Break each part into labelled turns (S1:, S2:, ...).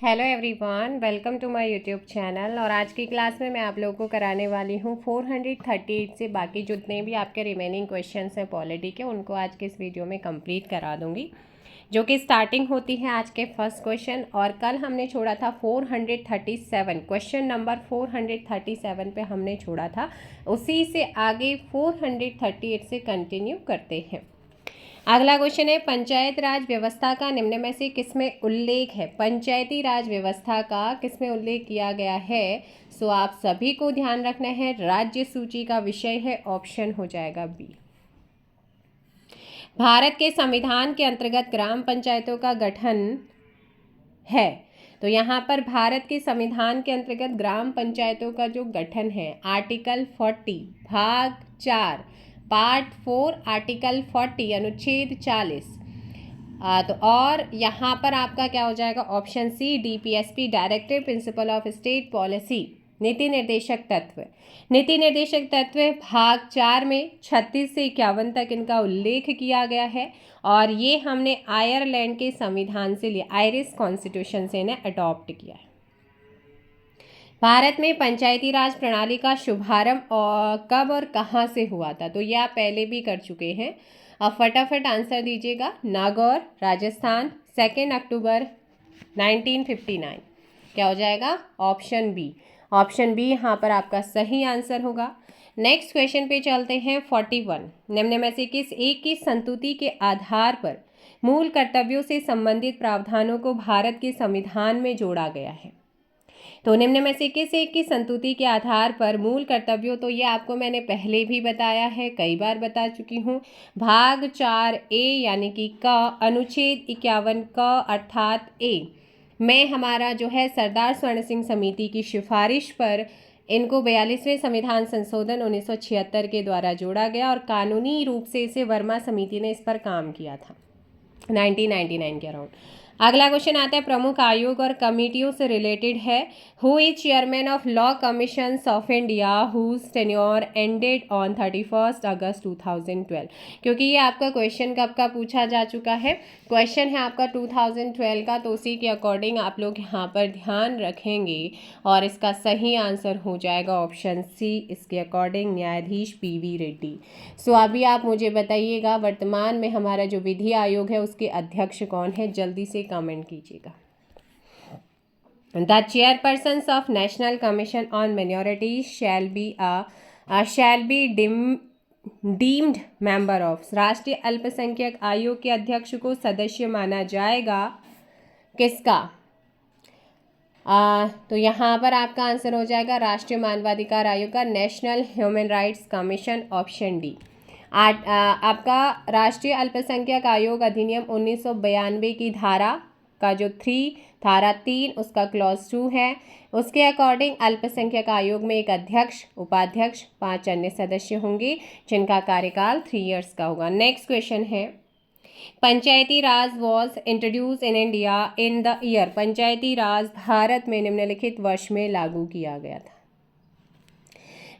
S1: Hello everyone, welcome to my YouTube channel. और आज की क्लास में मैं आप लोगों को कराने वाली हूँ 438 से बाकी जितने भी आपके रिमेनिंग क्वेश्चंस हैं पॉलिटी के, उनको आज के इस वीडियो में कंप्लीट करा दूँगी, जो कि स्टार्टिंग होती है आज के फर्स्ट क्वेश्चन। और कल हमने छोड़ा था 437, क्वेश्चन नंबर 437 पे हमने छोड़ा था। उसी से आगे 438 से कंटिन्यू करते हैं। अगला क्वेश्चन है, पंचायत राज व्यवस्था का निम्न में से किसमें उल्लेख है? पंचायती राज व्यवस्था का किसमें उल्लेख किया गया है? सो आप सभी को ध्यान रखना है, राज्य सूची का विषय है, ऑप्शन हो जाएगा बी। भारत के संविधान के अंतर्गत ग्राम पंचायतों का गठन है, तो यहाँ पर भारत के संविधान के अंतर्गत ग्राम पंचायतों का जो गठन है, आर्टिकल 40 भाग 4 पार्ट 4 आर्टिकल 40 अनुच्छेद 40। तो और यहाँ पर आपका क्या हो जाएगा? Option C, DPSP directive principle of state policy, नीति निर्देशक तत्व। नीति निर्देशक तत्व भाग 4 में 36 से 51 तक इनका उल्लेख किया गया है, और ये हमने आयरलैंड के संविधान से लिया, आयरिश कॉन्स्टिट्यूशन से इन्हें अडॉप्ट किया है। भारत में पंचायती राज प्रणाली का शुभारंभ कब और कहाँ से हुआ था? तो ये आप पहले भी कर चुके हैं। अब फटाफट आंसर दीजिएगा। नागौर, राजस्थान, 2 अक्टूबर 1959। क्या हो जाएगा? Option B. ऑप्शन बी यहाँ पर आपका सही आंसर होगा। नेक्स्ट क्वेश्चन पे चलते हैं। 41, निम्न में से किस एक की संस्तुति के आधार पर मूल कर्तव्यों से संबंधित प्रावधानों को भारत के संविधान में जोड़ा गया है? तो निम्न में से किस एक की संस्तुति के आधार पर मूल कर्तव्यों, तो ये आपको मैंने पहले भी बताया है, कई बार बता चुकी हूँ। भाग 4 ए यानी कि क अनुच्छेद 51 क अर्थात ए में हमारा जो है सरदार स्वर्ण सिंह समिति की सिफारिश पर इनको 42वें संविधान संशोधन 1976 के द्वारा जोड़ा गया, और कानूनी रूप से इसे वर्मा समिति ने इस पर काम किया था 1999 के अराउंड। अगला क्वेश्चन आता है, प्रमुख आयोग और कमिटियों से रिलेटेड है। Who is chairman of law commission of India whose tenure ended on 31 August 2012? क्योंकि ये आपका क्वेश्चन कब का पूछा जा चुका है, क्वेश्चन है आपका 2012 का, तो उसी के अकॉर्डिंग आप लोग यहाँ पर ध्यान रखेंगे, और इसका सही आंसर हो जाएगा ऑप्शन सी, इसके अकॉर्डिंग न्यायाधीश पीवी रेड्डी। सो अभी आप मुझे बताइएगा, वर्तमान में हमारा जो विधि आयोग है उसके अध्यक्ष कौन है? जल्दी से कमेंट कीजिएगा। The chairperson of national commission on minorities shall be deemed member of. राष्ट्रीय अल्पसंख्यक आयोग के अध्यक्ष को सदस्य माना जाएगा किसका? तो यहाँ पर आपका आंसर हो जाएगा राष्ट्रीय मानवाधिकार आयोग का, national human rights commission, option D. आपका राष्ट्रीय अल्पसंख्यक आयोग अधिनियम 1992 की धारा का जो धारा 3 उसका क्लॉज 2 है, उसके अकॉर्डिंग अल्पसंख्यक आयोग में एक अध्यक्ष, उपाध्यक्ष, 5 अन्य सदस्य होंगे, जिनका कार्यकाल 3 इयर्स का होगा। नेक्स्ट क्वेश्चन है, Panchayati Raj was introduced in India in the year. Panchayati Raj Bharat में निम्नलिखित वर्ष में लागू किया गया था।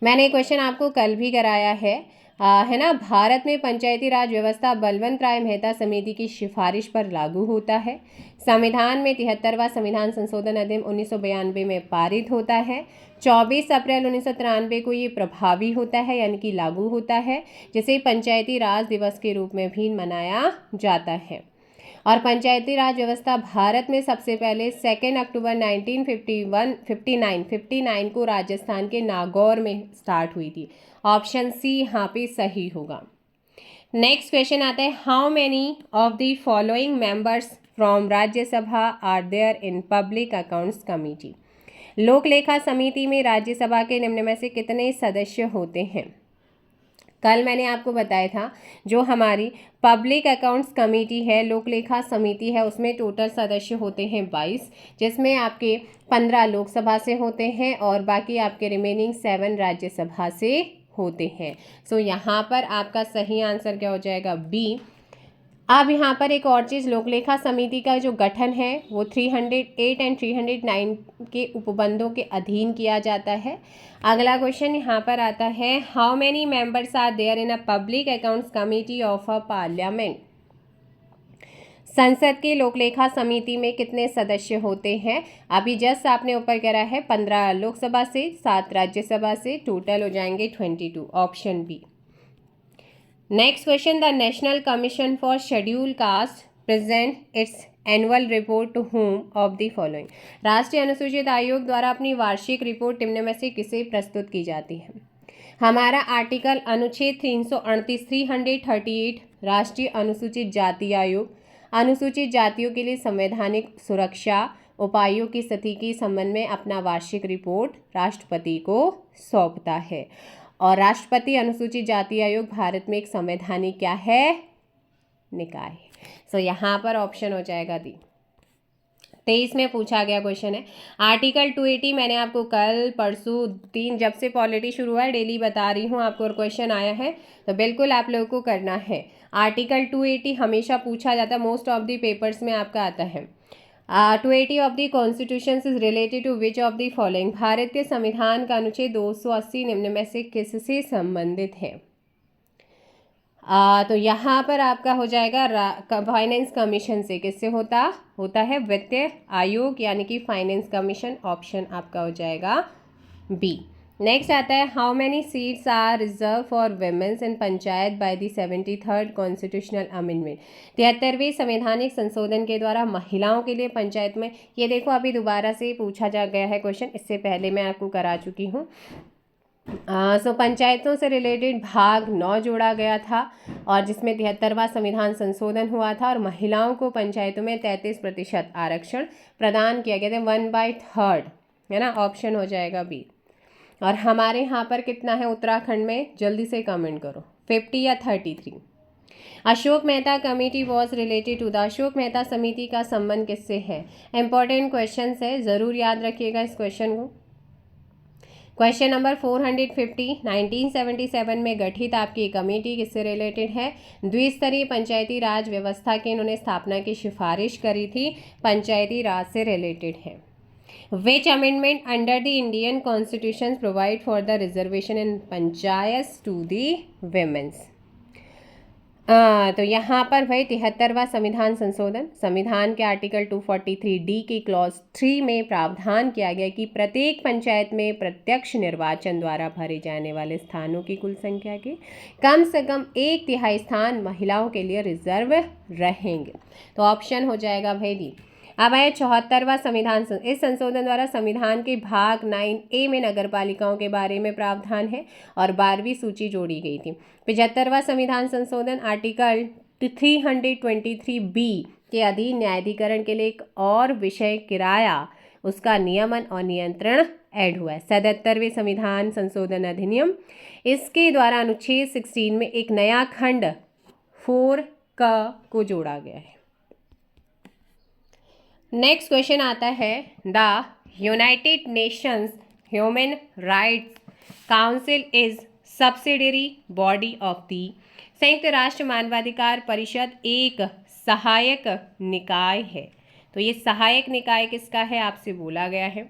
S1: मैंने क्वेश्चन आपको कल भी कराया है ना। भारत में पंचायती राज व्यवस्था बलवंत राय मेहता समिति की सिफारिश पर लागू होता है। संविधान में 73वां संविधान संशोधन अधिनियम 1992 में पारित होता है। 24 अप्रैल 1993 को ये प्रभावी होता है, यानी कि लागू होता है, जिसे पंचायती राज दिवस के रूप में भी मनाया जाता है। और पंचायती राज व्यवस्था भारत में सबसे पहले 2 अक्टूबर 1959 को राजस्थान के नागौर में स्टार्ट हुई थी। ऑप्शन सी यहाँ पे सही होगा। नेक्स्ट क्वेश्चन आता है, how many of the following members from Rajya Sabha are there in public accounts committee. लोक लेखा समिति में राज्यसभा के निम्न में से कितने सदस्य होते हैं? कल मैंने आपको बताया था, जो हमारी पब्लिक अकाउंट्स कमेटी है, लोक लेखा समिति है, उसमें टोटल सदस्य होते हैं 22, जिसमें आपके 15 लोकसभा से होते हैं और बाकी आपके रिमेनिंग 7 राज्यसभा से होते हैं। सो यहाँ पर आपका सही आंसर क्या हो जाएगा? बी। अब यहाँ पर एक और चीज़, लोकलेखा समिति का जो गठन है वो 308 एंड 309 के उपबंधों के अधीन किया जाता है। अगला क्वेश्चन यहाँ पर आता है, how many members are there in a public accounts committee of a parliament. संसद की लोकलेखा समिति में कितने सदस्य होते हैं? अभी जस्ट आपने ऊपर करा है 15 लोकसभा से, 7 राज्यसभा से, टोटल हो जाएंगे 22। Option B. Next question, the national commission for scheduled caste present its annual report to whom of the following. राष्ट्रीय अनुसूचित आयोग द्वारा अपनी वार्षिक रिपोर्ट निम्न में से किसे प्रस्तुत की जाती है? हमारा आर्टिकल अनुच्छेद 338 338 राष्ट्रीय अनुसूचित जाति आयोग अनुसूचित जातियों के लिए संवैधानिक सुरक्षा उपायों की स्थिति के संबंध में अपना वार्षिक रिपोर्ट राष्ट्रपति को सौंपता है। और राष्ट्रपति अनुसूचित जाति आयोग भारत में एक संवैधानिक क्या है? निकाय। सो यहाँ पर ऑप्शन हो जाएगा डी। 23 में पूछा गया क्वेश्चन है आर्टिकल 280। मैंने आपको कल परसों 3 जब से पॉलिटी शुरू हुआ है डेली बता रही हूँ आपको, और क्वेश्चन आया है तो बिल्कुल आप लोगों को करना है। आर्टिकल 280 हमेशा पूछा जाता है, मोस्ट ऑफ द पेपर्स में आपका आता है। 280 of the constitution is related to which of the following. Bharat के संविधान का अनुच्छेद 280 निम्न में से किससे संबंधित है? तो यहाँ पर आपका हो जाएगा फाइनेंस कमीशन से। किससे होता है? वित्तीय आयोग यानी कि फाइनेंस कमीशन। ऑप्शन आपका हो जाएगा बी। नेक्स्ट आता है how many seats are reserved for womens in panchayat by the 73rd constitutional amendment. 73वें संवैधानिक संशोधन के द्वारा महिलाओं के लिए पंचायत में, ये देखो अभी दोबारा से पूछा जा गया है क्वेश्चन, इससे पहले मैं आपको करा चुकी हूँ। पंचायतों से रिलेटेड भाग 9 जोड़ा गया था और जिसमें 73वां संविधान संशोधन हुआ था और महिलाओं को पंचायतों में 33% आरक्षण प्रदान किया गया था, 1/3 है ना। ऑप्शन हो जाएगा बी। और हमारे यहाँ पर कितना है उत्तराखंड में? जल्दी से कमेंट करो, 50 या 33। Ashok Mehta committee was related to the. Ashok Mehta समिति का संबंध किससे है? इंपॉर्टेंट क्वेश्चन है, ज़रूर याद रखिएगा इस क्वेश्चन को। क्वेश्चन नंबर 450, 1977 में गठित आपकी कमेटी किससे रिलेटेड है? द्विस्तरीय पंचायती राज व्यवस्था की इन्होंने स्थापना की सिफारिश करी थी, पंचायती राज से रिलेटेड है। Which amendment under the Indian Constitution provide for the reservation in panchayats to the women's? तो यहाँ पर भाई 73वां संविधान संशोधन, संविधान के आर्टिकल 243D की क्लॉज 3 में प्रावधान किया गया कि प्रत्येक पंचायत में प्रत्यक्ष निर्वाचन द्वारा भरे जाने वाले स्थानों की कुल संख्या के कम से कम 1/3 स्थान महिलाओं के लिए रिजर्व रहेंगे। तो ऑप्शन हो जाएगा भाई डी। अब आया 74वां संविधान। इस संशोधन द्वारा संविधान के भाग 9A में नगरपालिकाओं के बारे में प्रावधान है और 12वीं सूची जोड़ी गई थी। 75वां संविधान संशोधन आर्टिकल 323B के अधीन न्यायाधिकरण के लिए एक और विषय किराया, उसका नियमन और नियंत्रण ऐड हुआ है। 77वें संविधान संशोधन अधिनियम, इसके द्वारा अनुच्छेद 16 में एक नया खंड 4 को जोड़ा गया है। नेक्स्ट क्वेश्चन आता है the United Nations human rights council is subsidiary body of the. संयुक्त राष्ट्र मानवाधिकार परिषद एक सहायक निकाय है। तो ये सहायक निकाय किसका है आपसे बोला गया है।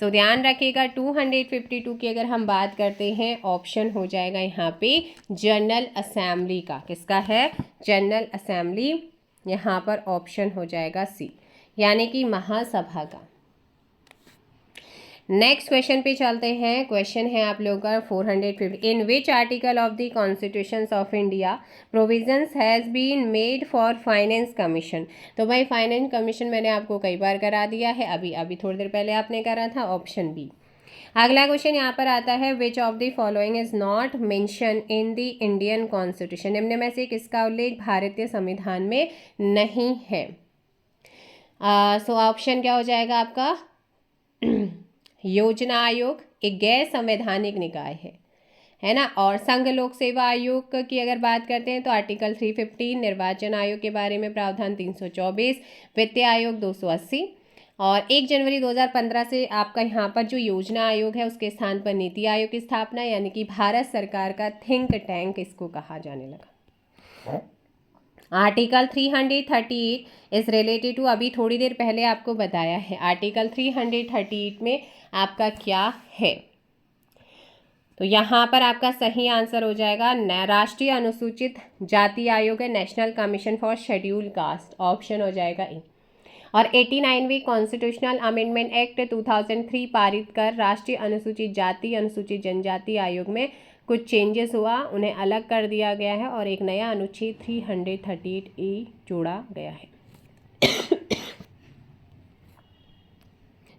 S1: सो ध्यान रखिएगा 252 की अगर हम बात करते हैं ऑप्शन हो जाएगा यहाँ पे जनरल असेंबली का। किसका है? General assembly. यहाँ पर ऑप्शन हो जाएगा सी, यानी कि महासभा का। नेक्स्ट क्वेश्चन पे चलते हैं। क्वेश्चन है आप लोगों का 450, in which article of the constitution of India provisions has been made for finance commission. तो भाई फाइनेंस कमीशन मैंने आपको कई बार करा दिया है, अभी थोड़ी देर पहले आपने करा था, ऑप्शन बी। अगला क्वेश्चन यहाँ पर आता है which of the following is not mention in the Indian constitution. निम्न में से किसका उल्लेख भारतीय संविधान में नहीं है? सो ऑप्शन क्या हो जाएगा आपका? योजना आयोग एक गैर संवैधानिक निकाय है ना। और संघ लोक सेवा आयोग की अगर बात करते हैं तो आर्टिकल 315, निर्वाचन आयोग के बारे में प्रावधान 324, वित्तीय आयोग 280 और 1 जनवरी 2015 से आपका यहाँ पर जो योजना आयोग है उसके स्थान पर नीति आयोग की स्थापना, यानी कि भारत सरकार का थिंक टैंक इसको कहा जाने लगा। आर्टिकल 338 इज रिलेटेड टू, अभी थोड़ी देर पहले आपको बताया है आर्टिकल 338 में आपका क्या है। तो यहाँ पर आपका सही आंसर हो जाएगा राष्ट्रीय अनुसूचित जाति आयोग है, national commission for scheduled cast, option हो जाएगा ए। और 89वीं कॉन्स्टिट्यूशनल अमेंडमेंट एक्ट 2003 पारित कर राष्ट्रीय अनुसूचित जाति अनुसूचित जनजाति आयोग में कुछ चेंजेस हुआ, उन्हें अलग कर दिया गया है और एक नया अनुच्छेद 338A जोड़ा गया है।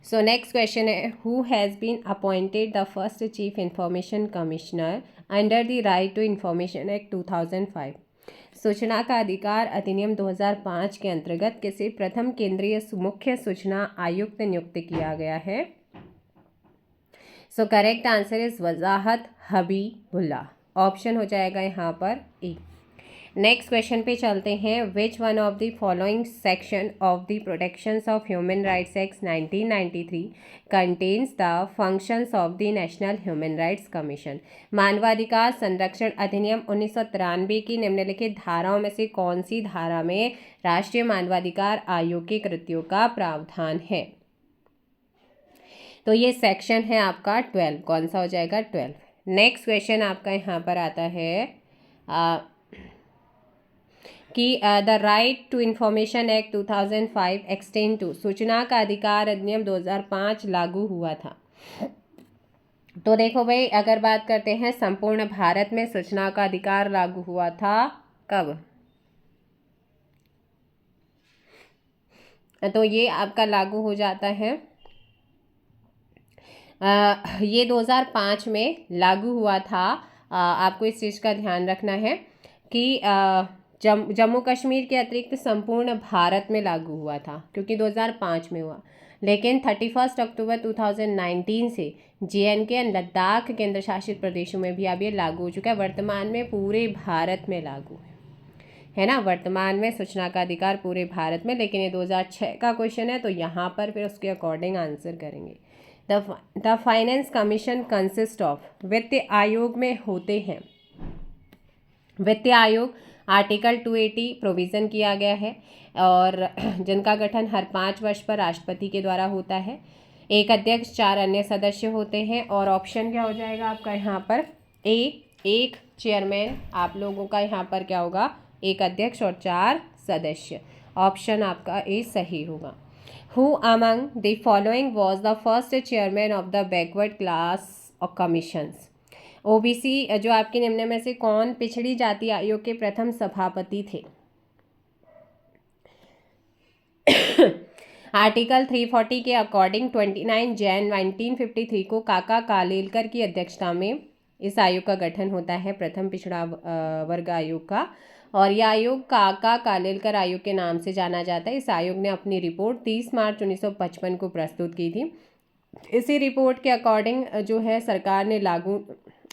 S1: सो नेक्स्ट क्वेश्चन है, who has been appointed the first chief information commissioner under the right to information act 2005। सूचना का अधिकार अधिनियम 2005 के अंतर्गत किसे प्रथम केंद्रीय मुख्य सूचना आयुक्त नियुक्त किया गया है? So correct answer is Wajahat Habibullah, option हो जाएगा यहाँ पर ए। नेक्स्ट क्वेश्चन पे चलते हैं, विच one of the following section of the protections of human rights act 1993 contains the functions of the national human rights commission. मानवाधिकार संरक्षण अधिनियम 1993 की निम्नलिखित धाराओं में से कौन सी धारा में राष्ट्रीय मानवाधिकार आयोग के कृत्यों का प्रावधान है? तो ये सेक्शन है आपका 12, कौन सा हो जाएगा 12। नेक्स्ट क्वेश्चन आपका यहाँ पर आता है कि the right to information act 2005 extend to, सूचना का अधिकार अधिनियम 2005 लागू हुआ था। तो देखो भाई, अगर बात करते हैं संपूर्ण भारत में सूचना का अधिकार लागू हुआ था कब? तो ये आपका लागू हो जाता है ये 2005 में लागू हुआ था। आपको इस चीज़ का ध्यान रखना है कि जम्मू कश्मीर के अतिरिक्त संपूर्ण भारत में लागू हुआ था, क्योंकि 2005 में हुआ, लेकिन 31 अक्टूबर 2019 से JNK एंड लद्दाख केंद्र शासित प्रदेशों में भी अब ये लागू हो चुका है। वर्तमान में पूरे भारत में लागू है ना, वर्तमान में सूचना का अधिकार पूरे भारत में, लेकिन ये 2006 का क्वेश्चन है, तो यहाँ पर फिर उसके अकॉर्डिंग आंसर करेंगे। The finance commission consist of, वित्त आयोग में होते हैं, वित्त आयोग आर्टिकल 280 प्रोविज़न किया गया है और जिनका गठन हर 5 वर्ष पर राष्ट्रपति के द्वारा होता है। एक अध्यक्ष, 4 अन्य सदस्य होते हैं और ऑप्शन क्या हो जाएगा आपका यहाँ पर ए, एक चेयरमैन, आप लोगों का यहाँ पर क्या होगा, एक अध्यक्ष और 4 सदस्य, ऑप्शन आपका ए सही होगा। Who among the following was the first chairman of the backward class of commissions? OBC जो आपके निम्न में से कौन पिछड़ी जाति आयोग के प्रथम सभापति थे? आर्टिकल 340 के अकॉर्डिंग 29 जैन 1953 को काका कालेलकर की अध्यक्षता में इस आयोग का गठन होता है, प्रथम पिछड़ा वर्ग आयोग का, और यह आयोग काका कालेलकर आयोग के नाम से जाना जाता है। इस आयोग ने अपनी रिपोर्ट 30 मार्च 1955 को प्रस्तुत की थी। इसी रिपोर्ट के अकॉर्डिंग जो है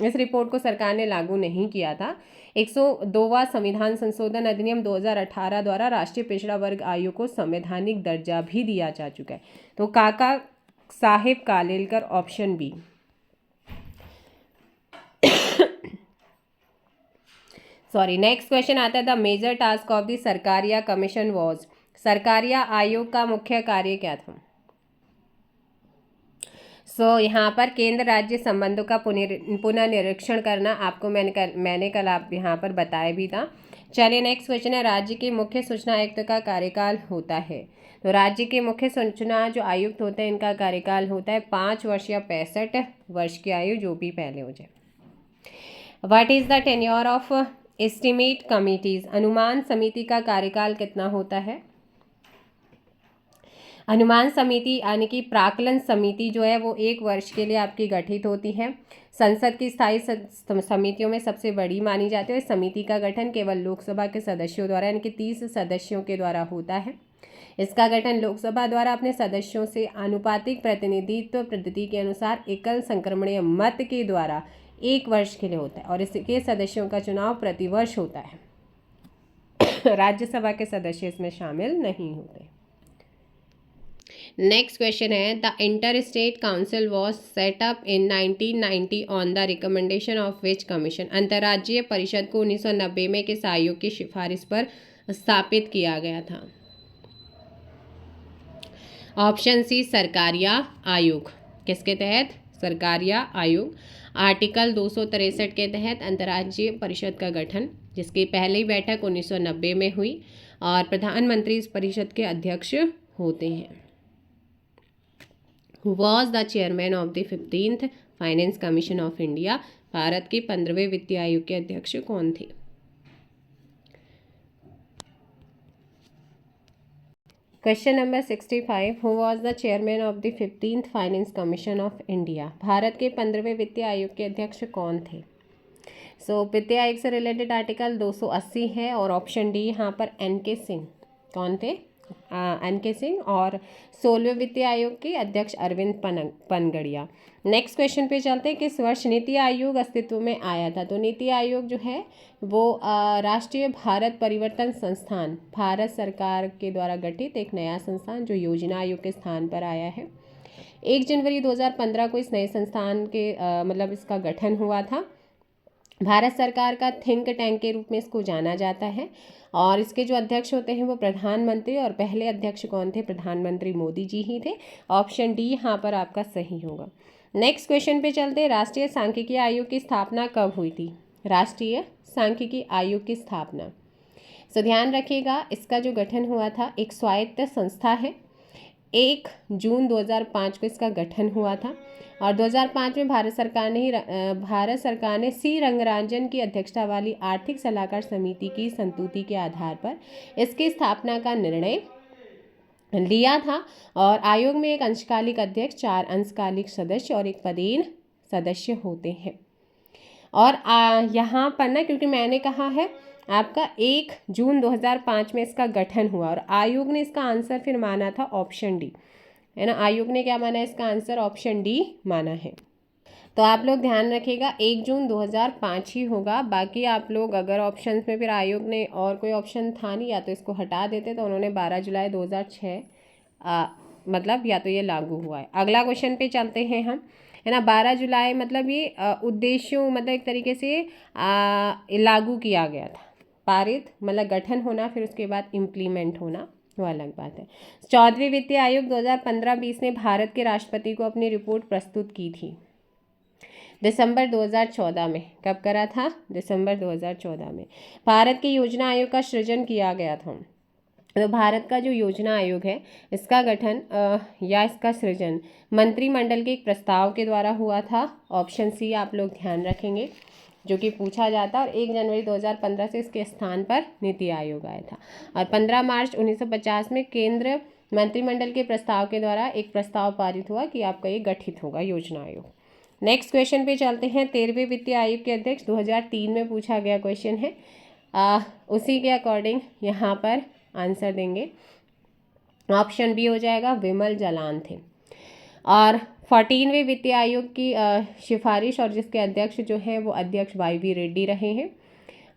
S1: इस रिपोर्ट को सरकार ने लागू नहीं किया था। 102वां संविधान संशोधन अधिनियम 2018 द्वारा राष्ट्रीय पिछड़ा वर्ग आयोग को संवैधानिक दर्जा भी दिया जा चुका है। तो Kaka Saheb Kalelkar, option B. Sorry, next question आता है, the major task of the Sarkaria commission was, Sarkaria आयोग का मुख्य कार्य क्या था? सो यहाँ पर केंद्र राज्य संबंधों का पुनर्निरीक्षण करना, आपको मैंने कल आप यहाँ पर बताया भी था। चलिए नेक्स्ट क्वेश्चन है, राज्य के मुख्य सूचना आयुक्त का कार्यकाल होता है। तो राज्य के मुख्य सूचना जो आयुक्त होते हैं, इनका कार्यकाल होता है 5 वर्ष या 65 वर्ष की आयु, जो भी पहले हो जाए। What is the tenure of estimate committees, अनुमान समिति का कार्यकाल कितना होता है? अनुमान समिति यानी कि प्राक्कलन समिति जो है वो 1 वर्ष के लिए आपकी गठित होती है। संसद की स्थायी समितियों में सबसे बड़ी मानी जाती है। इस समिति का गठन केवल लोकसभा के सदस्यों द्वारा यानी कि 30 सदस्यों के द्वारा होता है। इसका गठन लोकसभा द्वारा अपने सदस्यों से आनुपातिक प्रतिनिधित्व पद्धति के अनुसार एकल संक्रमणीय मत के द्वारा 1 वर्ष के लिए होता है और इसके सदस्यों का चुनाव प्रतिवर्ष होता है। राज्यसभा के सदस्य इसमें शामिल नहीं होते। नेक्स्ट क्वेश्चन है, the inter state council was set up in 1990 on the recommendation of which commission, अंतर्राज्यीय परिषद को 1990 में किस आयोग की सिफारिश पर स्थापित किया गया था? ऑप्शन सी, सरकारिया आयोग। किसके तहत? सरकारिया आयोग। आर्टिकल 263 के तहत अंतर्राज्यीय परिषद का गठन, जिसकी पहली बैठक 1990 में हुई और प्रधानमंत्री इस परिषद के अध्यक्ष होते हैं। Who was the chairman of the 15th finance commission of India? Bharat के 15वें वित्तीय आयोग के अध्यक्ष कौन थे? Question number 65, who was the chairman of the 15th finance commission of India? Bharat के 15वें वित्तीय आयोग के अध्यक्ष कौन थे? वित्तीय आयोग से रिलेटेड आर्टिकल 280 है और ऑप्शन डी यहाँ पर एन.के. सिंह। कौन थे? एन.के. सिंह। और 16वें वित्तीय आयोग के अध्यक्ष अरविंद पनगड़िया। नेक्स्ट क्वेश्चन पे चलते हैं, किस वर्ष नीति आयोग अस्तित्व में आया था? नीति आयोग जो है वो राष्ट्रीय भारत परिवर्तन संस्थान, भारत सरकार के द्वारा गठित एक नया संस्थान जो योजना आयोग के स्थान पर आया है। 1 जनवरी 2015 को इस नए संस्थान के मतलब इसका गठन हुआ था। भारत सरकार का थिंक टैंक के रूप में इसको जाना जाता है और इसके जो अध्यक्ष होते हैं वो प्रधानमंत्री, और पहले अध्यक्ष कौन थे? प्रधानमंत्री मोदी जी ही थे। ऑप्शन डी यहाँ पर आपका सही होगा। नेक्स्ट क्वेश्चन पे चलते हैं, राष्ट्रीय सांख्यिकी आयोग की स्थापना कब हुई थी? राष्ट्रीय सांख्यिकी आयोग की स्थापना, ध्यान रखिएगा इसका जो गठन हुआ था, एक स्वायत्त संस्था है। 1 जून 2005 को इसका गठन हुआ था और 2005 में भारत सरकार ने सी रंगराजन की अध्यक्षता वाली आर्थिक सलाहकार समिति की संस्तुति के आधार पर इसकी स्थापना का निर्णय लिया था। और आयोग में एक अंशकालिक अध्यक्ष, 4 अंशकालिक सदस्य और एक पदेन सदस्य होते हैं। और यहाँ पर ना, क्योंकि मैंने कहा है आपका 1 जून 2005 में इसका गठन हुआ और आयोग ने इसका आंसर फिर माना था ऑप्शन डी, है ना। आयोग ने क्या माना है? इसका आंसर ऑप्शन डी माना है। तो आप लोग ध्यान रखिएगा 1 जून 2005 ही होगा। बाकी आप लोग अगर ऑप्शंस में फिर आयोग ने और कोई ऑप्शन था नहीं, या तो इसको हटा देते, तो उन्होंने 12 जुलाई 2006 मतलब या तो ये लागू हुआ है। अगला क्वेश्चन पे चलते हैं हम, है ना। 12 जुलाई मतलब ये उद्देश्यों मतलब एक तरीके से लागू किया गया था, पारित मतलब गठन होना, फिर उसके बाद इम्प्लीमेंट होना वो अलग बात है। 14वीं वित्तीय आयोग 2015-20 ने भारत के राष्ट्रपति को अपनी रिपोर्ट प्रस्तुत की थी दिसंबर 2014 में। कब करा था? दिसंबर 2014 में। भारत के योजना आयोग का सृजन किया गया था। तो भारत का जो योजना आयोग है इसका गठन या इसका सृजन मंत्रिमंडल के एक प्रस्ताव के द्वारा हुआ था। ऑप्शन सी आप लोग ध्यान रखेंगे, जो कि पूछा जाता है। और 1 जनवरी 2015 से इसके स्थान पर नीति आयोग आया था और 15 मार्च 1950 में केंद्र मंत्रिमंडल के प्रस्ताव के द्वारा एक प्रस्ताव पारित हुआ कि आपका ये गठित होगा योजना आयोग। नेक्स्ट क्वेश्चन पे चलते हैं। 13वें वित्तीय आयोग के अध्यक्ष 2003 में पूछा गया क्वेश्चन है, उसी के अकॉर्डिंग यहाँ पर आंसर देंगे। ऑप्शन बी हो जाएगा, विमल जालान थे। और 14वें वित्तीय आयोग की सिफारिश और जिसके अध्यक्ष जो हैं वो अध्यक्ष YV रेड्डी रहे हैं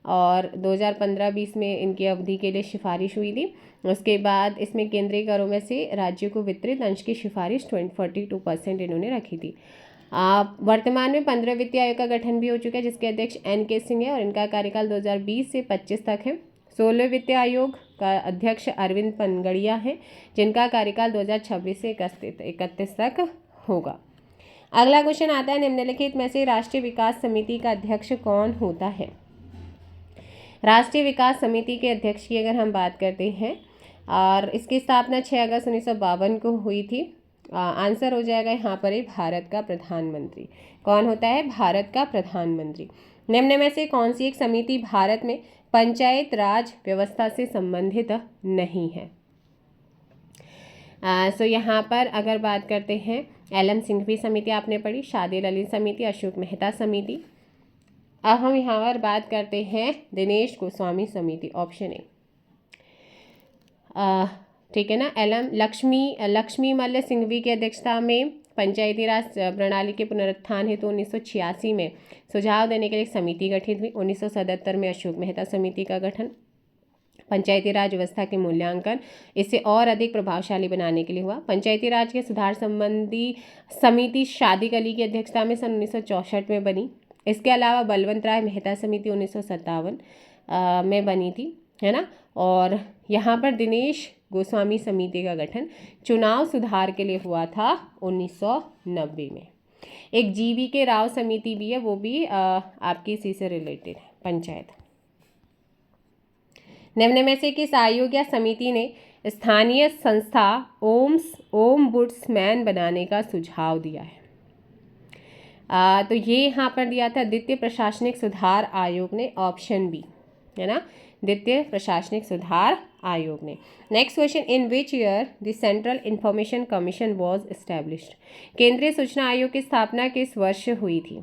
S1: और 2015-20 में इनकी अवधि के लिए सिफारिश हुई थी। उसके बाद इसमें केंद्रीय करों में से राज्यों को वितरित अंश की सिफारिश 42% इन्होंने रखी थी। वर्तमान में 15 वित्तीय आयोग का गठन भी हो चुका है, जिसके अध्यक्ष N.K. सिंह है और इनका कार्यकाल 2020 से 25 तक है। 16वें वित्तीय आयोग का अध्यक्ष अरविंद पनगड़िया है, जिनका कार्यकाल 2026 से 31 तक होगा। अगला क्वेश्चन आता है, निम्नलिखित में से राष्ट्रीय विकास समिति का अध्यक्ष कौन होता है? राष्ट्रीय विकास समिति के अध्यक्ष की अगर हम बात करते हैं और इसकी स्थापना 6 अगस्त 1952 को हुई थी। आंसर हो जाएगा यहाँ पर ही भारत का प्रधानमंत्री। कौन होता है? भारत का प्रधानमंत्री। निम्न में से कौन सी एक समिति भारत में पंचायत राज व्यवस्था से संबंधित नहीं है? यहाँ पर अगर बात करते हैं, LM सिंघवी समिति आपने पढ़ी, शादी ललित समिति, अशोक मेहता समिति। अब हम यहाँ पर बात करते हैं दिनेश गोस्वामी समिति, ऑप्शन ए। ठीक है ना। लक्ष्मी मल्ल सिंघवी की अध्यक्षता में पंचायती राज प्रणाली के पुनरुत्थान हेतु 1986 में सुझाव देने के लिए एक समिति गठित हुई। 1977 में अशोक मेहता समिति का गठन पंचायती राज व्यवस्था के मूल्यांकन इसे और अधिक प्रभावशाली बनाने के लिए हुआ। पंचायती राज के सुधार संबंधी समिति सादिक अली की अध्यक्षता में सन 1964 में बनी। इसके अलावा बलवंत राय मेहता समिति 1957 में बनी थी, है ना। और यहाँ पर दिनेश गोस्वामी समिति का गठन चुनाव सुधार के लिए हुआ था 1990 में। एक जीवी के राव समिति भी है, वो भी आपकी इसी से रिलेटेड है, पंचायत। निम्न में से किस आयोग या समिति ने स्थानीय संस्था ओम्बुड्समैन बनाने का सुझाव दिया है? तो ये यहाँ पर दिया था द्वितीय प्रशासनिक सुधार आयोग ने, ऑप्शन बी है ना, द्वितीय प्रशासनिक सुधार आयोग ने। Next question, in which year the central information commission was established? केंद्रीय सूचना आयोग की स्थापना किस वर्ष हुई थी?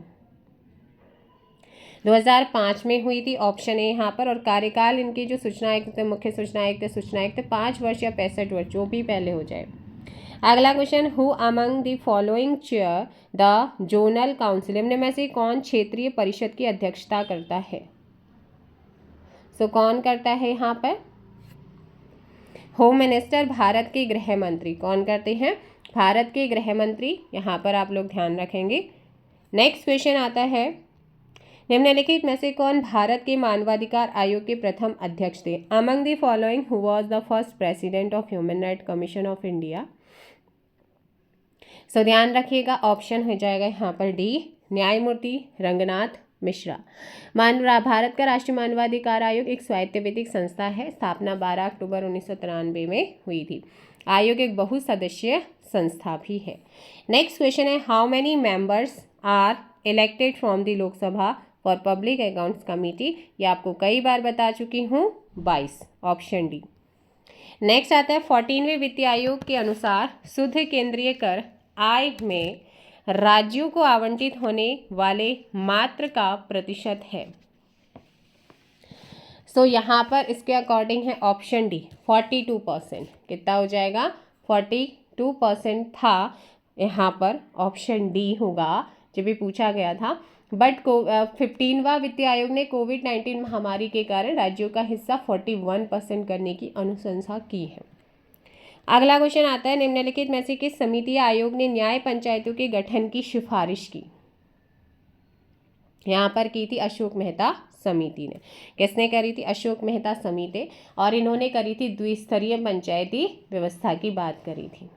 S1: 2005 में हुई थी, ऑप्शन ए यहाँ पर। और कार्यकाल इनके जो सूचना आयुक्त, मुख्य सूचना आयुक्त 5 वर्ष या 65 वर्ष, जो भी पहले हो जाए। अगला question, who among the following chair the zonal council? निम्न में से कौन क्षेत्रीय परिषद की अध्यक्षता करता है? कौन करता है यहाँ पर? होम मिनिस्टर, भारत के गृह मंत्री। कौन करते हैं? भारत के गृह मंत्री। यहाँ पर आप लोग ध्यान रखेंगे। नेक्स्ट क्वेश्चन आता है, निम्नलिखित में से कौन भारत के मानवाधिकार आयोग के प्रथम अध्यक्ष थे? Among the following who was the first president of human right commission of India? ध्यान रखिएगा, ऑप्शन हो जाएगा यहाँ पर डी, न्यायमूर्ति रंगनाथ मिश्रा। भारत का राष्ट्रीय मानवाधिकार आयोग एक स्वायत्तविधिक संस्था है। स्थापना 12 अक्टूबर 1993 में हुई थी। आयोग एक बहुसदस्यीय संस्था भी है। नेक्स्ट क्वेश्चन है, how many members are elected from the Lok Sabha for public accounts committee? ये आपको कई बार बता चुकी हूँ, 22, ऑप्शन डी। नेक्स्ट आता है, 14वें वित्तीय आयोग के अनुसार शुद्ध केंद्रीय कर आय में राज्यों को आवंटित होने वाले मात्र का प्रतिशत है। यहाँ पर इसके अकॉर्डिंग है ऑप्शन डी, 42%। कितना हो जाएगा? 42% था। यहाँ पर ऑप्शन डी होगा, जो भी पूछा गया था। बट 15वां वित्तीय आयोग ने कोविड-19 महामारी के कारण राज्यों का हिस्सा 41% करने की अनुशंसा की है। अगला क्वेश्चन आता है, निम्नलिखित में से किस समिति या आयोग ने न्याय पंचायतों के गठन की सिफारिश की? यहाँ पर की थी अशोक मेहता समिति ने। किसने करी थी? अशोक मेहता समिति। और इन्होंने करी थी द्विस्तरीय पंचायती व्यवस्था की बात करी थी।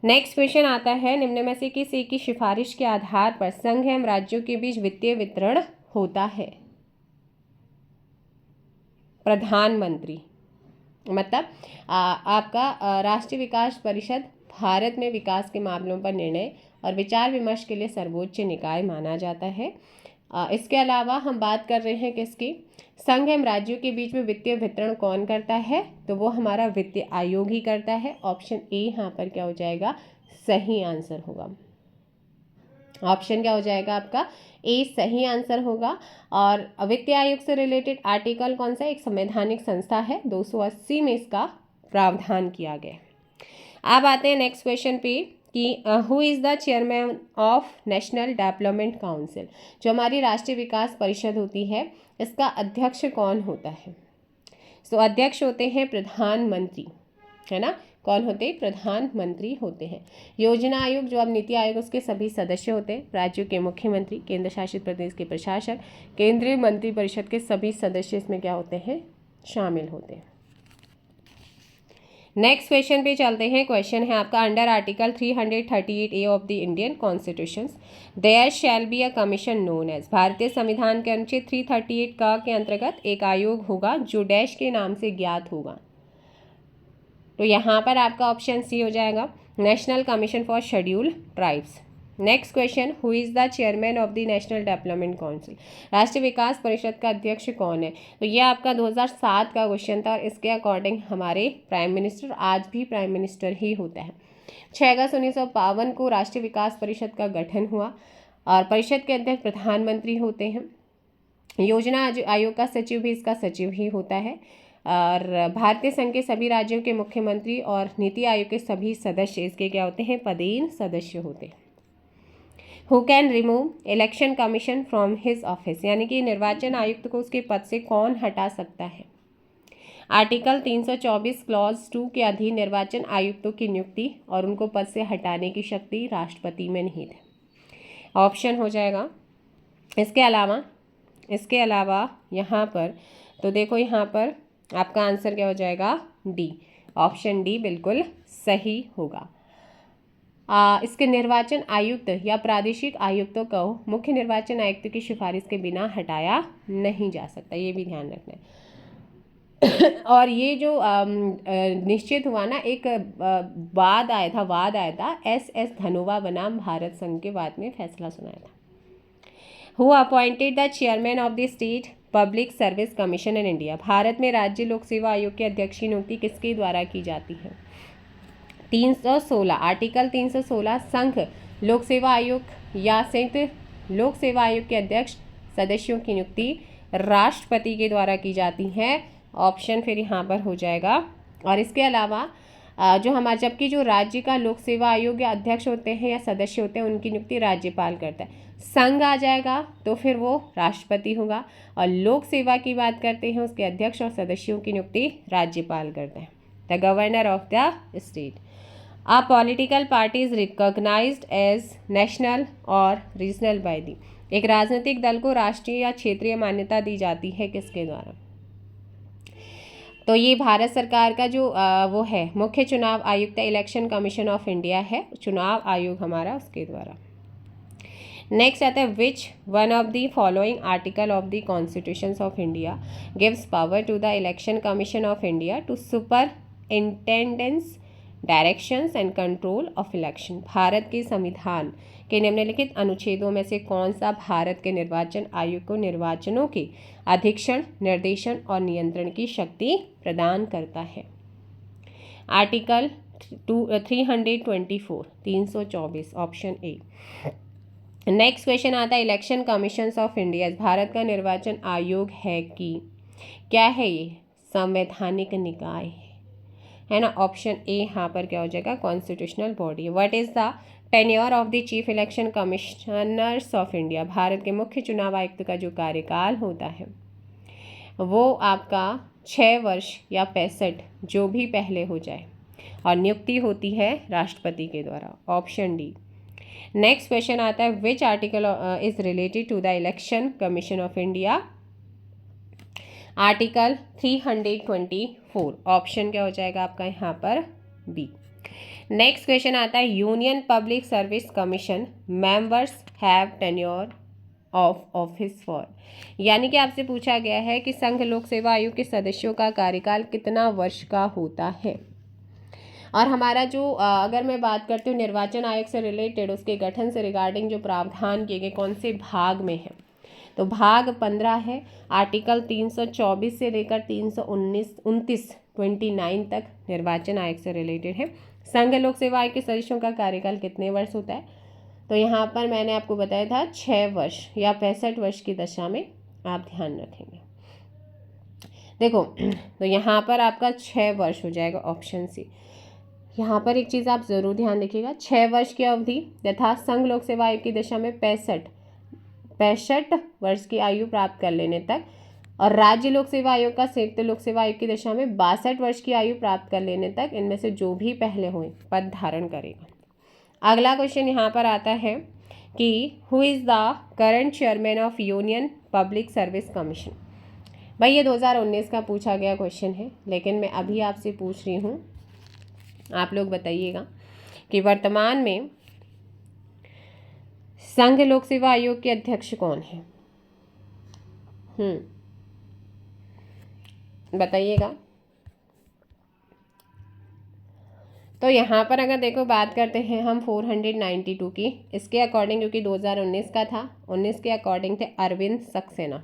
S1: नेक्स्ट क्वेश्चन आता है, निम्न में से किस एक की सिफारिश के आधार पर संघ एवं राज्यों के बीच वित्तीय वितरण होता है? प्रधानमंत्री, मतलब आपका राष्ट्रीय विकास परिषद भारत में विकास के मामलों पर निर्णय और विचार विमर्श के लिए सर्वोच्च निकाय माना जाता है। इसके अलावा हम बात कर रहे हैं किसकी? संघ एवं राज्यों के बीच में वित्तीय वितरण कौन करता है? तो वो हमारा वित्तीय आयोग ही करता है। ऑप्शन ए यहाँ पर क्या हो जाएगा? सही आंसर होगा। ऑप्शन क्या हो जाएगा आपका? ए सही आंसर होगा। और वित्तीय आयोग से रिलेटेड आर्टिकल कौन सा? एक संवैधानिक संस्था है, 280 में इसका प्रावधान किया गया। अब आते हैं नेक्स्ट क्वेश्चन पे कि who is the chairman of national development council? जो हमारी राष्ट्रीय विकास परिषद होती है, इसका अध्यक्ष कौन होता है? अध्यक्ष होते हैं प्रधानमंत्री, है ना। कौन होते हैं? प्रधानमंत्री होते हैं। योजना आयोग, जो अब नीति आयोग, उसके सभी सदस्य होते हैं। राज्यों के मुख्यमंत्री, केंद्र शासित प्रदेश के प्रशासक, केंद्रीय मंत्रिपरिषद के सभी सदस्य इसमें क्या होते हैं? शामिल होते हैं। नेक्स्ट क्वेश्चन पे चलते हैं। क्वेश्चन है आपका, under article 338A of the Indian constitution there shall be a commission known as. भारतीय संविधान के अनुच्छेद 338 का के अंतर्गत एक आयोग होगा जो डैश के नाम से ज्ञात होगा। तो यहाँ पर आपका ऑप्शन सी हो जाएगा, national commission for scheduled tribes. Next question, who is the chairman of the national development council? राष्ट्रीय विकास परिषद का अध्यक्ष कौन है? तो ये आपका 2007 का क्वेश्चन था और इसके अकॉर्डिंग हमारे प्राइम मिनिस्टर, आज भी प्राइम मिनिस्टर ही होता है। 6 अगस्त 1952 को राष्ट्रीय विकास परिषद का गठन हुआ और परिषद के अध्यक्ष प्रधानमंत्री होते हैं। योजना आयोग का सचिव भी इसका सचिव ही होता है। और भारतीय संघ के सभी राज्यों के मुख्यमंत्री और नीति आयोग के सभी सदस्य इसके क्या होते हैं? पदेन सदस्य होते हैं। Who can remove election commission from his office? यानी कि निर्वाचन आयुक्त को उसके पद से कौन हटा सकता है? आर्टिकल 324 क्लॉज 2 के अधीन निर्वाचन आयुक्तों की नियुक्ति और उनको पद से हटाने की शक्ति राष्ट्रपति में निहित है। ऑप्शन हो जाएगा। इसके अलावा यहाँ पर तो देखो, यहाँ पर आपका आंसर क्या हो जाएगा? डी, ऑप्शन डी बिल्कुल सही होगा। इसके निर्वाचन आयुक्त या प्रादेशिक आयुक्तों को मुख्य निर्वाचन आयुक्त की सिफारिश के बिना हटाया नहीं जा सकता, ये भी ध्यान रखना है। और ये जो निश्चित हुआ ना, एक वाद आया था एस धनोवा बनाम भारत संघ के बाद में फैसला सुनाया था। Who appointed the chairman of the state public service commission in India. Bharat में राज्य लोक सेवा आयोग के अध्यक्ष की नियुक्ति किसके द्वारा की जाती है? 316 आर्टिकल 316 संघ लोक सेवा आयोग या संयुक्त लोक सेवा आयोग के अध्यक्ष सदस्यों की नियुक्ति राष्ट्रपति के द्वारा की जाती है। ऑप्शन फिर यहाँ पर हो जाएगा। और इसके अलावा जबकि जो राज्य का लोक सेवा आयोग या अध्यक्ष होते हैं या सदस्य होते हैं उनकी नियुक्ति राज्यपाल करता है। संघ आ जाएगा तो फिर वो राष्ट्रपति होगा, और लोक सेवा की बात करते हैं उसके अध्यक्ष और सदस्यों की नियुक्ति राज्यपाल करते हैं, the governor of the state. A political party is recognized as national और रीजनल by the। एक राजनीतिक दल को राष्ट्रीय या क्षेत्रीय मान्यता दी जाती है किसके द्वारा? तो ये भारत सरकार का जो वो है मुख्य चुनाव आयुक्त इलेक्शन कमीशन ऑफ इंडिया है, चुनाव आयोग हमारा उसके द्वारा। नेक्स्ट आता है which one of the following article of the constitutions of India gives power to the election commission of India to superintendence directions and control of election. Bharat के संविधान के निम्नलिखित अनुच्छेदों में से कौन सा भारत के निर्वाचन आयोग को निर्वाचनों के अधीक्षण, निर्देशन और नियंत्रण की शक्ति प्रदान करता है? Article 324 324 option A. Next question आता है election commissions of India Bharat का निर्वाचन आयोग है कि क्या है? ये संवैधानिक निकाय है ना। ऑप्शन ए यहाँ पर क्या हो जाएगा? Constitutional body. What is the tenure of the chief election commissioners of India. Bharat के मुख्य चुनाव आयुक्त का जो कार्यकाल होता है वो आपका 6 वर्ष या 65 जो भी पहले हो जाए, और नियुक्ति होती है राष्ट्रपति के द्वारा। Option D. नेक्स्ट क्वेश्चन आता है which article is related to the election commission of India. Article 324। Option क्या हो जाएगा आपका यहाँ पर? बी। नेक्स्ट क्वेश्चन आता है union public service commission members have tenure of office for. यानी कि आपसे पूछा गया है कि संघ लोक सेवा आयोग के सदस्यों का कार्यकाल कितना वर्ष का होता है। और हमारा जो अगर मैं बात करती हूँ निर्वाचन आयोग से रिलेटेड उसके गठन से रिगार्डिंग जो प्रावधान किए गए कौन से भाग में है, तो भाग 15 है। आर्टिकल 324 से लेकर 329 तक निर्वाचन आयोग से रिलेटेड है। संघ लोक सेवा आयोग के सदस्यों का कार्यकाल कितने वर्ष होता है? तो यहाँ पर मैंने आपको बताया था 6 वर्ष या 65 वर्ष की दशा में आप ध्यान रखेंगे। देखो तो यहाँ पर आपका 6 वर्ष हो जाएगा ऑप्शन सी। यहाँ पर एक चीज़ आप ज़रूर ध्यान रखिएगा, 6 वर्ष की अवधि तथा संघ लोक सेवा आयोग की दशा में 65 वर्ष की आयु प्राप्त कर लेने तक, और राज्य लोक सेवा आयोग का संयुक्त लोक सेवा आयोग की दशा में 62 वर्ष की आयु प्राप्त कर लेने तक इनमें से जो भी पहले हुए पद धारण करेगा। अगला क्वेश्चन यहाँ पर आता है कि who is the current chairman of union public service commission. भाई ये 2019 का पूछा गया क्वेश्चन है, लेकिन मैं अभी आपसे पूछ रही हूँ, आप लोग बताइएगा कि वर्तमान में संघ लोक सेवा आयोग के अध्यक्ष कौन है? बताइएगा। तो यहाँ पर अगर देखो बात करते हैं हम 492 की, इसके अकॉर्डिंग क्योंकि 2019 का था, 19 के अकॉर्डिंग थे अरविंद सक्सेना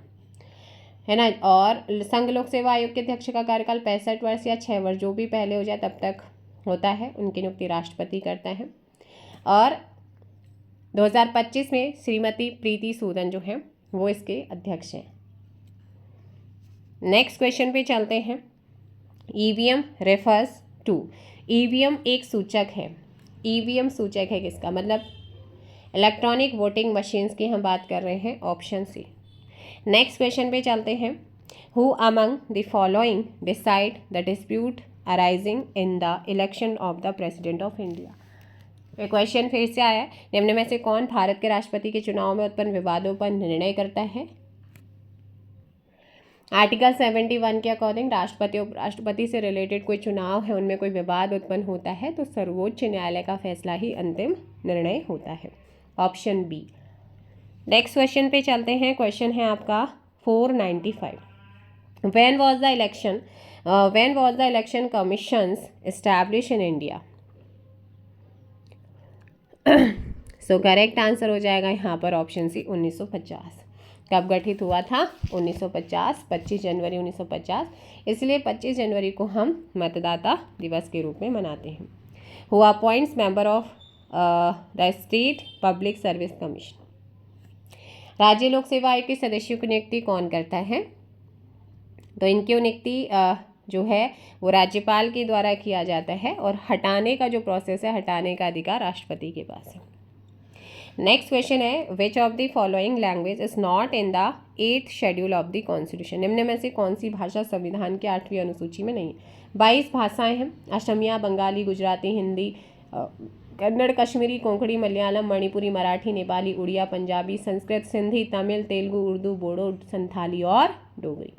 S1: है ना। और संघ लोक सेवा आयोग के अध्यक्ष का कार्यकाल 65 वर्ष या 6 वर्ष जो भी पहले हो जाए तब तक होता है, उनकी नियुक्ति राष्ट्रपति करता है। और 2025 में श्रीमती प्रीति सूदन जो है वो इसके अध्यक्ष हैं। नेक्स्ट क्वेश्चन पे चलते हैं। EVM refers to. ईवीएम एक सूचक है। ईवीएम सूचक है किसका? मतलब इलेक्ट्रॉनिक वोटिंग मशीन्स की हम बात कर रहे हैं। Option C. नेक्स्ट क्वेश्चन पे चलते हैं। Who among the following decide the dispute arising in the election of the president of India. ये क्वेश्चन फिर से आया है, निम्न में से कौन भारत के राष्ट्रपति के चुनाव में उत्पन्न विवादों पर निर्णय करता है? आर्टिकल 71 के अकॉर्डिंग राष्ट्रपति और उपराष्ट्रपति से रिलेटेड कोई चुनाव है, उनमें कोई विवाद उत्पन्न होता है तो सर्वोच्च न्यायालय का फैसला ही अंतिम निर्णय होता है। Option B. नेक्स्ट क्वेश्चन पे चलते हैं। क्वेश्चन है आपका 495। When was the election commissions established in India? So correct answer हो जाएगा यहाँ पर ऑप्शन सी 1950। कब गठित हुआ था? 1950, 25 जनवरी 1950। इसलिए 25 जनवरी को हम मतदाता दिवस के रूप में मनाते हैं। Who appoints member of the state public service commission? राज्य लोक सेवा आयोग के सदस्यों की नियुक्ति कौन करता है? तो इनकी नियुक्ति जो है वो राज्यपाल के द्वारा किया जाता है और हटाने का जो प्रोसेस है, हटाने का अधिकार राष्ट्रपति के पास है। नेक्स्ट क्वेश्चन है, which of the following language is not in the 8th schedule of the constitution? निम्न में से कौन सी भाषा संविधान की 8वीं अनुसूची में नहीं है? 22 भाषाएं हैं। असमिया, बंगाली, गुजराती, हिंदी, कन्नड़, कश्मीरी, कोंकणी, मलयालम, मणिपुरी, मराठी, नेपाली, उड़िया, पंजाबी, संस्कृत, सिंधी, तमिल, तेलुगु, उर्दू, बोडो, संथाली और डोगरी।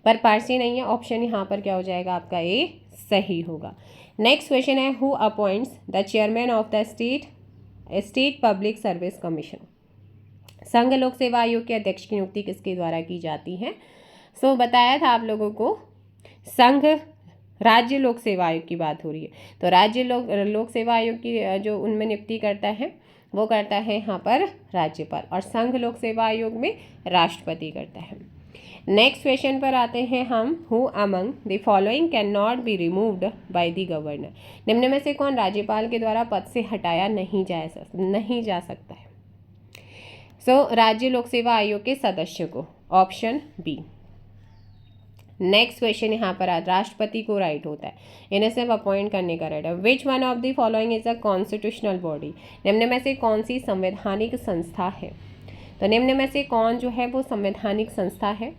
S1: पर पारसी नहीं है। ऑप्शन यहाँ पर क्या हो जाएगा आपका? ए सही होगा। नेक्स्ट क्वेश्चन है, who appoints the chairman of the state public service commission? संघ लोक सेवा आयोग के अध्यक्ष की नियुक्ति किसके द्वारा की जाती है? सो बताया था आप लोगों को, संघ राज्य लोक सेवा आयोग की बात हो रही है, तो राज्य लोक सेवा आयोग की जो उनमें नियुक्ति करता है वो करता है यहाँ पर राज्यपाल, और संघ लोक सेवा आयोग में राष्ट्रपति करता है। नेक्स्ट क्वेश्चन पर आते हैं हम, who among the following can not be removed by the governor? निम्न में से कौन राज्यपाल के द्वारा पद से हटाया नहीं जा सकता है? सो राज्य लोक सेवा आयोग के सदस्य को। Option B. नेक्स्ट क्वेश्चन यहाँ पर राष्ट्रपति को राइट होता है, इन्हें सिर्फ अपॉइंट करने का राइट है। Which one of the following is a constitutional body? निम्न में से कौन सी संवैधानिक संस्था है? तो निम्न में से कौन जो है वो संवैधानिक संस्था है?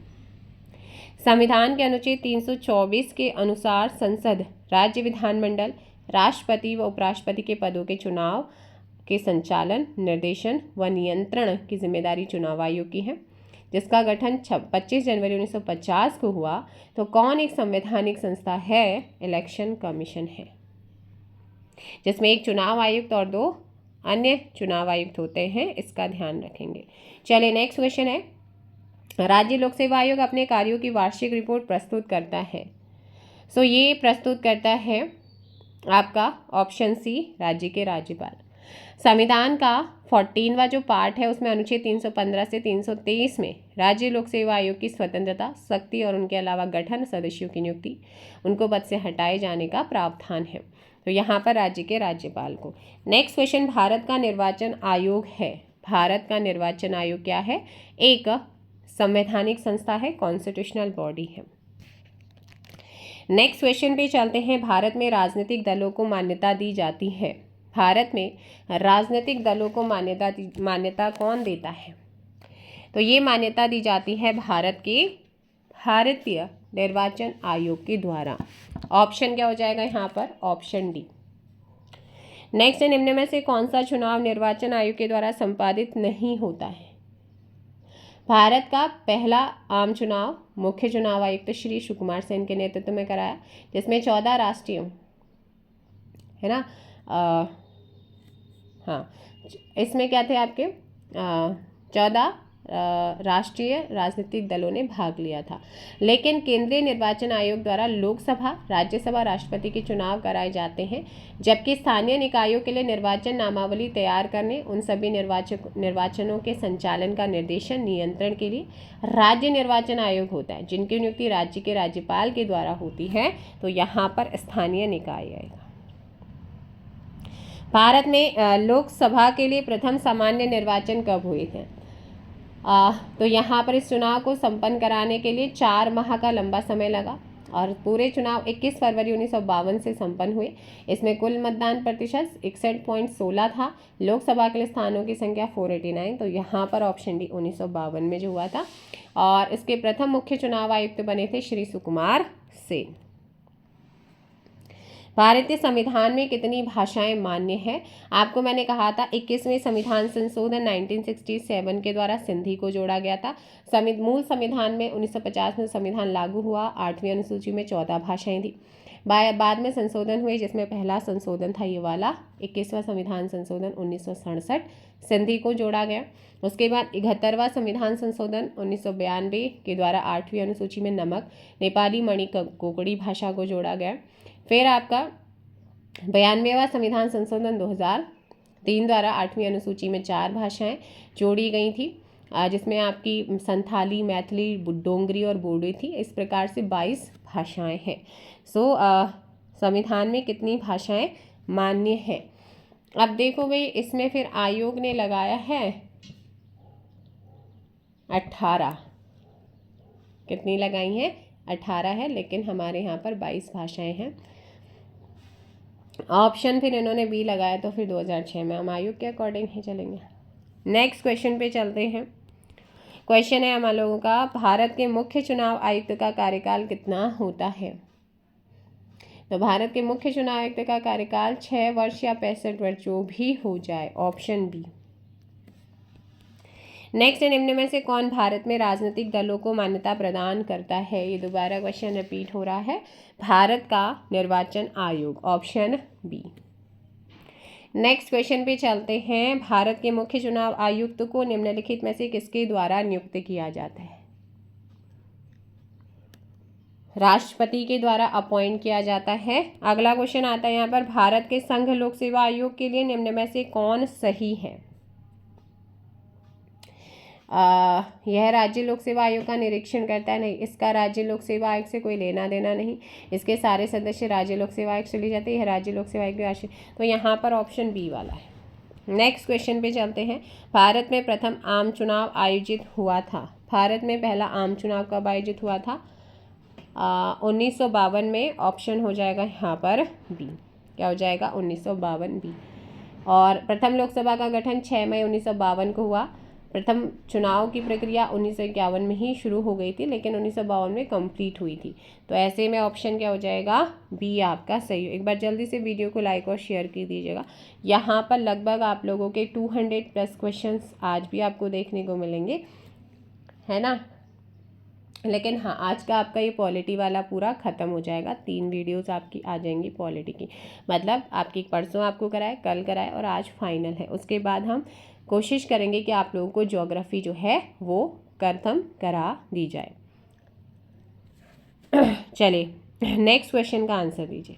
S1: संविधान के अनुच्छेद 324 के अनुसार संसद, राज्य विधानमंडल, राष्ट्रपति व उपराष्ट्रपति के पदों के चुनाव के संचालन, निर्देशन व नियंत्रण की जिम्मेदारी चुनाव आयोग की है, जिसका गठन 25 जनवरी 1950 को हुआ। तो कौन एक संवैधानिक संस्था है? इलेक्शन कमीशन है, जिसमें एक चुनाव आयुक्त और 2 अन्य चुनाव आयुक्त होते हैं। इसका ध्यान रखेंगे। चलिए नेक्स्ट क्वेश्चन है, राज्य लोक सेवा आयोग अपने कार्यों की वार्षिक रिपोर्ट प्रस्तुत करता है। सो ये प्रस्तुत करता है आपका ऑप्शन सी, राज्य के राज्यपाल। संविधान का 14वां जो पार्ट है उसमें अनुच्छेद 315 से 323 में राज्य लोक सेवा आयोग की स्वतंत्रता, शक्ति और उनके अलावा गठन, सदस्यों की नियुक्ति, उनको पद से हटाए जाने का प्रावधान है। तो यहाँ पर राज्य के राज्यपाल को। नेक्स्ट क्वेश्चन, भारत का निर्वाचन आयोग है। भारत का निर्वाचन आयोग क्या है? एक संवैधानिक संस्था है, कॉन्स्टिट्यूशनल बॉडी है। नेक्स्ट क्वेश्चन पे चलते हैं, भारत में राजनीतिक दलों को मान्यता दी जाती है। भारत में राजनीतिक दलों को मान्यता कौन देता है? तो ये मान्यता दी जाती है भारतीय निर्वाचन आयोग के द्वारा। ऑप्शन क्या हो जाएगा यहाँ पर? Option D. नेक्स्ट, निम्न में से कौन सा चुनाव निर्वाचन आयोग के द्वारा संपादित नहीं होता है? भारत का पहला आम चुनाव मुख्य चुनाव आयुक्त श्री सुकुमार सेन के नेतृत्व में कराया, जिसमें 14 राष्ट्रीय है ना, हाँ, इसमें क्या थे आपके 14 राष्ट्रीय राजनीतिक दलों ने भाग लिया था। लेकिन केंद्रीय निर्वाचन आयोग द्वारा लोकसभा, राज्यसभा, राष्ट्रपति के चुनाव कराए जाते हैं, जबकि स्थानीय निकायों के लिए निर्वाचन नामावली तैयार करने, उन सभी निर्वाचनों के संचालन का निर्देशन, नियंत्रण के लिए राज्य निर्वाचन आयोग होता है, जिनकी नियुक्ति राज्य के राज्यपाल के द्वारा होती है। तो यहाँ पर स्थानीय निकाय आएगा। भारत में लोकसभा के लिए प्रथम सामान्य निर्वाचन कब हुए थे? तो यहाँ पर इस चुनाव को संपन्न कराने के लिए 4 माह का लंबा समय लगा और पूरे चुनाव 21 फरवरी 1952 से संपन्न हुए। इसमें कुल मतदान प्रतिशत 61.16 था। लोकसभा के लिए स्थानों की संख्या 489। तो यहाँ पर ऑप्शन डी 1952 में जो हुआ था, और इसके प्रथम मुख्य चुनाव आयुक्त बने थे श्री सुकुमार सेन। भारतीय संविधान में कितनी भाषाएं मान्य हैं? आपको मैंने कहा था 21वें संविधान संशोधन 1967 के द्वारा सिंधी को जोड़ा गया था। मूल संविधान में 1950 में संविधान लागू हुआ, 8वीं अनुसूची में 14 भाषाएं थी। बाद में संशोधन हुए, जिसमें पहला संशोधन था ये वाला 21वां संविधान संशोधन 1967, सिंधी को जोड़ा गया। उसके बाद 71वां संविधान संशोधन 1992 के द्वारा 8वीं अनुसूची में नमक, नेपाली, मणि, कोंकणी भाषा को जोड़ा गया। फिर आपका 92वां संविधान संशोधन 2003 द्वारा 8वीं अनुसूची में 4 भाषाएं जोड़ी गई थी, जिसमें आपकी संथाली, मैथिली, डोंगरी और बोडो थी। इस प्रकार से 22 भाषाएं हैं। संविधान में कितनी भाषाएं मान्य है? अब देखो भाई, इसमें फिर आयोग ने लगाया है 18। कितनी लगाई हैं? 18 है, लेकिन हमारे यहाँ पर 22 भाषाएं हैं। ऑप्शन फिर इन्होंने बी लगाया, तो फिर 2006 में हम आयोग के अकॉर्डिंग ही चलेंगे। नेक्स्ट क्वेश्चन पे चलते हैं। क्वेश्चन है हम लोगों का, भारत के मुख्य चुनाव आयुक्त का कार्यकाल कितना होता है? तो भारत के मुख्य चुनाव आयुक्त का कार्यकाल 6 वर्ष या 65 वर्ष, जो भी हो जाए, ऑप्शन बी। नेक्स्ट, निम्न में से कौन भारत में राजनीतिक दलों को मान्यता प्रदान करता है? ये दोबारा क्वेश्चन रिपीट हो रहा है। भारत का निर्वाचन आयोग, ऑप्शन बी। नेक्स्ट क्वेश्चन पे चलते हैं। भारत के मुख्य चुनाव आयुक्त को निम्नलिखित में से किसके द्वारा नियुक्त किया जाता है? राष्ट्रपति के द्वारा अपॉइंट किया जाता है। अगला क्वेश्चन आता है यहाँ पर, भारत के संघ लोक सेवा आयोग के लिए निम्न में से कौन सही है? यह राज्य लोक सेवा आयोग का निरीक्षण करता है। नहीं, इसका राज्य लोक सेवा आयोग से कोई लेना देना नहीं। इसके सारे सदस्य राज्य लोक सेवा आयोग चले जाते हैं। यह राज्य लोक सेवा आयोग के राष्ट्रीय, तो यहाँ पर ऑप्शन बी वाला है। नेक्स्ट क्वेश्चन पे चलते हैं। भारत में प्रथम आम चुनाव आयोजित हुआ था। भारत में पहला आम चुनाव कब आयोजित हुआ था? 1952 में। ऑप्शन हो जाएगा यहाँ पर बी। क्या हो जाएगा? 1952 बी। और प्रथम लोकसभा का गठन 6 मई 1952 को हुआ। प्रथम चुनाव की प्रक्रिया 1951 में ही शुरू हो गई थी, लेकिन 1952 में कंप्लीट हुई थी। तो ऐसे में ऑप्शन क्या हो जाएगा? बी आपका सही। एक बार जल्दी से वीडियो को लाइक और शेयर कर दीजिएगा। यहाँ पर लगभग आप लोगों के 200+ क्वेश्चंस आज भी आपको देखने को मिलेंगे, है ना। लेकिन हाँ, आज का आपका ये पॉलिटी वाला पूरा ख़त्म हो जाएगा। 3 वीडियोस आपकी आ जाएंगी पॉलिटी की, मतलब आपकी परसों आपको कराए, कल कराए और आज फाइनल है। उसके बाद हम कोशिश करेंगे कि आप लोगों को ज्योग्राफी जो है वो खत्म करा दी जाए। चलिए नेक्स्ट क्वेश्चन का आंसर दीजिए।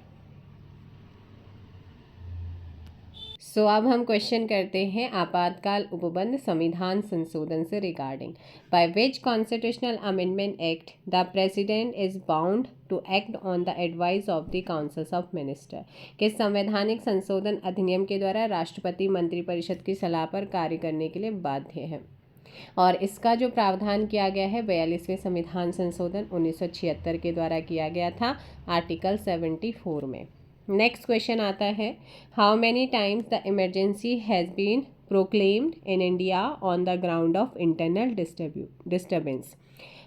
S1: अब हम क्वेश्चन करते हैं आपातकाल उपबंध संविधान संशोधन से regarding. By which constitutional amendment act the president is bound to act on the advice of the council of minister. किस संवैधानिक संशोधन अधिनियम के द्वारा राष्ट्रपति मंत्रिपरिषद की सलाह पर कार्य करने के लिए बाध्य है? और इसका जो प्रावधान किया गया है 42वें संविधान संशोधन 1976 के द्वारा किया गया था, आर्टिकल 74 में। नेक्स्ट क्वेश्चन आता है, how many times the emergency has been proclaimed in India on the ground of internal disturbance.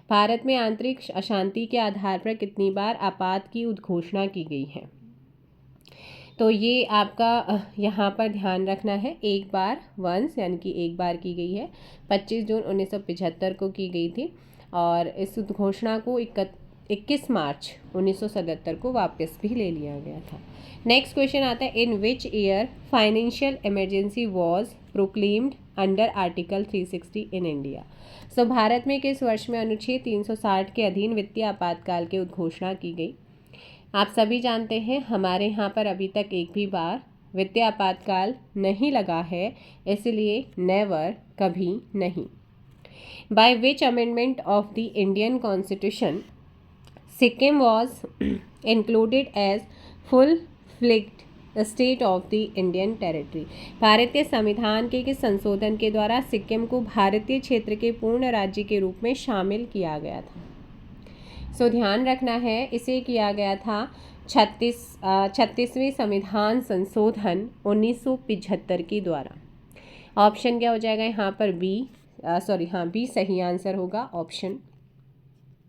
S1: Bharat में आंतरिक अशांति के आधार पर कितनी बार आपात की उद्घोषणा की गई है? तो ये आपका यहाँ पर ध्यान रखना है, एक बार, वंस, यानी कि एक बार की गई है। 25 जून 1975 को की गई थी और इस उद्घोषणा को 21 मार्च 1977 को वापस भी ले लिया गया था। नेक्स्ट क्वेश्चन आता है, in which year financial emergency was proclaimed under article 360 in India. Bharat में किस वर्ष में अनुच्छेद 360 के अधीन वित्तीय आपातकाल की उद्घोषणा की गई? आप सभी जानते हैं हमारे यहाँ पर अभी तक एक भी बार वित्तीय आपातकाल नहीं लगा है, इसलिए नेवर, कभी नहीं। By which amendment of the Indian constitution Sikkim was included as full-fledged state of the Indian territory. भारतीय संविधान के किस संशोधन के द्वारा सिक्किम को भारतीय क्षेत्र के पूर्ण राज्य के रूप में शामिल किया गया था? ध्यान रखना है, इसे किया गया था 36वें संविधान संशोधन 1975 के द्वारा। ऑप्शन क्या हो जाएगा यहाँ पर? बी, बी सही आंसर होगा, ऑप्शन।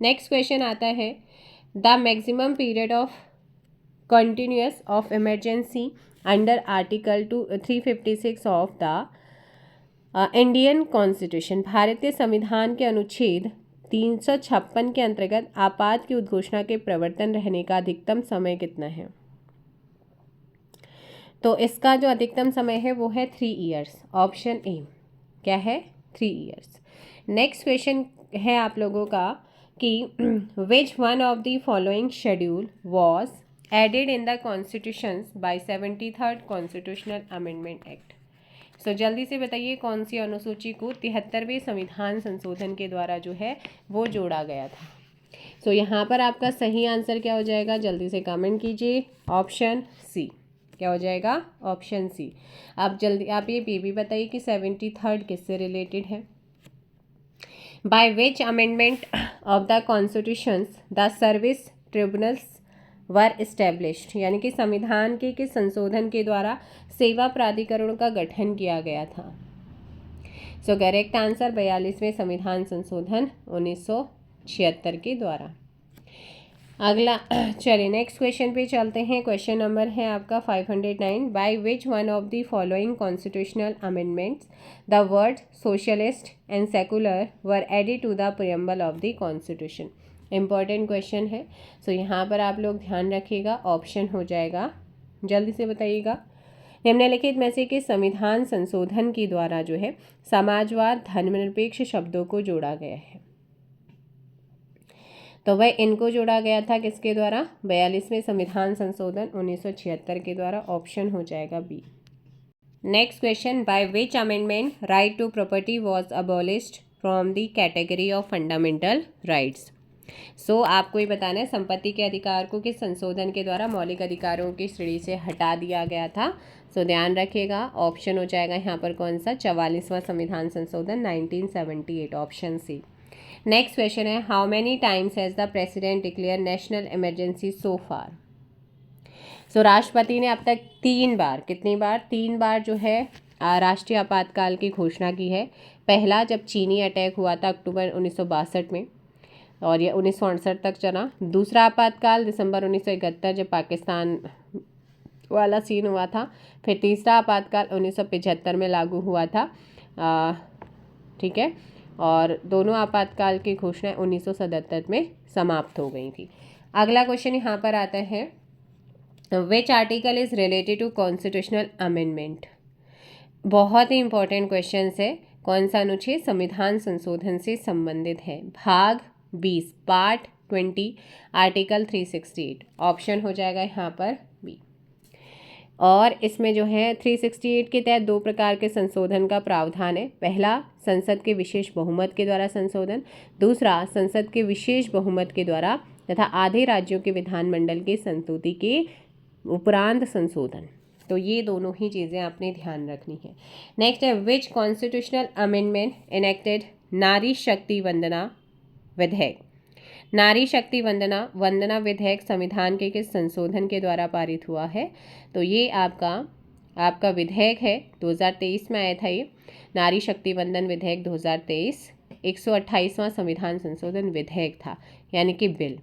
S1: नेक्स्ट क्वेश्चन आता है, the maximum period of continuance of emergency under Article 356 of the Indian constitution. भारतीय संविधान के अनुच्छेद 356 के अंतर्गत आपात की उद्घोषणा के प्रवर्तन रहने का अधिकतम समय कितना है? तो इसका जो अधिकतम समय है वो है 3 ईयर्स। ऑप्शन ए क्या है? 3 ईयर्स। नेक्स्ट क्वेश्चन है आप लोगों का कि which one of the following schedule was added in the constitution by 73rd constitutional amendment act. So जल्दी से बताइए कौन सी अनुसूची को 73वें संविधान संशोधन के द्वारा जो है वो जोड़ा गया था। सो यहाँ पर आपका सही आंसर क्या हो जाएगा? जल्दी से कमेंट कीजिए। Option C. क्या हो जाएगा? Option C. आप जल्दी आप ये भी बताइए कि 73rd किससे रिलेटेड है? By which amendment of the constitutions the service tribunals were established, यानी कि संविधान के किस संशोधन के द्वारा सेवा प्राधिकरणों का गठन किया गया था? सो करेक्ट आंसर 42वें संविधान संशोधन 1976 के द्वारा। अगला चलिए नेक्स्ट क्वेश्चन पे चलते हैं। क्वेश्चन नंबर है आपका 509। By which one of the following constitutional amendments the word socialist and secular were added to the preamble of the constitution. Important question है। सो यहाँ पर आप लोग ध्यान रखिएगा। ऑप्शन हो जाएगा, जल्दी से बताइएगा, निम्नलिखित में से किस संविधान संशोधन के द्वारा जो है समाजवाद धर्मनिरपेक्ष शब्दों को जोड़ा गया है? तो वह इनको जोड़ा गया था किसके द्वारा? 42वें संविधान संशोधन 1976 के द्वारा। ऑप्शन हो जाएगा B. Next question. By which amendment right to property was abolished from the category of fundamental rights. So आपको ये बताना है संपत्ति के अधिकार को किस संशोधन के द्वारा मौलिक अधिकारों की श्रेणी से हटा दिया गया था? सो ध्यान रखिएगा। ऑप्शन हो जाएगा यहाँ पर कौन सा? 44वां संविधान संशोधन 1978। Option C. नेक्स्ट क्वेश्चन है how many times has the president declare national emergency so far. So राष्ट्रपति ने अब तक 3 बार, कितनी बार? 3 बार जो है राष्ट्रीय आपातकाल की घोषणा की है। पहला जब चीनी अटैक हुआ था अक्टूबर 1962 में और ये 1968 तक चला। दूसरा आपातकाल दिसंबर 1971 जब पाकिस्तान वाला सीन हुआ था। फिर तीसरा आपातकाल 1975 में लागू हुआ था। ठीक है, और दोनों आपातकाल की घोषणा 1977 में समाप्त हो गई थी। अगला क्वेश्चन यहाँ पर आता है which article is related to constitutional amendment. बहुत ही इंपॉर्टेंट क्वेश्चन है। कौन सा अनुच्छेद संविधान संशोधन से संबंधित है? भाग 20 पार्ट 20 आर्टिकल 368। ऑप्शन हो जाएगा यहाँ पर बी। और इसमें जो है 368 के तहत 2 प्रकार के संशोधन का प्रावधान है। पहला संसद के विशेष बहुमत के द्वारा संशोधन, दूसरा संसद के विशेष बहुमत के द्वारा तथा आधे राज्यों के विधानमंडल के संस्तुति के उपरांत संशोधन। तो ये दोनों ही चीज़ें आपने ध्यान रखनी है। नेक्स्ट है विच कॉन्स्टिट्यूशनल अमेंडमेंट इनेक्टेड नारी शक्ति वंदना विधेयक। नारी शक्ति वंदना विधेयक संविधान के किस संशोधन के द्वारा पारित हुआ है? तो ये आपका विधेयक है 2023 में आया था। ये नारी शक्ति वंदन विधेयक 2023 128वां संविधान संशोधन विधेयक था, यानी कि बिल।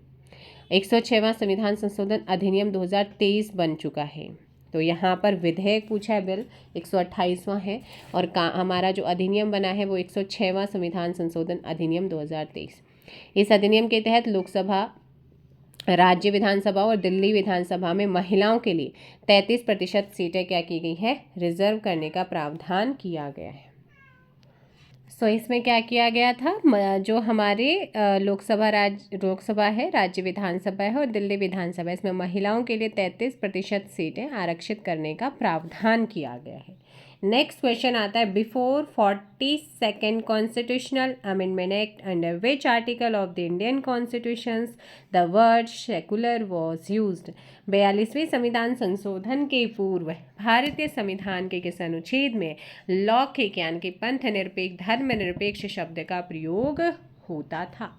S1: 106वां संविधान संशोधन अधिनियम 2023 बन चुका है। तो यहाँ पर विधेयक पूछा है, बिल 128वां है और हमारा जो अधिनियम बना है वो 106वां संविधान संशोधन अधिनियम 2023। इस अधिनियम के तहत लोकसभा, राज्य विधानसभा और दिल्ली विधानसभा में महिलाओं के लिए 33% सीटें क्या की गई है? रिजर्व करने का प्रावधान किया गया है। सो इसमें क्या किया गया था? जो हमारे लोकसभा है, राज्य विधानसभा है और दिल्ली विधानसभा, इसमें महिलाओं के लिए 33% सीटें आरक्षित करने का प्रावधान किया गया है। नेक्स्ट क्वेश्चन आता है before 42nd constitutional amendment act under which article of the Indian constitution the word secular was used. 42वें संविधान संशोधन के पूर्व भारतीय संविधान के किस अनुच्छेद में लौकिक यानी कि पंथ निरपेक्ष धर्मनिरपेक्ष शब्द का प्रयोग होता था?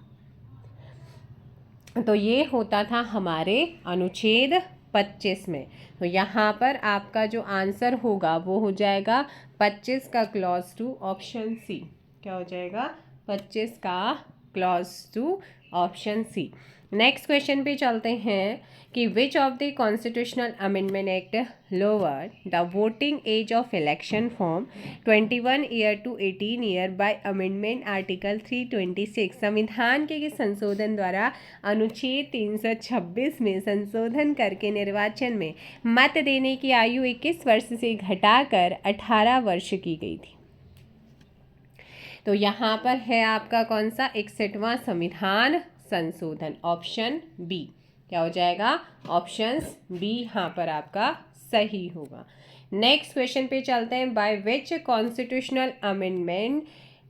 S1: तो ये होता था हमारे अनुच्छेद 25 में। तो यहाँ पर आपका जो आंसर होगा वो हो जाएगा 25 का क्लॉज 2 ऑप्शन सी। क्या हो जाएगा? 25 का clause 2 option C. Next question पे चलते हैं कि which of the constitutional amendment act lower the voting age of election from 21 year to 18 year by amendment article 326। संविधान के संशोधन द्वारा अनुच्छेद 326 में संशोधन करके निर्वाचन में मत देने की आयु 21 वर्ष से घटाकर 18 वर्ष की गई थी। तो यहाँ पर है आपका कौन सा 61वां संविधान संशोधन, ऑप्शन बी। क्या हो जाएगा? ऑप्शन बी यहाँ पर आपका सही होगा। नेक्स्ट क्वेश्चन पे चलते हैं। Bye which constitutional amendment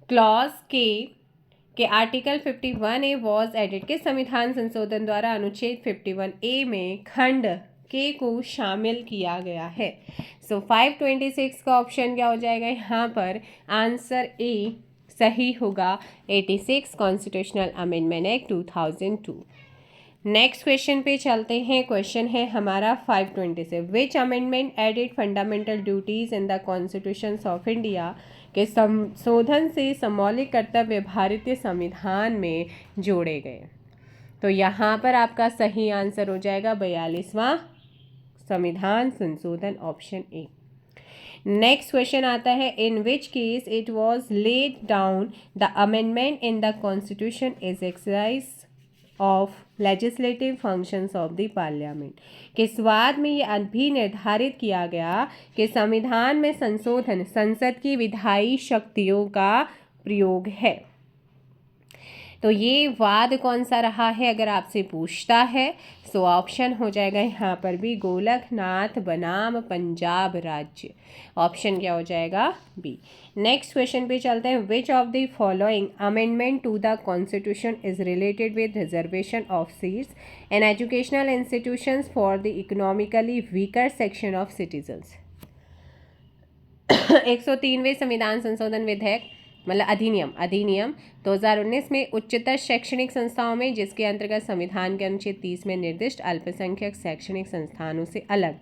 S1: clause के आर्टिकल 51A वॉज एडिड। के संविधान संशोधन द्वारा अनुच्छेद 51A में खंड के को शामिल किया गया है। सो 526 का ऑप्शन क्या हो जाएगा यहाँ पर? आंसर ए सही होगा, 86 constitutional amendment act 2002। Next question पे चलते हैं। क्वेश्चन है हमारा 526। विच amendment added fundamental duties in the constitution of India. के संशोधन से समौलिक कर्तव्य भारतीय संविधान में जोड़े गए। तो यहाँ पर आपका सही आंसर हो जाएगा 42वां संविधान संशोधन, ऑप्शन ए। नेक्स्ट क्वेश्चन आता है। In which case it was laid down the amendment in the constitution is exercise of legislative functions of the parliament. के स्वाद में यह भी निर्धारित किया गया कि संविधान में संशोधन संसद की विधायी शक्तियों का प्रयोग है। तो ये वाद कौन सा रहा है अगर आपसे पूछता है, सो ऑप्शन हो जाएगा यहाँ पर भी गोलकनाथ बनाम पंजाब राज्य। ऑप्शन क्या हो जाएगा? बी। नेक्स्ट क्वेश्चन पे चलते हैं। Which of the following amendment to the constitution is related with reservation of seats in educational institutions for the economically weaker section of citizens. 103वें संविधान संशोधन विधेयक मतलब अधिनियम 2019 में उच्चतर शैक्षणिक संस्थाओं में, जिसके अंतर्गत संविधान के अनुच्छेद 30 में निर्दिष्ट अल्पसंख्यक शैक्षणिक संस्थानों से अलग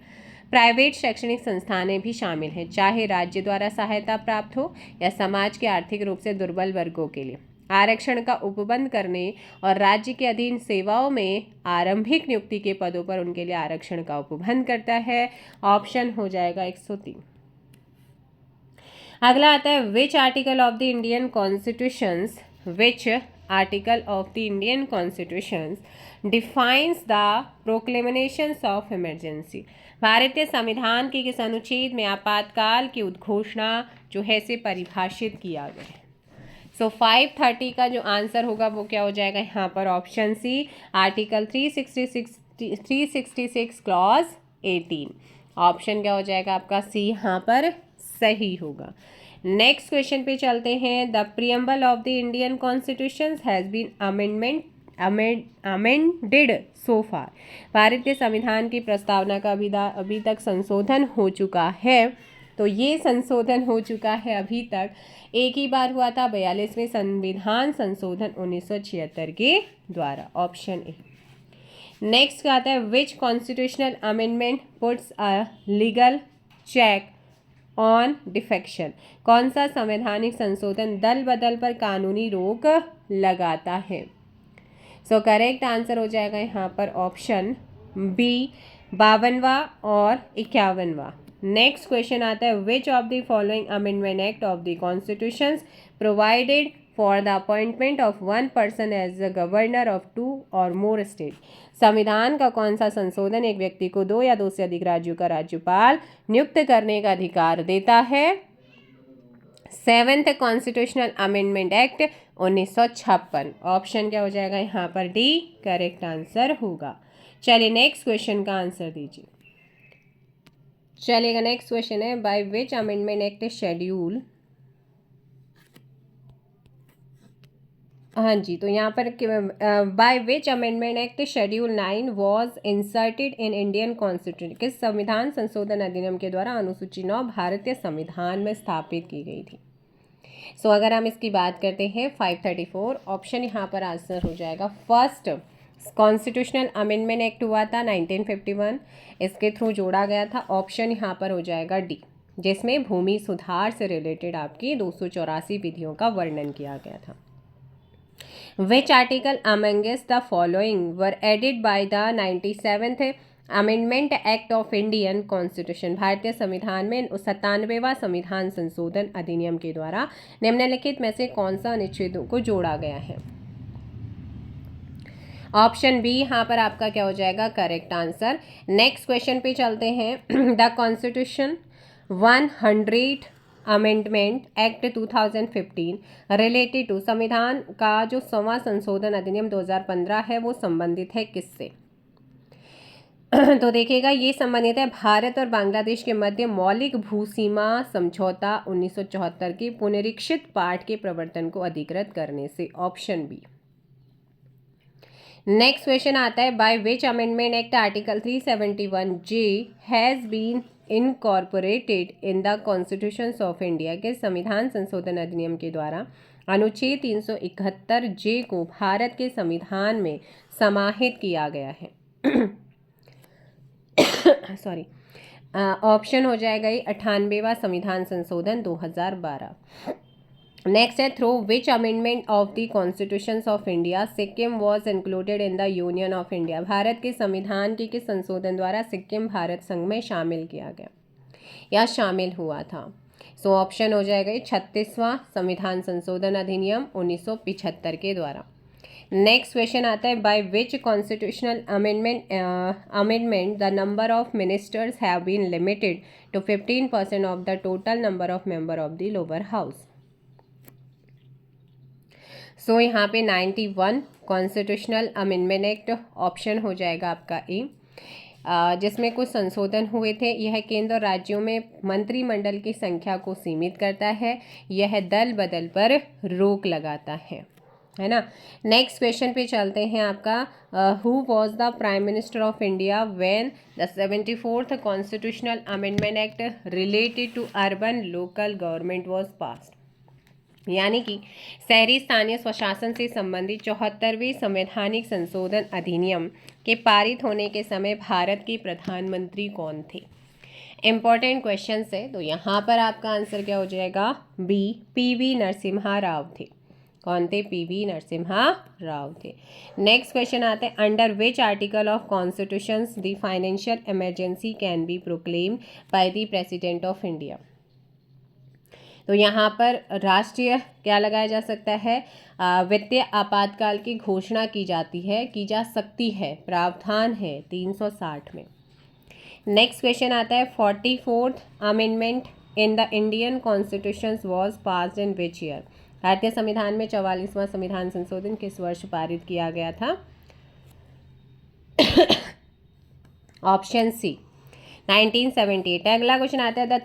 S1: प्राइवेट शैक्षणिक संस्थानें भी शामिल हैं, चाहे राज्य द्वारा सहायता प्राप्त हो या समाज के आर्थिक रूप से दुर्बल वर्गों के लिए आरक्षण का उपबंध करने और राज्य के अधीन सेवाओं में आरंभिक नियुक्ति के पदों पर उनके लिए आरक्षण का उपबंध करता है। ऑप्शन हो जाएगा 103। अगला आता है। Which article of the Indian constitutions defines the proclamations of emergency. भारतीय संविधान के किस अनुच्छेद में आपातकाल की उद्घोषणा जो है से परिभाषित किया गया है। सो 530 का जो आंसर होगा वो क्या हो जाएगा यहाँ पर? Option C, article 366 clause 18। Option क्या हो जाएगा आपका? सी यहाँ पर सही होगा। नेक्स्ट क्वेश्चन पे चलते हैं। The preamble of the Indian constitution has been amended so far. भारतीय संविधान की प्रस्तावना का अभी तक संशोधन हो चुका है। तो ये संशोधन हो चुका है अभी तक, एक ही बार हुआ था 42वें संविधान संशोधन 1976 के द्वारा। Option A. नेक्स्ट आता है। Which constitutional amendment puts a legal check on defection. कौन सा संवैधानिक संशोधन दल बदल पर कानूनी रोक लगाता है? सो करेक्ट आंसर हो जाएगा यहाँ पर ऑप्शन बी, 52वां और 51वां। नेक्स्ट क्वेश्चन आता है। Which of the following amendment act of the constitutions provided for the appointment of one person as the governor of 2 और मोर स्टेट। संविधान का कौन सा संशोधन एक व्यक्ति को 2 या 2 से अधिक राज्यों का राज्यपाल नियुक्त करने का अधिकार देता है? 7th constitutional amendment act 1956। Option क्या हो जाएगा यहाँ पर? डी करेक्ट आंसर होगा। चलिए नेक्स्ट क्वेश्चन का आंसर दीजिए। चलिएगा नेक्स्ट क्वेश्चन है। By which amendment act schedule, हाँ जी, तो यहाँ पर bye which amendment act schedule 9 was inserted in Indian constitution. किस संविधान संशोधन अधिनियम के द्वारा अनुसूची 9 भारतीय संविधान में स्थापित की गई थी? सो अगर हम इसकी बात करते हैं 534, ऑप्शन यहाँ पर आंसर हो जाएगा। फर्स्ट कॉन्स्टिट्यूशनल अमेंडमेंट एक्ट हुआ था 1951, इसके थ्रू जोड़ा गया था। ऑप्शन यहाँ पर हो जाएगा डी, जिसमें भूमि सुधार से रिलेटेड आपकी 284 विधियों का वर्णन किया गया था। Which article amongst the following were added by the 97th amendment act of Indian constitution. भारतीय संविधान में 97वां संविधान संशोधन अधिनियम के द्वारा निम्नलिखित में से कौन सा अनुच्छेदों को जोड़ा गया है? ऑप्शन बी यहाँ पर आपका क्या हो जाएगा करेक्ट आंसर। नेक्स्ट क्वेश्चन पे चलते हैं। The constitution 100 amendment act 2015 related to, संविधान का जो 100वां संशोधन अधिनियम 2015 है वो संबंधित है किससे? तो देखिएगा ये संबंधित है भारत और बांग्लादेश के मध्य मौलिक भूसीमा समझौता 1974 के पुनरीक्षित पाठ के प्रवर्तन को अधिकृत करने से। Option B. नेक्स्ट क्वेश्चन आता है, by which amendment act article 371J has been incorporated in the constitutions of India. के संविधान संशोधन अधिनियम के द्वारा अनुच्छेद 371J को भारत के संविधान में समाहित किया गया है? सॉरी, ऑप्शन हो जाएगा ये 98वां संविधान संशोधन 2012। नेक्स्ट है, through which amendment of the constitutions of India Sikkim was included in the union of India. Bharat के संविधान के किस संशोधन द्वारा सिक्किम भारत संघ में शामिल किया गया या शामिल हुआ था? सो ऑप्शन हो जाएगा ये 36वां संविधान संशोधन अधिनियम 1975 के द्वारा। नेक्स्ट क्वेश्चन आता है, by which constitutional amendment the number of ministers have been limited to 15% of the total number of member of the lower house. So यहाँ पे 91 कॉन्स्टिट्यूशनल अमेंडमेंट एक्ट ऑप्शन हो जाएगा आपका ए, जिसमें कुछ संशोधन हुए थे। यह केंद्र और राज्यों में मंत्रिमंडल की संख्या को सीमित करता है। यह दल बदल पर रोक लगाता है ना। नेक्स्ट क्वेश्चन पे चलते हैं आपका, who was the prime minister of India when the 74th constitutional amendment act related to urban local government was passed. यानी कि शहरी स्थानीय स्वशासन से संबंधित 74वें संवैधानिक संशोधन अधिनियम के पारित होने के समय भारत के प्रधानमंत्री कौन थे? इम्पॉर्टेंट क्वेश्चन है, तो यहाँ पर आपका आंसर क्या हो जाएगा? बी, पीवी नरसिम्हा राव थे। कौन थे? पीवी नरसिम्हा राव थे। नेक्स्ट क्वेश्चन आते हैं, under which article of constitutions the financial emergency can be proclaim by the president of India. तो यहाँ पर राष्ट्रीय क्या लगाया जा सकता है? वित्तीय आपातकाल की घोषणा की जा सकती है, प्रावधान है 360 में। नेक्स्ट क्वेश्चन आता है, 44th amendment in the Indian constitution was passed in which year. भारतीय संविधान में 44वां संविधान संशोधन किस वर्ष पारित किया गया था? Option C, 1978। अगला क्वेश्चन आता है, the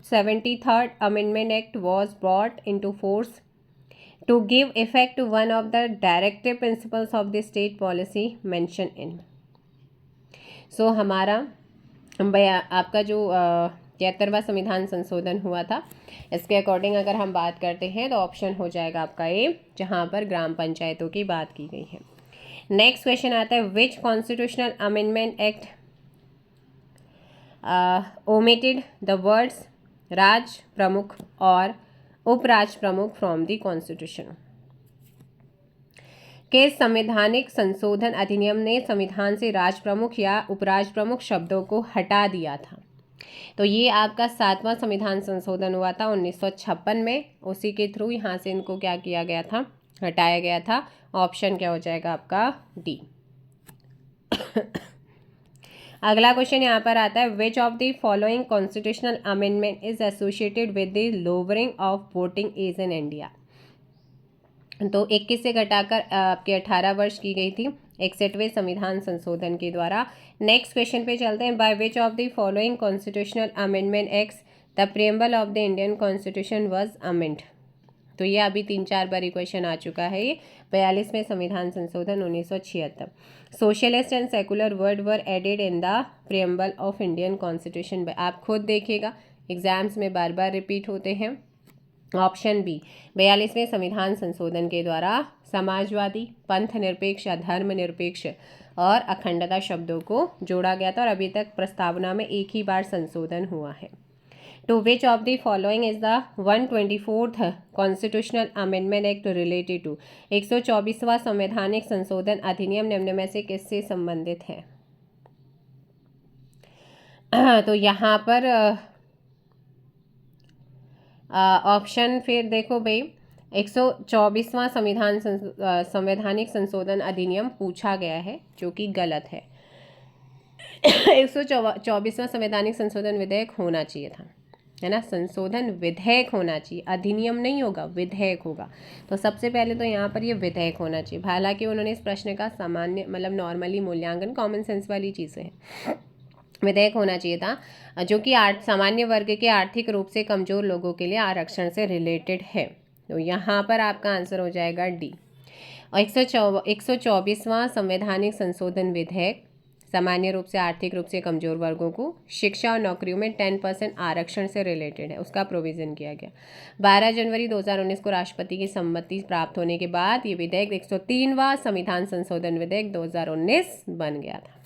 S1: 73rd amendment act was brought into force to give effect to one of the directive principles of the state policy mention in. So हमारा आपका जो 73वां संविधान संशोधन हुआ था, इसके अकॉर्डिंग अगर हम बात करते हैं तो ऑप्शन हो जाएगा आपका ए, जहां पर ग्राम पंचायतों की बात की गई है। नेक्स्ट क्वेश्चन आता है, which constitutional amendment act omitted the words Raj Pramukh और उपराज प्रमुख फ्रॉम द कॉन्स्टिट्यूशन। के संवैधानिक संशोधन अधिनियम ने संविधान से राज प्रमुख या उपराज प्रमुख शब्दों को हटा दिया था। तो ये आपका 7वां संविधान संशोधन हुआ था 1956 में। उसी के थ्रू यहाँ से इनको क्या किया गया था? हटाया गया था। ऑप्शन क्या हो जाएगा आपका? डी। अगला क्वेश्चन यहाँ पर आता है, which of the following constitutional amendment is associated with the lowering of voting age in India. तो 21 से घटाकर आपके 18 वर्ष की गई थी 61वें संविधान संशोधन के द्वारा। नेक्स्ट क्वेश्चन पे चलते हैं, bye which of the following constitutional amendment acts the preamble of the Indian constitution was amend. तो ये अभी 3-4 बार क्वेश्चन आ चुका है। ये 42वें संविधान संशोधन 1976। Socialist and secular word were added in the preamble of Indian constitution. आप खुद देखिएगा, एग्जाम्स में बार बार रिपीट होते हैं। ऑप्शन बी, 42वें संविधान संशोधन के द्वारा समाजवादी, पंथ निरपेक्ष या धर्म निरपेक्ष और अखंडता शब्दों को जोड़ा गया था और अभी तक प्रस्तावना में एक ही बार संशोधन हुआ है। To which of the following is the 124th constitutional amendment act related to. 124वां संवैधानिक संशोधन अधिनियम निम्न में से किससे संबंधित है? तो यहाँ पर ऑप्शन फिर देखो भाई, 124वां संवैधानिक संशोधन अधिनियम पूछा गया है, जो कि गलत है। 124वां संवैधानिक संशोधन विधेयक होना चाहिए था, है ना। संशोधन विधेयक होना चाहिए, अधिनियम नहीं होगा, विधेयक होगा। तो सबसे पहले तो यहाँ पर ये विधेयक होना चाहिए। हालांकि उन्होंने इस प्रश्न का सामान्य मतलब नॉर्मली मूल्यांकन कॉमन सेंस वाली चीज़ें हैं, विधेयक होना चाहिए था, जो कि सामान्य वर्ग के आर्थिक रूप से कमजोर लोगों के लिए आरक्षण से रिलेटेड है। तो यहाँ पर आपका आंसर हो जाएगा डी। और 124वां संवैधानिक संशोधन विधेयक सामान्य रूप से आर्थिक रूप से कमजोर वर्गों को शिक्षा और नौकरियों में 10% आरक्षण से रिलेटेड है, उसका प्रोविज़न किया गया। 12 जनवरी 2019 को राष्ट्रपति की सम्मति प्राप्त होने के बाद ये विधेयक 103वां संविधान संशोधन विधेयक 2019 बन गया था।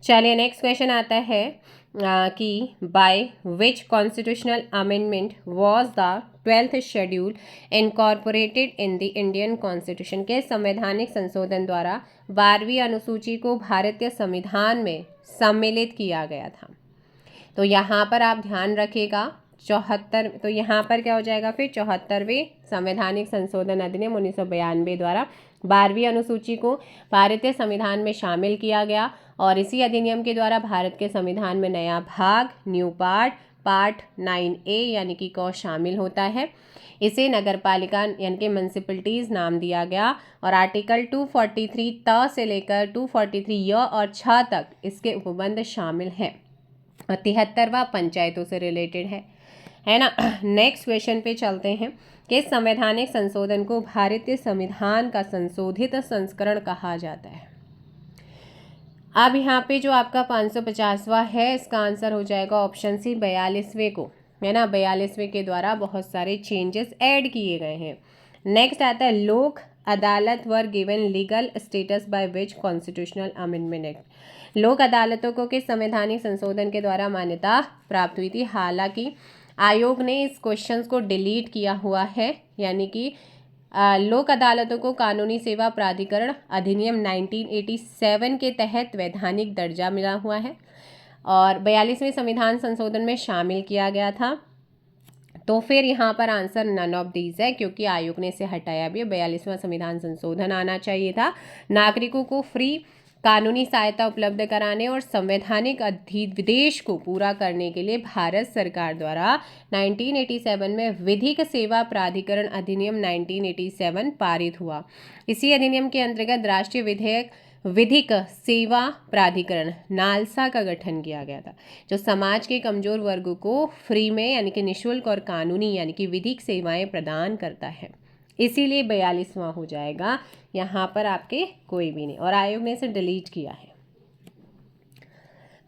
S1: चलिए नेक्स्ट क्वेश्चन आता है कि bye which constitutional amendment was the 12th schedule incorporated in the Indian constitution. के संवैधानिक संशोधन द्वारा 12वीं अनुसूची को भारतीय संविधान में सम्मिलित किया गया था। तो यहाँ पर आप ध्यान रखिएगा 74, तो यहाँ पर क्या हो जाएगा फिर 74वें संवैधानिक संशोधन अधिनियम 1992 द्वारा 12वीं अनुसूची को भारतीय संविधान में शामिल किया गया और इसी अधिनियम के द्वारा भारत के संविधान में नया भाग न्यू पार्ट 9A यानी कि क शामिल होता है। इसे नगरपालिका यानी कि म्यूनसिपलिटीज़ नाम दिया गया और आर्टिकल 243 त से लेकर 243 य और 6 तक इसके उपबंध शामिल हैं। 73वां पंचायतों से रिलेटेड है ना। नेक्स्ट क्वेश्चन पे चलते हैं कि संवैधानिक संशोधन को भारतीय संविधान का संशोधित संस्करण कहा जाता है। अब यहाँ पे जो आपका 550वां है, इसका आंसर हो जाएगा ऑप्शन सी 42वें को, है ना। 42वें के द्वारा बहुत सारे चेंजेस ऐड किए गए हैं। नेक्स्ट आता है लोक अदालत were given legal status bye which constitutional amendment act. लोक अदालतों को किस संवैधानिक संशोधन के द्वारा मान्यता प्राप्त हुई थी। हालांकि आयोग ने इस क्वेश्चन को डिलीट किया हुआ है, यानी कि लोक अदालतों को कानूनी सेवा प्राधिकरण अधिनियम 1987 के तहत वैधानिक दर्जा मिला हुआ है और 42वें संविधान संशोधन में शामिल किया गया था। तो फिर यहाँ पर आंसर नन ऑफ दीज है, क्योंकि आयोग ने इसे हटाया भी। 42वां संविधान संशोधन आना चाहिए था। नागरिकों को फ्री कानूनी सहायता उपलब्ध कराने और संवैधानिक अधिविदेश को पूरा करने के लिए भारत सरकार द्वारा 1987 में विधिक सेवा प्राधिकरण अधिनियम 1987 पारित हुआ। इसी अधिनियम के अंतर्गत राष्ट्रीय विधिक सेवा प्राधिकरण नालसा का गठन किया गया था, जो समाज के कमजोर वर्गों को फ्री में यानी कि निःशुल्क और कानूनी यानी कि विधिक सेवाएं प्रदान करता है। इसीलिए 42वां हो जाएगा, यहाँ पर आपके कोई भी नहीं, और आयोग ने इसे डिलीट किया है।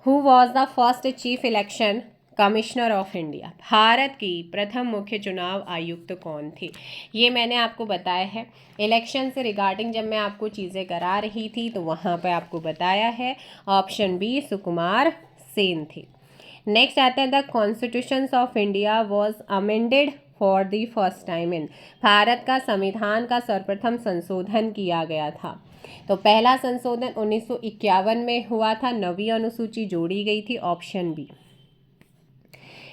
S1: Who was the first chief election commissioner of India. Bharat की प्रथम मुख्य चुनाव आयुक्त कौन थे? ये मैंने आपको बताया है इलेक्शन से रिगार्डिंग, जब मैं आपको चीज़ें करा रही थी तो वहाँ पे आपको बताया है। ऑप्शन बी सुकुमार सेन थे। नेक्स्ट आता है the constitution of India was amended for the first time in. Bharat का संविधान का सर्वप्रथम संशोधन किया गया था। तो पहला संशोधन 1951 में हुआ था, 9वीं अनुसूची जोड़ी गई थी। ऑप्शन बी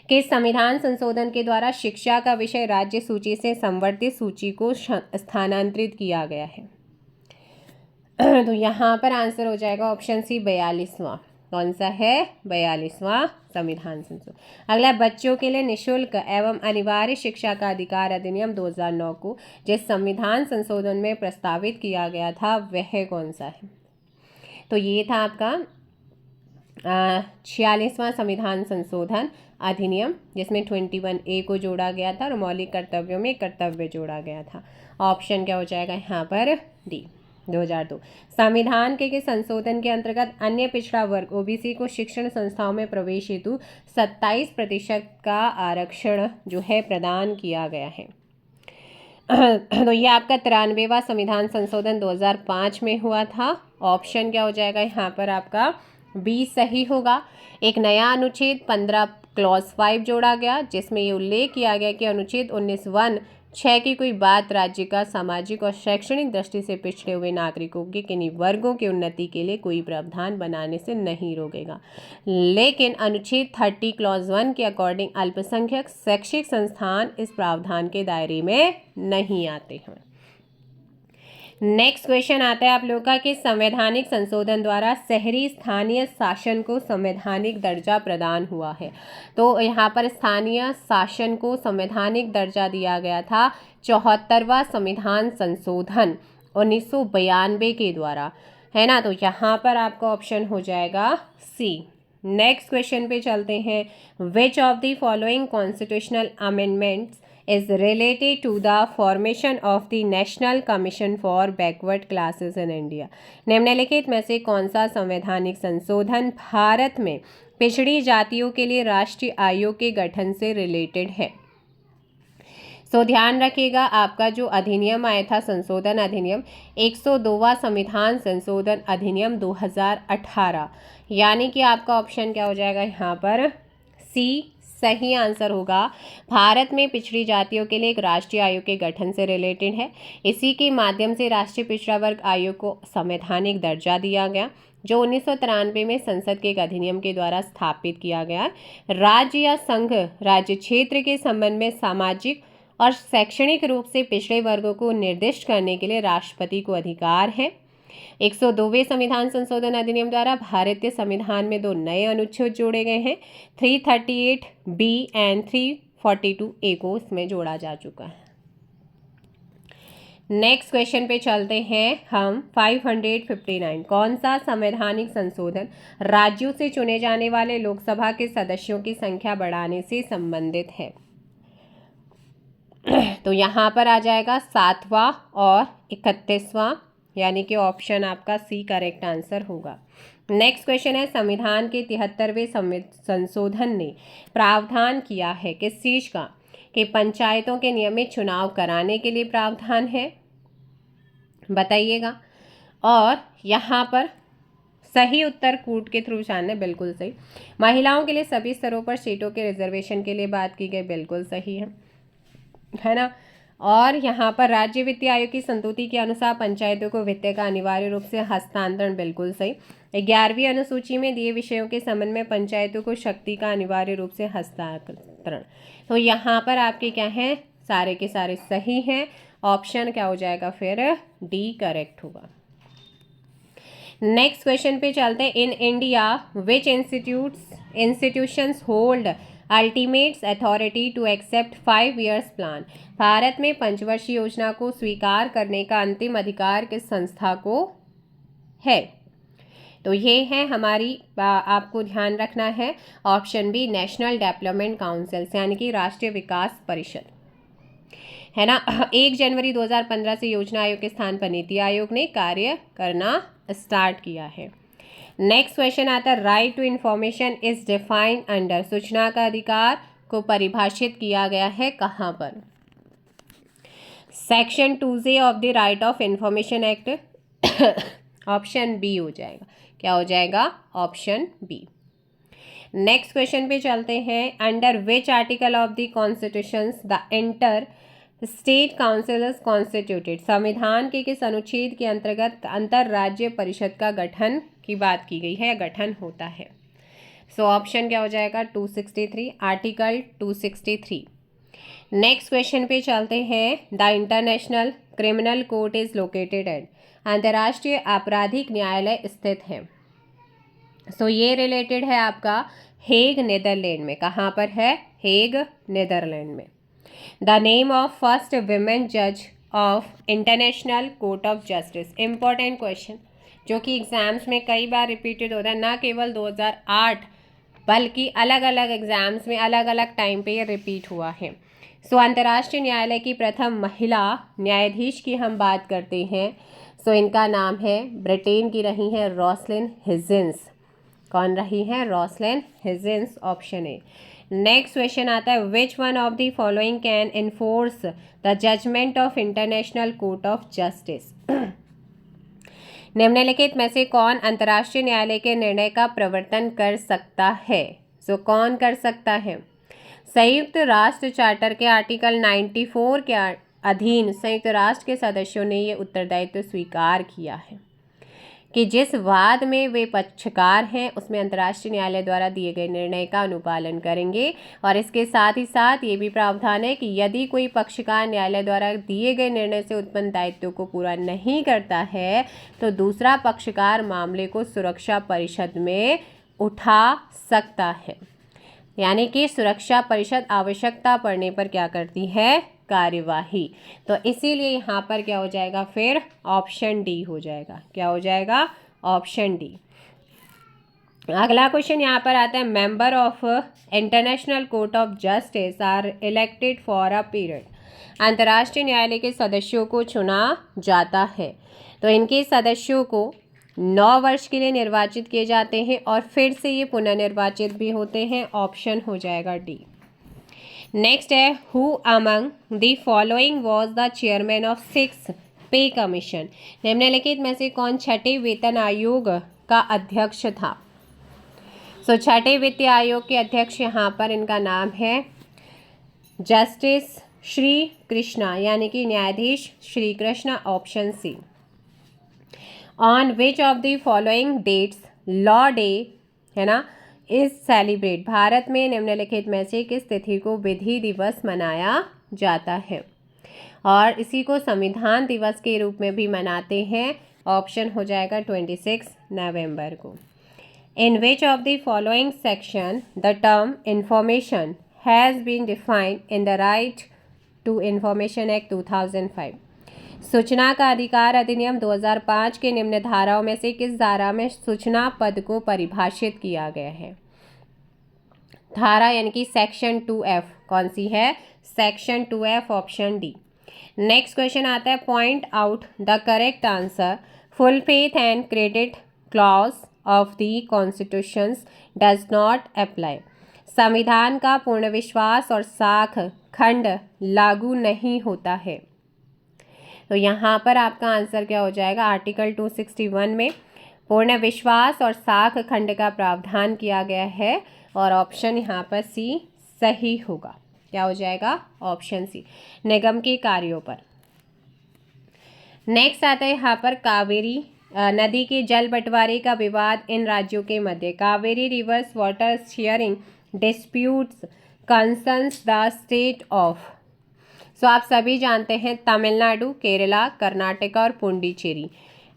S1: के संविधान संशोधन के द्वारा शिक्षा का विषय राज्य सूची से संवर्धित सूची को स्थानांतरित किया गया है। तो यहाँ पर आंसर हो जाएगा ऑप्शन सी 42वां। कौन सा है? 42वां संविधान संशोधन। अगला बच्चों के लिए निःशुल्क एवं अनिवार्य शिक्षा का अधिकार अधिनियम 2009 को जिस संविधान संशोधन में प्रस्तावित किया गया था वह कौन सा है? तो ये था आपका 46वां संविधान संशोधन अधिनियम, जिसमें 21A को जोड़ा गया था और मौलिक कर्तव्यों में कर्तव्य जोड़ा गया था। ऑप्शन क्या हो जाएगा यहाँ पर? डी 2002। संविधान के संशोधन के अंतर्गत अन्य पिछड़ा वर्ग OBC को शिक्षण संस्थाओं में प्रवेश हेतु 27% का आरक्षण जो है प्रदान किया गया है। तो ये आपका 93वां संविधान संशोधन 2005 में हुआ था। ऑप्शन क्या हो जाएगा यहाँ पर? आपका बी सही होगा। एक नया अनुच्छेद क्लॉज 5 जोड़ा गया, जिसमें ये उल्लेख किया गया कि अनुच्छेद 19(1)(6) की कोई बात राज्य का सामाजिक और शैक्षणिक दृष्टि से पिछड़े हुए नागरिकों के किन्हीं वर्गों की उन्नति के लिए कोई प्रावधान बनाने से नहीं रोकेगा। लेकिन अनुच्छेद 30 क्लॉज 1 के अकॉर्डिंग अल्पसंख्यक शैक्षिक संस्थान इस प्रावधान के दायरे में नहीं आते हैं। नेक्स्ट क्वेश्चन आता है आप लोगों का कि संवैधानिक संशोधन द्वारा शहरी स्थानीय शासन को संवैधानिक दर्जा प्रदान हुआ है। तो यहाँ पर स्थानीय शासन को संवैधानिक दर्जा दिया गया था 74वां संविधान संशोधन 1992 के द्वारा, है ना। तो यहाँ पर आपका ऑप्शन हो जाएगा सी। नेक्स्ट क्वेश्चन पे चलते हैं। Which of the following constitutional amendments is related to the formation of the National Commission for Backward Classes in India। निम्नलिखित में से कौन सा संवैधानिक संशोधन भारत में पिछड़ी जातियों के लिए राष्ट्रीय आयोग के गठन से रिलेटेड है। सो ध्यान रखिएगा, आपका जो अधिनियम आया था संशोधन अधिनियम 102वां संविधान संशोधन अधिनियम 2018, यानी कि आपका ऑप्शन क्या हो जाएगा यहाँ पर सी सही आंसर होगा। भारत में पिछड़ी जातियों के लिए एक राष्ट्रीय आयोग के गठन से रिलेटेड है। इसी के माध्यम से राष्ट्रीय पिछड़ा वर्ग आयोग को संवैधानिक दर्जा दिया गया, जो 1993 में संसद के एक अधिनियम के द्वारा स्थापित किया गया। राज्य या संघ राज्य क्षेत्र के संबंध में सामाजिक और शैक्षणिक रूप से पिछड़े वर्गों को निर्दिष्ट करने के लिए राष्ट्रपति को अधिकार है। 102वें संविधान संशोधन अधिनियम द्वारा भारतीय संविधान में 2 नए अनुच्छेद जोड़े गए हैं, 338B एंड 342A को इसमें जोड़ा जा चुका है। नेक्स्ट क्वेश्चन पे चलते हैं हम। 559 कौन सा संवैधानिक संशोधन राज्यों से चुने जाने वाले लोकसभा के सदस्यों की संख्या बढ़ाने से संबंधित है। तो यहाँ पर आ जाएगा 7वां और 31वां, यानी कि ऑप्शन आपका सी करेक्ट आंसर होगा। नेक्स्ट क्वेश्चन है। संविधान के 73वें संशोधन ने प्रावधान किया है किस चीज़ का कि पंचायतों के नियमित चुनाव कराने के लिए प्रावधान है, बताइएगा। और यहाँ पर सही उत्तर कूट के थ्रू जानना, बिल्कुल सही। महिलाओं के लिए सभी स्तरों पर सीटों के रिजर्वेशन के लिए बात की गई, बिल्कुल सही है ना। और यहाँ पर राज्य वित्तीय आयोग की संतुति के अनुसार पंचायतों को वित्त का अनिवार्य रूप से हस्तांतरण, बिल्कुल सही। 11वीं अनुसूची में दिए विषयों के संबंध में पंचायतों को शक्ति का अनिवार्य रूप से हस्तांतरण। तो यहाँ पर आपके क्या है, सारे के सारे सही हैं। ऑप्शन क्या हो जाएगा फिर डी करेक्ट होगा। नेक्स्ट क्वेश्चन पे चलते हैं। In India which institutions hold ultimates authority to accept 5 years plan. भारत में पंचवर्षीय योजना को स्वीकार करने का अंतिम अधिकार किस संस्था को है। तो ये है हमारी, आपको ध्यान रखना है option B national development council, यानी कि राष्ट्रीय विकास परिषद, है ना। 1 जनवरी 2015 से योजना आयोग के स्थान पर नीति आयोग ने कार्य करना स्टार्ट किया है। नेक्स्ट क्वेश्चन आता है। Right to information is defined under. सूचना का अधिकार को परिभाषित किया गया है कहाँ पर। Section 2J of the right of information act, option B हो जाएगा। क्या हो जाएगा, ऑप्शन बी। नेक्स्ट क्वेश्चन पे चलते हैं। Under which article of the constitution the inter state council constituted. संविधान के किस अनुच्छेद के अंतर्गत अंतर राज्य परिषद का गठन की बात की गई है या गठन होता है। सो ऑप्शन क्या हो जाएगा 263, आर्टिकल 263। नेक्स्ट क्वेश्चन पे चलते हैं। The international criminal court is located at. अंतर्राष्ट्रीय आपराधिक न्यायालय स्थित है। सो ये रिलेटेड है आपका हेग नीदरलैंड में। कहाँ पर है, हेग नीदरलैंड में। The name of first women जज of international court of justice. Important question जो कि एग्जाम्स में कई बार रिपीटेड होता है, ना केवल 2008 बल्कि अलग अलग एग्जाम्स में अलग अलग टाइम पे ये रिपीट हुआ है। सो अंतर्राष्ट्रीय न्यायालय की प्रथम महिला न्यायाधीश की हम बात करते हैं। सो इनका नाम है, ब्रिटेन की रही हैं रोसलिन हिजिन्स। कौन रही हैं, Rosalyn Higgins, option A. Next question आता है। Which one of the following can enforce the judgment of international court of justice. निम्नलिखित में से कौन अंतर्राष्ट्रीय न्यायालय के निर्णय का प्रवर्तन कर सकता है। सो कौन कर सकता है? संयुक्त राष्ट्र चार्टर के आर्टिकल 94 के अधीन संयुक्त राष्ट्र के सदस्यों ने ये उत्तरदायित्व स्वीकार किया है कि जिस वाद में वे पक्षकार हैं उसमें अंतर्राष्ट्रीय न्यायालय द्वारा दिए गए निर्णय का अनुपालन करेंगे। और इसके साथ ही साथ ये भी प्रावधान है कि यदि कोई पक्षकार न्यायालय द्वारा दिए गए निर्णय से उत्पन्न दायित्व को पूरा नहीं करता है तो दूसरा पक्षकार मामले को सुरक्षा परिषद में उठा सकता है। यानी कि सुरक्षा परिषद आवश्यकता पड़ने पर क्या करती है? कार्यवाही। तो इसीलिए यहाँ पर क्या हो जाएगा? फिर ऑप्शन डी हो जाएगा। क्या हो जाएगा? Option D. अगला क्वेश्चन यहाँ पर आता है, member of international court of justice are elected for a period. अंतर्राष्ट्रीय न्यायालय के सदस्यों को चुना जाता है तो इनके सदस्यों को 9 वर्ष के लिए निर्वाचित किए जाते हैं और फिर से ये पुनर्निर्वाचित भी होते हैं। ऑप्शन हो जाएगा डी। नेक्स्ट है, who among the following was the chairman of 6 पे कमीशन। निम्नलिखित में से कौन छठे वेतन आयोग का अध्यक्ष था? सो छठे वित्त आयोग के अध्यक्ष यहाँ पर इनका नाम है जस्टिस श्री कृष्णा, यानी कि न्यायाधीश Shri Krishna. Option C. On which of the following dates law day है ना इज सेलिब्रेट। भारत में निम्नलिखित में से किस तिथि को विधि दिवस मनाया जाता है? और इसी को संविधान दिवस के रूप में भी मनाते हैं। ऑप्शन हो जाएगा 26 नवंबर को। In which of the following section the term information has been defined in the right to information act 2005। सूचना का अधिकार अधिनियम 2005 के निम्न धाराओं में से किस धारा में सूचना पद को परिभाषित किया गया है? धारा यानी कि सेक्शन 2F। कौन सी है? Section 2F। Option D. Next question आता है, point out the correct answer. Full faith and credit clause of the constitutions does not apply. संविधान का पूर्ण विश्वास और साख खंड लागू नहीं होता है। तो यहाँ पर आपका आंसर क्या हो जाएगा? आर्टिकल 261 में पूर्ण विश्वास और साख खंड का प्रावधान किया गया है और ऑप्शन यहाँ पर सी सही होगा। क्या हो जाएगा? ऑप्शन सी। निगम के कार्यों पर। नेक्स्ट आता है यहाँ पर कावेरी नदी के जल बंटवारे का विवाद इन राज्यों के मध्य। Kaveri rivers water sharing disputes concerns the state of. So आप सभी जानते हैं तमिलनाडु, केरला, कर्नाटक और पुडुचेरी,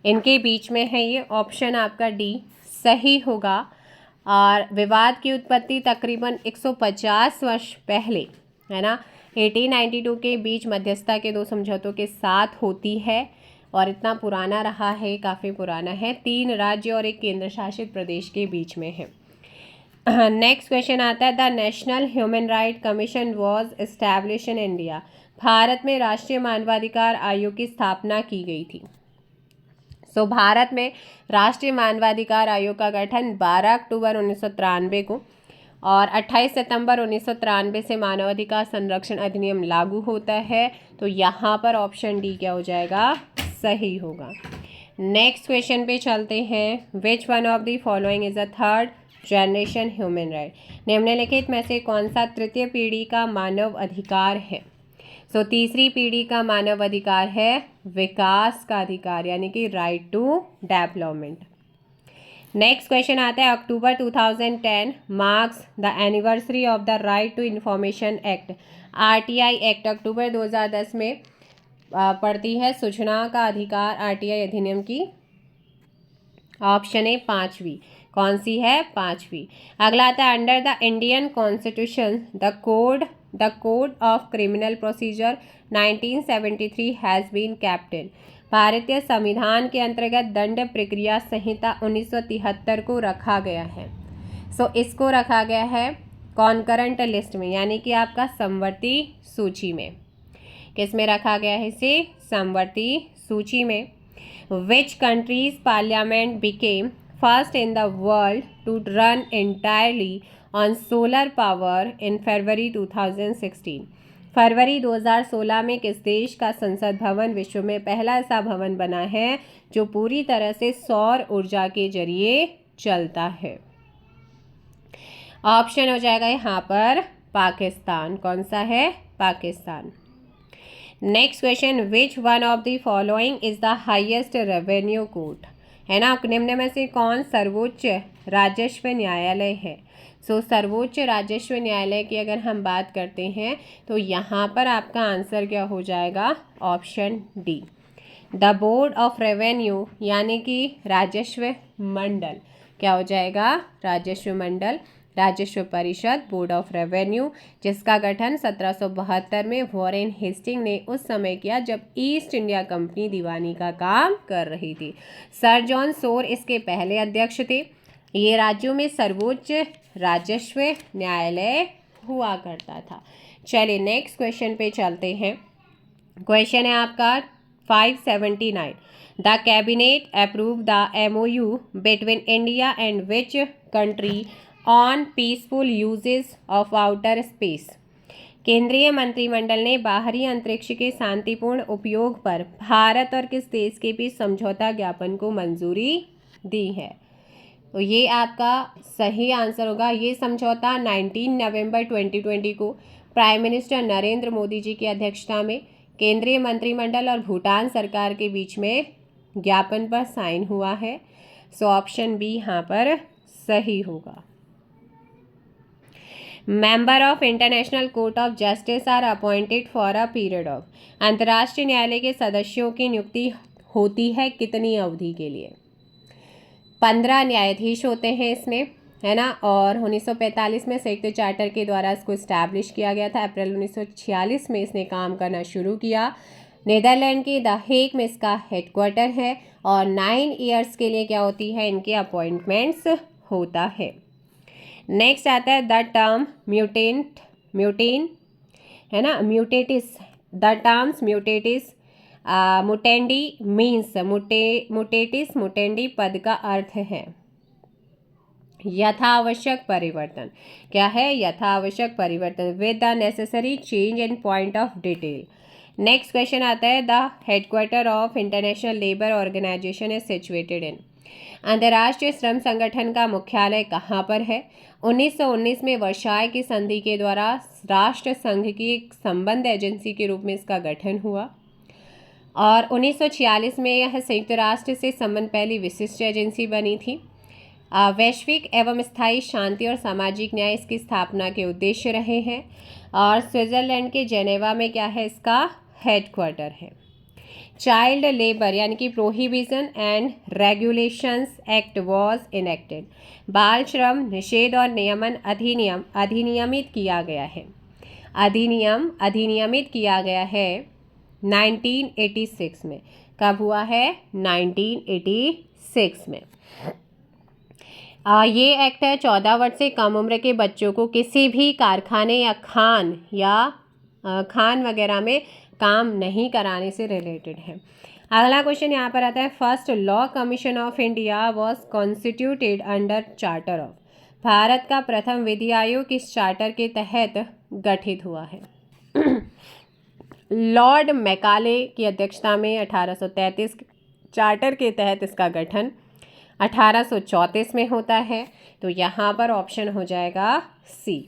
S1: इनके बीच में है ये। ऑप्शन आपका डी सही होगा। और विवाद की उत्पत्ति तकरीबन 150 वर्ष पहले है ना 1892 के बीच मध्यस्थता के 2 समझौतों के साथ होती है और इतना पुराना रहा है, काफ़ी पुराना है। 3 राज्य और 1 केंद्र शासित प्रदेश के बीच में है। नेक्स्ट क्वेश्चन आता है, the national human right commission was establish in India. Bharat में राष्ट्रीय मानवाधिकार आयोग की स्थापना की गई थी। सो भारत में राष्ट्रीय मानवाधिकार आयोग का गठन 12 अक्टूबर 1993 को और 28 सितंबर 1993 से मानवाधिकार संरक्षण अधिनियम लागू होता है। तो यहाँ पर ऑप्शन डी क्या हो जाएगा? सही होगा। नेक्स्ट क्वेश्चन पे चलते हैं, विच one of the following is a third generation human right. निम्नलिखित में से कौन सा तृतीय पीढ़ी का मानव अधिकार है? सो तीसरी पीढ़ी का मानव अधिकार है विकास का अधिकार, यानी कि right to development. Next question आता है, October 2010 marks the anniversary of the right to information act. RTI act अक्टूबर 2010 में पड़ती है सूचना का अधिकार RTI अधिनियम की। ऑप्शन ए 5वीं। कौन सी है? 5वीं। अगला आता है, under the Indian constitution the code of criminal procedure 1973 has been kept in. भारतीय संविधान के अंतर्गत दंड प्रक्रिया संहिता 1973 को रखा गया है। सो इसको रखा गया है कॉन्करेंट लिस्ट में, यानी कि आपका समवर्ती सूची में। किस में रखा गया है इसे? समवर्ती सूची में। Which country's parliament became first in the world to run entirely on solar power in February 2016। फरवरी 2016 में किस देश का संसद भवन विश्व में पहला ऐसा भवन बना है जो पूरी तरह से सौर ऊर्जा के जरिए चलता है? ऑप्शन हो जाएगा यहाँ पर पाकिस्तान। कौन सा है? Pakistan. Next question, which one of the following is the highest revenue court? है ना, निम्न में से कौन सर्वोच्च राजस्व न्यायालय है? सर्वोच्च राजस्व न्यायालय की अगर हम बात करते हैं तो यहाँ पर आपका आंसर क्या हो जाएगा? Option D, the board of revenue, यानी कि राजस्व मंडल। क्या हो जाएगा? राजस्व मंडल, राजस्व परिषद, बोर्ड ऑफ रेवेन्यू, जिसका गठन 1772 में वॉरेन हेस्टिंग ने उस समय किया जब ईस्ट इंडिया कंपनी दीवानी का काम कर रही थी। सर जॉन सोर इसके पहले अध्यक्ष थे। ये राज्यों में सर्वोच्च राजस्व न्यायालय हुआ करता था। चलिए नेक्स्ट क्वेश्चन पे चलते हैं। क्वेश्चन है आपका 579, the cabinet approve the MOU between India and which country on peaceful uses of outer space? केंद्रीय मंत्रिमंडल ने बाहरी अंतरिक्ष के शांतिपूर्ण उपयोग पर भारत और किस देश के बीच समझौता ज्ञापन को मंजूरी दी है? तो ये आपका सही आंसर होगा। ये समझौता 19 नवंबर 2020 को प्राइम मिनिस्टर नरेंद्र मोदी जी की अध्यक्षता में केंद्रीय मंत्रिमंडल और भूटान सरकार के बीच में ज्ञापन पर साइन हुआ है। ऑप्शन बी यहाँ पर सही होगा। Member of international court of justice are appointed for a period of, अंतर्राष्ट्रीय न्यायालय के सदस्यों की नियुक्ति होती है कितनी अवधि के लिए? 15 न्यायाधीश होते हैं इसमें, है ना। और 1945 में संयुक्त चार्टर के द्वारा इसको इस्टेब्लिश किया गया था। अप्रैल 1946 में इसने काम करना शुरू किया। नीदरलैंड के द हेग में इसका हेडक्वार्टर है और 9 ईयर्स के लिए क्या होती है? इनके अपॉइंटमेंट्स होता है। नेक्स्ट आता है द टर्म म्यूटेन, है ना, mutatis. The terms mutatis mutandi means, mutatis mutandi पद का अर्थ है यथावश्यक परिवर्तन। क्या है? यथावश्यक परिवर्तन, with the necessary change in point of detail. Next question आता है the headquarter of international labour organisation is situated in, अंतर्राष्ट्रीय श्रम संगठन का मुख्यालय कहाँ पर है? 1919 में वर्साय की संधि के द्वारा राष्ट्र संघ की एक संबंध एजेंसी के रूप में इसका गठन हुआ और 1946 में यह संयुक्त राष्ट्र से संबंध पहली विशिष्ट एजेंसी बनी थी। वैश्विक एवं स्थायी शांति और सामाजिक न्याय इसकी स्थापना के उद्देश्य रहे हैं और स्विट्जरलैंड के जेनेवा में क्या है? इसका हेडक्वार्टर है। चाइल्ड लेबर यानी कि prohibition and regulations act was enacted, बाल श्रम निषेध और नियमन अधिनियम अधिनियमित किया गया है। अधिनियमित किया गया है 1986 में। कब हुआ है? 1986 में। ये एक्ट है 14 वर्ष से कम उम्र के बच्चों को किसी भी कारखाने या खान वगैरह में काम नहीं कराने से रिलेटेड है। अगला क्वेश्चन यहाँ पर आता है first law commission of India was constituted under charter of, Bharat का प्रथम विधि आयोग किस चार्टर के तहत गठित हुआ है? लॉर्ड मैकाले की अध्यक्षता में 1833 चार्टर के तहत इसका गठन 1834 में होता है। तो यहाँ पर ऑप्शन हो जाएगा C,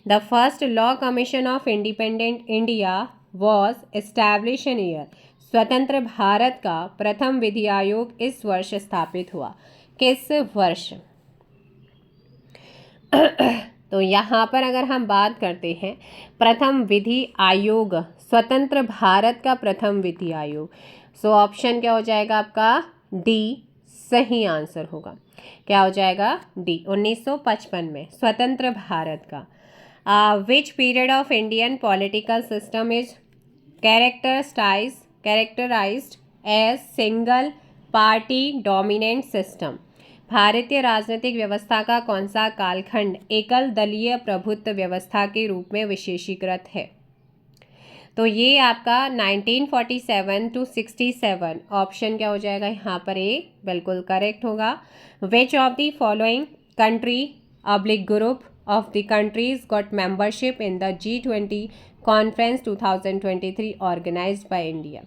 S1: the first law commission of independent India was establish in year, स्वतंत्र भारत का प्रथम विधि आयोग इस वर्ष स्थापित हुआ। किस वर्ष? तो यहाँ पर अगर हम बात करते हैं प्रथम विधि आयोग, स्वतंत्र भारत का प्रथम विधि आयोग। ऑप्शन क्या हो जाएगा आपका? डी सही आंसर होगा। क्या हो जाएगा? डी, 1955 में स्वतंत्र भारत का। Which period of Indian political system is characterised as single party dominant system, भारतीय राजनीतिक व्यवस्था का कौन सा कालखंड एकल दलीय प्रभुत्व व्यवस्था के रूप में विशेषीकृत है? तो ये आपका 1947 to 67, ऑप्शन क्या हो जाएगा यहाँ पर? ए बिल्कुल करेक्ट होगा। Which of the following country oblique group of the countries got membership in the G20 conference 2023 organised by India,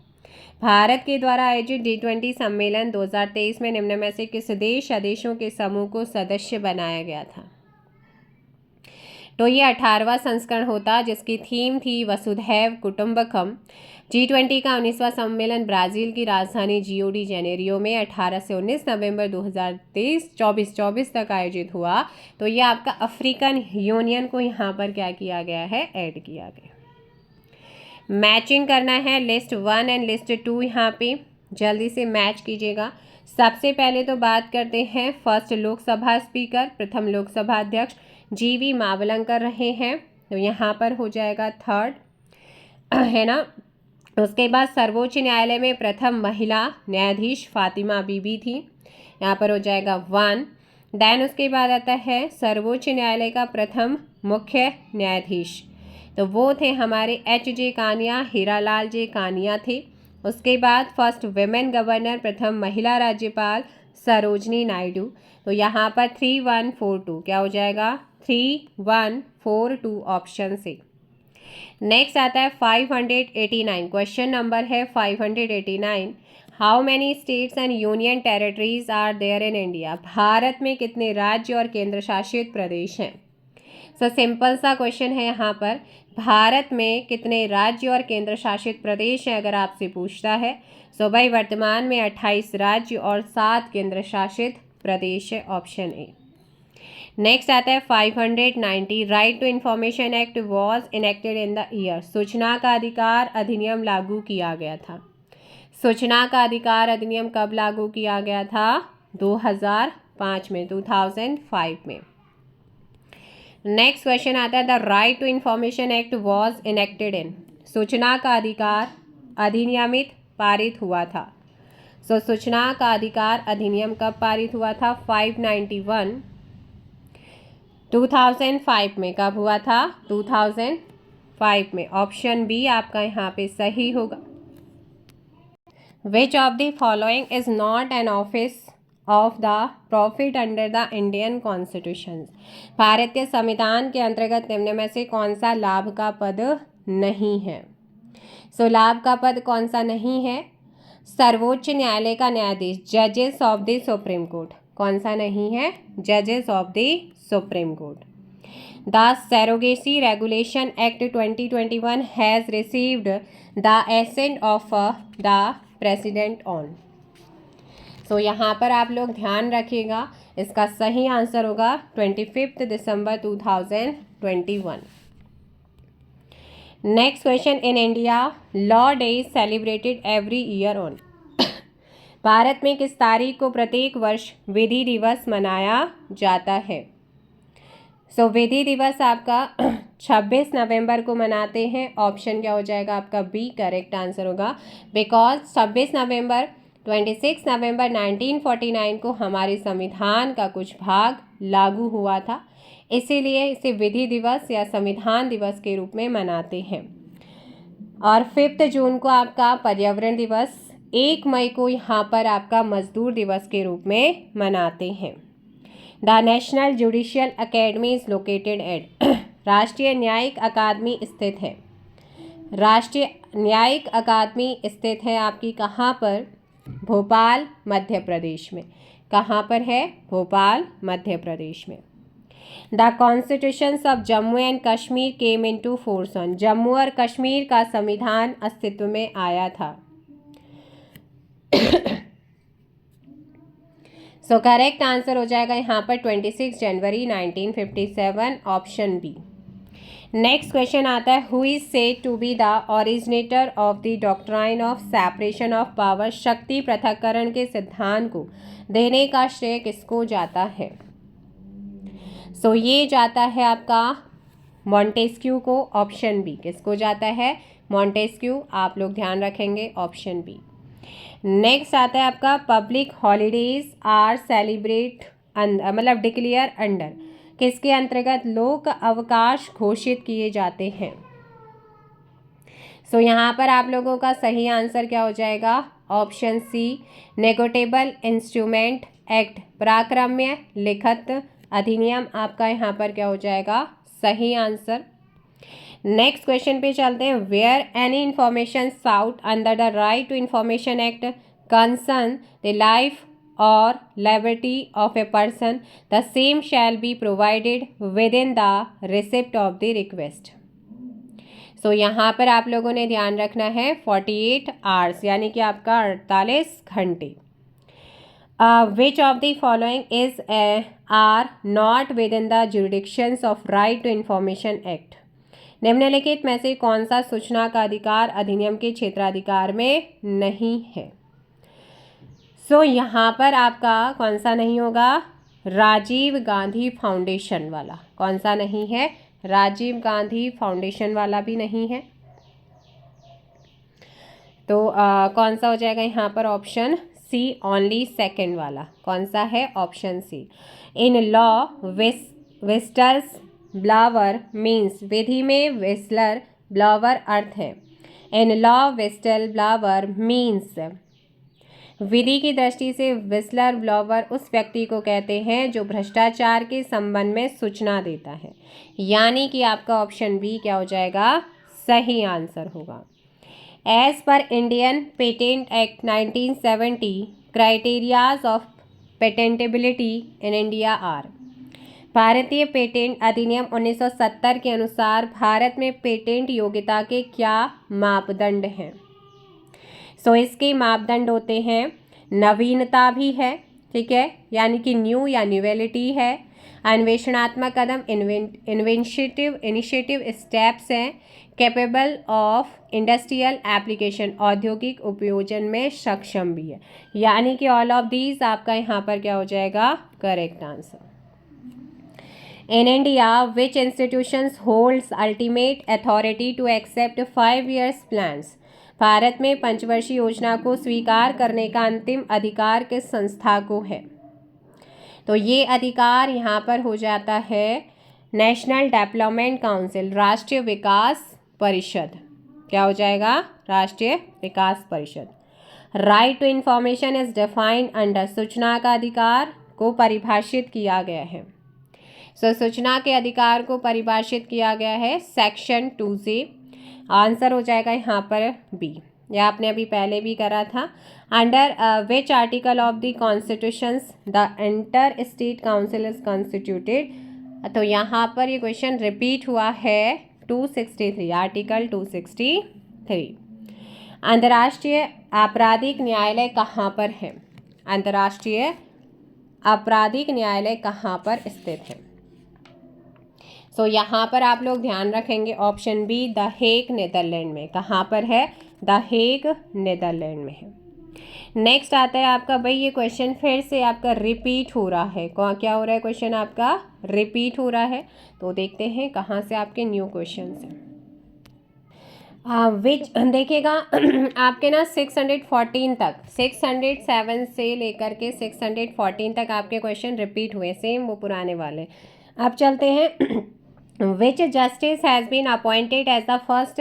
S1: Bharat के द्वारा आयोजित G20 सम्मेलन 2023 में निम्न में से किस देशों के समूह को सदस्य बनाया गया था? तो ये 18वां संस्करण होता जिसकी थीम थी वसुधैव कुटुंबकम। G20 का 19वां सम्मेलन ब्राज़ील की राजधानी जियो डी जेनेरियो में 18 से 19 नवंबर 2023 24 तक आयोजित हुआ। तो ये आपका अफ्रीकन यूनियन को यहाँ पर क्या किया गया है, ऐड किया गया। मैचिंग करना है लिस्ट 1 एंड लिस्ट 2, यहाँ पे जल्दी से मैच कीजिएगा। सबसे पहले तो बात करते हैं फर्स्ट लोकसभा स्पीकर, प्रथम लोकसभा अध्यक्ष GV मावलंकर रहे हैं, तो यहाँ पर हो जाएगा 3rd, है ना। उसके बाद सर्वोच्च न्यायालय में प्रथम महिला न्यायाधीश फातिमा बीबी थी, यहाँ पर हो जाएगा 1। देन उसके बाद आता है सर्वोच्च न्यायालय का प्रथम मुख्य न्यायाधीश, तो वो थे हमारे HJ कानिया, हीरालाल जे कानिया थे। उसके बाद फर्स्ट विमेन गवर्नर, प्रथम महिला राज्यपाल सरोजनी नायडू, तो यहाँ पर 3142 क्या हो जाएगा, 3142 ऑप्शन से। नेक्स्ट आता है 589, क्वेश्चन नंबर है 589, how many states and union territories are there in India. Bharat में कितने राज्य और केंद्र शासित प्रदेश हैं। सो सिंपल सा क्वेश्चन है यहाँ पर, भारत में कितने राज्य और केंद्र शासित प्रदेश हैं अगर आपसे पूछता है। सो भाई वर्तमान में 28 राज्य और 7 केंद्र शासित प्रदेश है, ऑप्शन ए। नेक्स्ट आता है 590, right to information act was enacted in the year. सूचना का अधिकार अधिनियम लागू किया गया था। सूचना का अधिकार अधिनियम कब लागू किया गया था, 2005 में, 2005 में। नेक्स्ट क्वेश्चन आता है the right to information act was enacted in. सूचना का अधिकार अधिनियमित पारित हुआ था। सो सूचना का अधिकार अधिनियम कब पारित हुआ था, 591, 2005 में। कब हुआ था, 2005 में। ऑप्शन बी आपका यहाँ पे सही होगा। Which of the following is not an office of the profit under the Indian constitution. भारतीय संविधान के अंतर्गत निम्न में से कौन सा लाभ का पद नहीं है। सो लाभ का पद कौन सा नहीं है, सर्वोच्च न्यायालय का न्यायाधीश, जजेस ऑफ द सुप्रीम कोर्ट। कौन सा नहीं है, जजेस of the supreme court. The surrogacy regulation act 2021 has received the assent of the president on. So यहाँ पर आप लोग ध्यान रखिएगा, इसका सही आंसर होगा 25 दिसंबर 2021। Next question, in India law day is celebrated every year on. Bharat में किस तारीख को प्रत्येक वर्ष विधि दिवस मनाया जाता है। सो विधि दिवस आपका 26 नवंबर को मनाते हैं। ऑप्शन क्या हो जाएगा आपका बी, करेक्ट आंसर होगा, बिकॉज 26 नवंबर 1949 को हमारे संविधान का कुछ भाग लागू हुआ था, इसीलिए इसे विधि दिवस या संविधान दिवस के रूप में मनाते हैं। और 5 जून को आपका पर्यावरण दिवस, 1 मई को यहाँ पर आपका मजदूर दिवस के रूप में मनाते हैं। The national judicial academy is located at. राष्ट्रीय न्यायिक अकादमी स्थित है। राष्ट्रीय न्यायिक अकादमी स्थित है आपकी कहाँ पर, भोपाल मध्य प्रदेश में। कहाँ पर है, भोपाल मध्य प्रदेश में। The constitutions of Jammu and Kashmir came into force on. Jammu और कश्मीर का संविधान अस्तित्व में आया था। सो करेक्ट आंसर हो जाएगा यहाँ पर 26 जनवरी 1957, ऑप्शन बी। नेक्स्ट क्वेश्चन आता है, who is said to be the originator of the doctrine of separation of power. शक्ति पृथक्करण के सिद्धांत को देने का श्रेय किसको जाता है। सो ये जाता है आपका मॉन्टेस्क्यू को, ऑप्शन बी। किसको जाता है, मॉन्टेस्क्यू। आप लोग ध्यान रखेंगे, ऑप्शन बी। नेक्स्ट आता है आपका, पब्लिक हॉलीडेज आर सेलिब्रेट मतलब डिक्लेयर अंडर। किसके अंतर्गत लोक अवकाश घोषित किए जाते हैं। सो यहाँ पर आप लोगों का सही आंसर क्या हो जाएगा, ऑप्शन सी, नेगोटेबल इंस्ट्रूमेंट एक्ट, पराक्रम्य लिखित अधिनियम आपका यहाँ पर क्या हो जाएगा, सही आंसर। नेक्स्ट क्वेश्चन पे चलते हैं, where any information sought under the right to information act concern the life or liberty of a person, the same shall be provided within the receipt of the request. So यहाँ पर आप लोगों ने ध्यान रखना है 48 आवर्स यानी कि आपका 48 घंटे. Which of the following is are not within the jurisdictions of Right to Information Act? निम्नलिखित में से कौन सा सूचना का अधिकार अधिनियम के क्षेत्राधिकार में नहीं है? सो यहाँ पर आपका कौन सा नहीं होगा? राजीव गांधी फाउंडेशन वाला. कौन सा नहीं है? राजीव गांधी फाउंडेशन वाला भी नहीं है. तो कौन सा हो जाएगा यहाँ पर? ऑप्शन सी, ओनली सेकेंड वाला. कौन सा है? Option C. In law whistles blower means, विधि में विस्लर ब्लावर अर्थ है. इन लॉ विस्टल ब्लावर मीन्स, विधि की दृष्टि से विस्लर ब्लावर उस व्यक्ति को कहते हैं जो भ्रष्टाचार के संबंध में सूचना देता है. यानी कि आपका ऑप्शन बी क्या हो जाएगा? सही आंसर होगा. As per Indian patent act 1970, criterias of patentability in India are. भारतीय पेटेंट अधिनियम 1970 के अनुसार भारत में पेटेंट योग्यता के क्या मापदंड हैं? सो इसके मापदंड होते हैं, नवीनता भी है, ठीक है, यानी कि न्यू या न्यूवेलिटी है, अन्वेषणात्मक कदम इनिशिएटिव स्टेप्स हैं, कैपेबल ऑफ इंडस्ट्रियल एप्लीकेशन औद्योगिक उपयोजन में सक्षम भी है. यानी कि ऑल ऑफ दीज आपका यहाँ पर क्या हो जाएगा? Correct answer. In India, which institutions holds ultimate authority to accept 5 years plans? Bharat में पंचवर्षीय योजना को स्वीकार करने का अंतिम अधिकार किस संस्था को है? तो ये अधिकार यहाँ पर हो जाता है नेशनल डेवलपमेंट काउंसिल, राष्ट्रीय विकास परिषद. क्या हो जाएगा? राष्ट्रीय विकास परिषद. Right to information is defined under, सूचना का अधिकार को परिभाषित किया गया है. सूचना के अधिकार को परिभाषित किया गया है सेक्शन 2 आंसर हो जाएगा यहाँ पर बी. यह आपने अभी पहले भी करा था. Under which article of the constitutions the inter state council is constituted. तो यहाँ पर ये क्वेश्चन रिपीट हुआ है 263, आर्टिकल 263. अंतर्राष्ट्रीय आपराधिक न्यायालय कहाँ पर है? अंतर्राष्ट्रीय आपराधिक न्यायालय कहाँ पर स्थित है? सो यहाँ पर आप लोग ध्यान रखेंगे option B, the Hague Netherland में. कहाँ पर है? द हेग नीदरलैंड में है. नेक्स्ट आता है आपका, भाई ये क्वेश्चन फिर से आपका रिपीट हो रहा है. क्या हो रहा है? क्वेश्चन आपका रिपीट हो रहा है. तो देखते हैं कहाँ से आपके न्यू क्वेश्चन हैं. विच देखिएगा आपके ना 614 तक, 607 से लेकर के 614 तक आपके क्वेश्चन रिपीट हुए, सेम वो पुराने वाले. अब चलते हैं. Which justice has been appointed as the first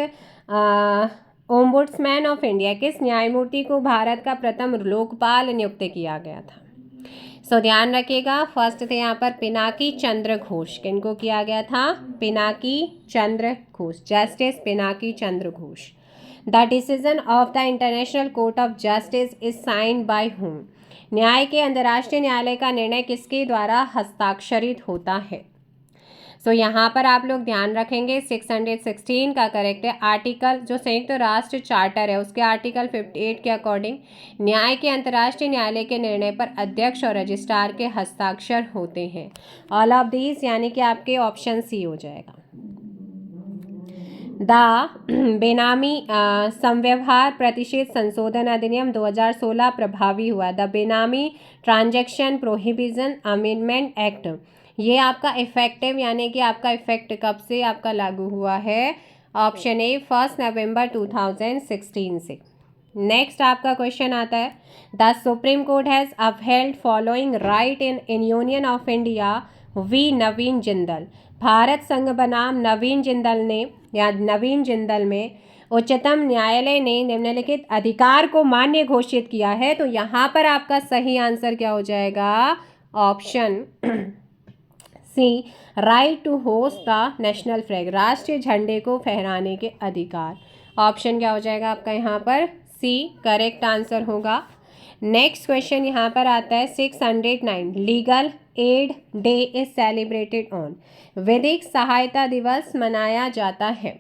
S1: ombudsman of India. किस न्यायमूर्ति को भारत का प्रथम लोकपाल नियुक्त किया गया था? सो ध्यान रखिएगा, फर्स्ट थे यहाँ पर पिनाकी चंद्र घोष. किनको किया गया था? Pinaki Chandra Ghosh, justice Pinaki Chandra Ghosh. The decision of the international court of justice is signed by whom. न्याय के अंतर्राष्ट्रीय न्यायालय का निर्णय किसके द्वारा हस्ताक्षरित होता है? सो यहाँ पर आप लोग ध्यान रखेंगे 616 का करेक्ट है. आर्टिकल जो संयुक्त राष्ट्र चार्टर है उसके आर्टिकल 58 के अकॉर्डिंग न्याय के अंतर्राष्ट्रीय न्यायालय के निर्णय पर अध्यक्ष और रजिस्ट्रार के हस्ताक्षर होते हैं. ऑल ऑफ दीज यानी कि आपके ऑप्शन सी हो जाएगा. द बेनामी संव्यवहार प्रतिषेध संशोधन अधिनियम 2016 प्रभावी हुआ. द बेनामी ट्रांजैक्शन प्रोहिबिशन अमेंडमेंट एक्ट, ये आपका इफेक्टिव यानी कि आपका इफेक्ट कब से आपका लागू हुआ है? ऑप्शन ए 1 नवंबर 2016 से. नेक्स्ट आपका क्वेश्चन आता है, the supreme court has upheld following right in union of India v Naveen Jindal. Bharat संघ बनाम नवीन जिंदल ने या नवीन जिंदल में उच्चतम न्यायालय ने निम्नलिखित अधिकार को मान्य घोषित किया है. तो यहाँ पर आपका सही आंसर क्या हो जाएगा? Option C, right to hoist the national flag, राष्ट्रीय झंडे को फहराने के अधिकार. ऑप्शन क्या हो जाएगा आपका यहाँ पर? सी करेक्ट आंसर होगा. नेक्स्ट क्वेश्चन यहाँ पर आता है 609 legal aid day is celebrated on. विधिक सहायता दिवस मनाया जाता है।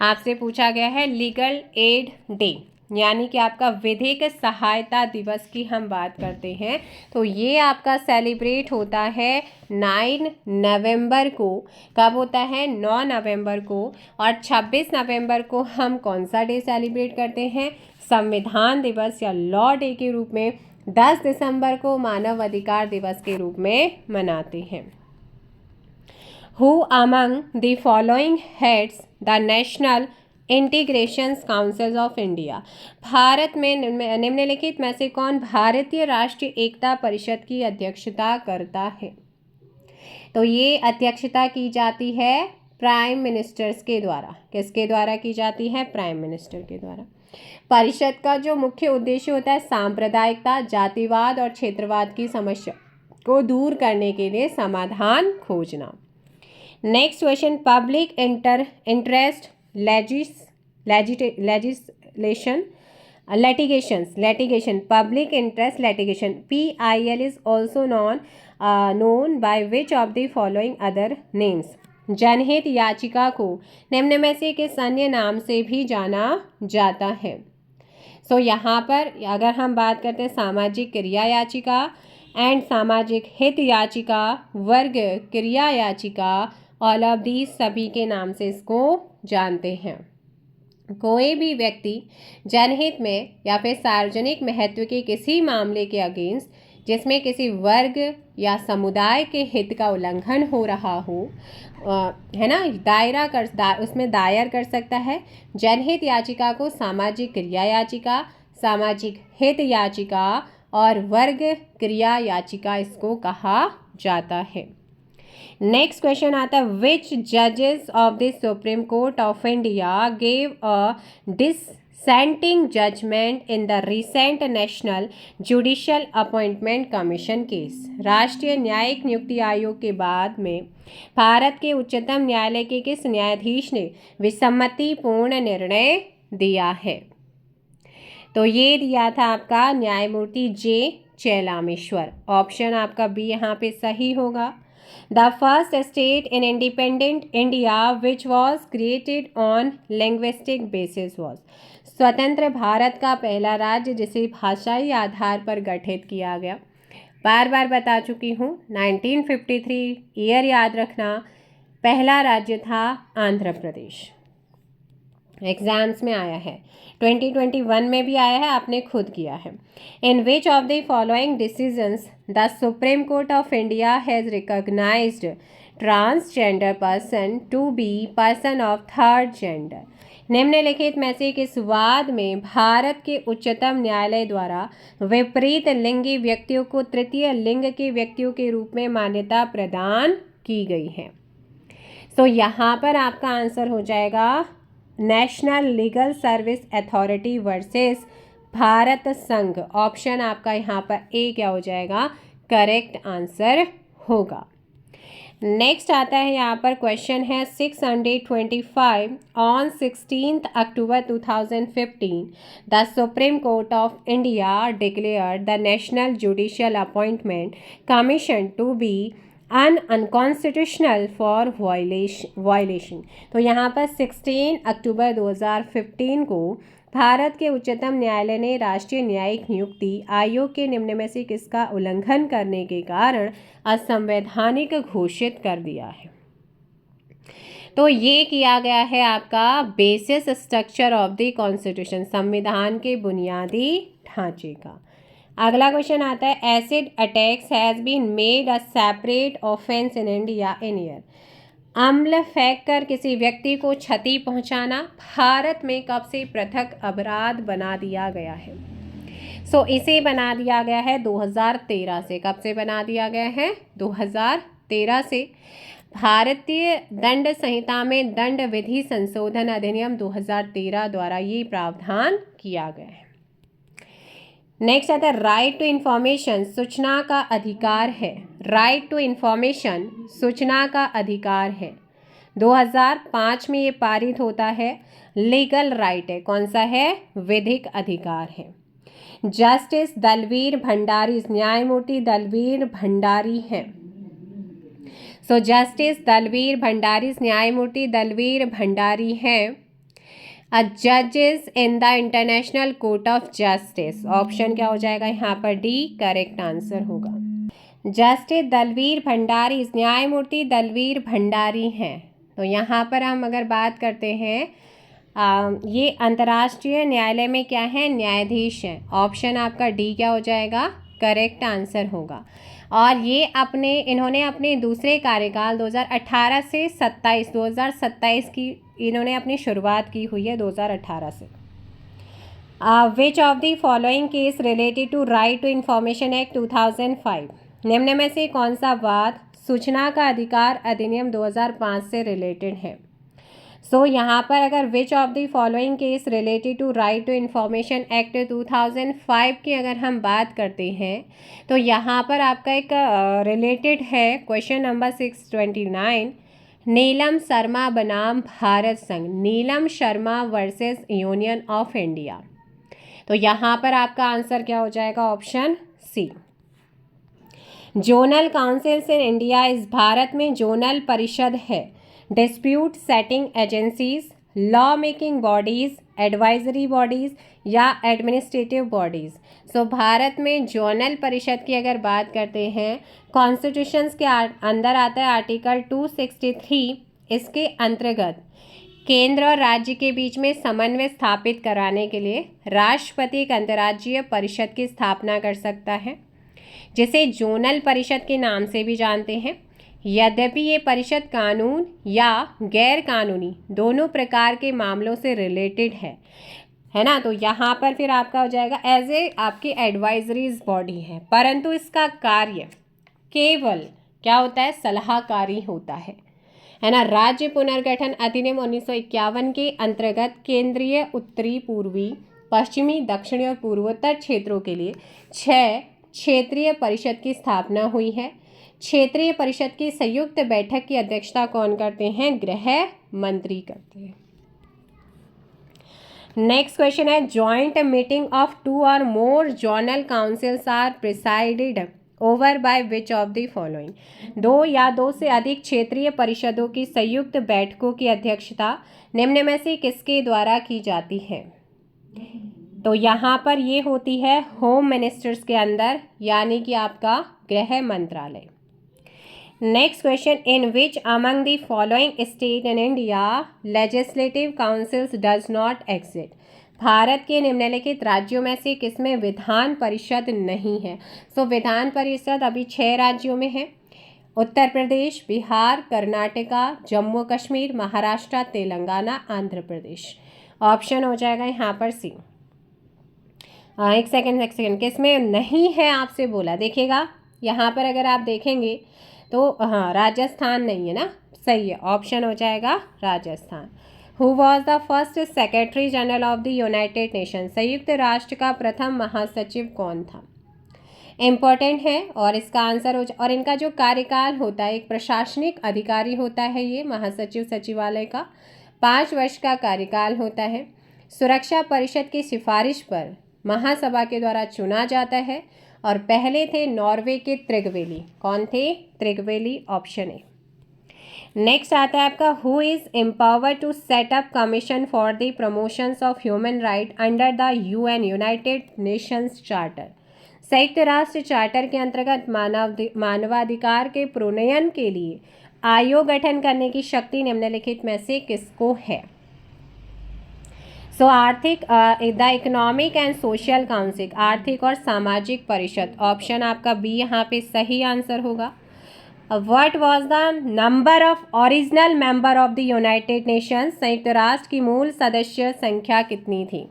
S1: आपसे पूछा गया है लीगल एड डे, यानी कि आपका विधिक सहायता दिवस की हम बात करते हैं तो ये आपका सेलिब्रेट होता है 9 नवंबर को। कब होता है? 9 नवंबर को। और 26 नवंबर को हम कौन सा डे सेलिब्रेट करते हैं? संविधान दिवस या लॉ डे के रूप में। 10 दिसंबर को मानव अधिकार दिवस के रूप में मनाते हैं। Who among the following heads the National integration council of India? Bharat में निम्नलिखित में से कौन भारतीय राष्ट्रीय एकता परिषद की अध्यक्षता करता है? तो ये अध्यक्षता की जाती है प्राइम मिनिस्टर्स के द्वारा। किसके द्वारा की जाती है? प्राइम मिनिस्टर के द्वारा। परिषद का जो मुख्य उद्देश्य होता है सांप्रदायिकता, जातिवाद और क्षेत्रवाद की समस्या को दूर करने के लिए समाधान खोजना। Next question public interest litigation public interest litigation PIL is also known by which of the following other names? जनहित याचिका को निम्न में से किस अन्य नाम से भी जाना जाता है? सो यहाँ पर अगर हम बात करते हैं सामाजिक क्रिया याचिका एंड सामाजिक हित याचिका, वर्ग क्रिया याचिका, ऑल ऑफ दीज सभी के नाम से इसको जानते हैं। कोई भी व्यक्ति जनहित में या फिर सार्वजनिक महत्व के किसी मामले के अगेंस्ट जिसमें किसी वर्ग या समुदाय के हित का उल्लंघन हो रहा हो, है ना, उसमें दायर कर सकता है। जनहित याचिका को सामाजिक क्रिया याचिका, सामाजिक हित याचिका और वर्ग क्रिया याचिका इसको कहा जाता है। नेक्स्ट क्वेश्चन आता है विच जजेस of the supreme court of India gave a dissenting judgment in the recent national judicial appointment commission case? राष्ट्रीय न्यायिक नियुक्ति आयोग के बाद में भारत के उच्चतम न्यायालय के किस न्यायाधीश ने विसम्मतिपूर्ण निर्णय दिया है? तो ये दिया था आपका न्यायमूर्ति जे चेलामेश्वर। ऑप्शन आपका बी यहाँ पे सही होगा। The first state in independent India which was created on linguistic basis was? स्वतंत्र भारत का पहला राज्य जिसे भाषाई आधार पर गठित किया गया। बार बार बता चुकी हूँ 1953 ईयर याद रखना। पहला राज्य था आंध्र प्रदेश। एग्जाम्स में आया है, 2021 में भी आया है, आपने खुद किया है। In which of the following decisions the supreme court of India has recognised transgender person to be person of third gender? निम्नलिखित में से किस वाद में भारत के उच्चतम न्यायालय द्वारा विपरीत लिंगी व्यक्तियों को तृतीय लिंग के व्यक्तियों के रूप में मान्यता प्रदान की गई है? सो यहाँ पर आपका आंसर हो जाएगा national legal service authority versus Bharat संघ। ऑप्शन आपका यहाँ पर ए क्या हो जाएगा? करेक्ट आंसर होगा। नेक्स्ट आता है यहाँ पर क्वेश्चन है 625 on 16 October 2015 the supreme court of India declared the national judicial appointment commission to be unconstitutional for violation. तो यहाँ पर 16 अक्टूबर 2015 को भारत के उच्चतम न्यायालय ने राष्ट्रीय न्यायिक नियुक्ति आयोग के निम्न में से किसका उल्लंघन करने के कारण असंवैधानिक घोषित कर दिया है? तो ये किया गया है आपका basis structure of the constitution, संविधान के बुनियादी ढांचे का। अगला क्वेश्चन आता है acid attacks has been made a separate offence in India in year? अम्ल फेंक कर किसी व्यक्ति को क्षति पहुंचाना भारत में कब से पृथक अपराध बना दिया गया है? सो इसे बना दिया गया है 2013 से। कब से बना दिया गया है? 2013 से। भारतीय दंड संहिता में दंड विधि संशोधन अधिनियम 2013 द्वारा ये प्रावधान किया गया है। नेक्स्ट आता है राइट टू इंफॉर्मेशन सूचना का अधिकार है। राइट टू इंफॉर्मेशन सूचना का अधिकार है। 2005 में ये पारित होता है। लीगल राइट है। कौन सा है? विधिक अधिकार है। जस्टिस दलवीर भंडारी, न्यायमूर्ति दलवीर भंडारी हैं। सो जस्टिस दलवीर भंडारी, न्यायमूर्ति दलवीर भंडारी हैं। जजेस in the international court of justice, option क्या हो जाएगा यहाँ पर? डी करेक्ट आंसर होगा। जस्टिस दलवीर भंडारी, न्यायमूर्ति दलवीर भंडारी हैं। तो यहाँ पर हम अगर बात करते हैं ये अंतर्राष्ट्रीय न्यायालय में क्या है? न्यायाधीश हैं। ऑप्शन आपका डी क्या हो जाएगा? करेक्ट आंसर होगा। और ये इन्होंने अपने दूसरे कार्यकाल 2018 से 2027 की इन्होंने अपनी शुरुआत की हुई है 2018 से। Which of the following case related to right to information act 2005, निम्न में से कौन सा वाद सूचना का अधिकार अधिनियम 2005 से रिलेटेड है? सो यहाँ पर अगर which of the following case related to right to information act 2005 की अगर हम बात करते हैं तो यहाँ पर आपका एक रिलेटेड है क्वेश्चन नंबर 629, नीलम शर्मा बनाम भारत संघ, Neelam Sharma versus union of India. तो यहाँ पर आपका आंसर क्या हो जाएगा? Option C. Zonal councils in India is Bharat में जोनल परिषद है, dispute setting agencies, law making bodies, advisory bodies या एडमिनिस्ट्रेटिव बॉडीज। सो भारत में जोनल परिषद की अगर बात करते हैं, कॉन्स्टिट्यूशंस के अंदर आता है आर्टिकल 263, इसके अंतर्गत केंद्र और राज्य के बीच में समन्वय स्थापित कराने के लिए राष्ट्रपति एक अंतर्राज्यीय परिषद की स्थापना कर सकता है, जिसे जोनल परिषद के नाम से भी जानते हैं। यद्यपि ये परिषद कानून या गैर कानूनी दोनों प्रकार के मामलों से रिलेटेड है ना। तो यहाँ पर फिर आपका हो जाएगा एज ए आपकी एडवाइजरीज बॉडी है, परंतु इसका कार्य केवल क्या होता है? सलाहकारी होता है ना। राज्य पुनर्गठन अधिनियम 1951 के अंतर्गत केंद्रीय, उत्तरी, पूर्वी, पश्चिमी, दक्षिणी और पूर्वोत्तर क्षेत्रों के लिए 6 क्षेत्रीय परिषद की स्थापना हुई है। क्षेत्रीय परिषद की संयुक्त बैठक की अध्यक्षता कौन करते हैं? गृह मंत्री करते हैं। नेक्स्ट क्वेश्चन है, जॉइंट मीटिंग ऑफ 2 और more zonal councils are presided over by which of the following, 2 या 2 से अधिक क्षेत्रीय परिषदों की संयुक्त बैठकों की अध्यक्षता निम्न में से किसके द्वारा की जाती है? तो यहाँ पर ये होती है होम मिनिस्टर्स के अंदर, यानी कि आपका गृह मंत्रालय। Next question, in which among the following state in India legislative councils does not exist, Bharat के निम्नलिखित राज्यों में से किसमें विधान परिषद नहीं है? सो विधान परिषद अभी 6 राज्यों में है, उत्तर प्रदेश, बिहार, कर्नाटका, जम्मू कश्मीर, महाराष्ट्र, तेलंगाना, आंध्र प्रदेश। ऑप्शन हो जाएगा यहाँ पर सी। एक सेकेंड किस में नहीं है आपसे बोला, देखिएगा यहाँ पर अगर आप देखेंगे तो हाँ राजस्थान नहीं है ना, सही है, ऑप्शन हो जाएगा Rajasthan. Who was the first secretary general of the United nation, संयुक्त राष्ट्र का प्रथम महासचिव कौन था? इम्पोर्टेंट है और इसका आंसर और इनका जो कार्यकाल होता है, एक प्रशासनिक अधिकारी होता है ये महासचिव सचिवालय का, 5 वर्ष का कार्यकाल होता है। सुरक्षा परिषद की सिफारिश पर महासभा के द्वारा चुना जाता है और पहले थे नॉर्वे के त्रिगवेली। कौन थे? त्रिगवेली, ऑप्शन ए। नेक्स्ट आता है आपका, who is empowered to set up commission for the promotions of human right under the UN United Nations charter, संयुक्त राष्ट्र चार्टर के अंतर्गत मानवाधिकार के प्रोन्नयन के लिए आयोग गठन करने की शक्ति निम्नलिखित में से किसको है? सो आर्थिक the economic and social council, आर्थिक और सामाजिक परिषद, ऑप्शन आपका बी यहाँ पे सही आंसर होगा। What was the number of original member of the United Nations, संयुक्त राष्ट्र की मूल सदस्य संख्या कितनी थी?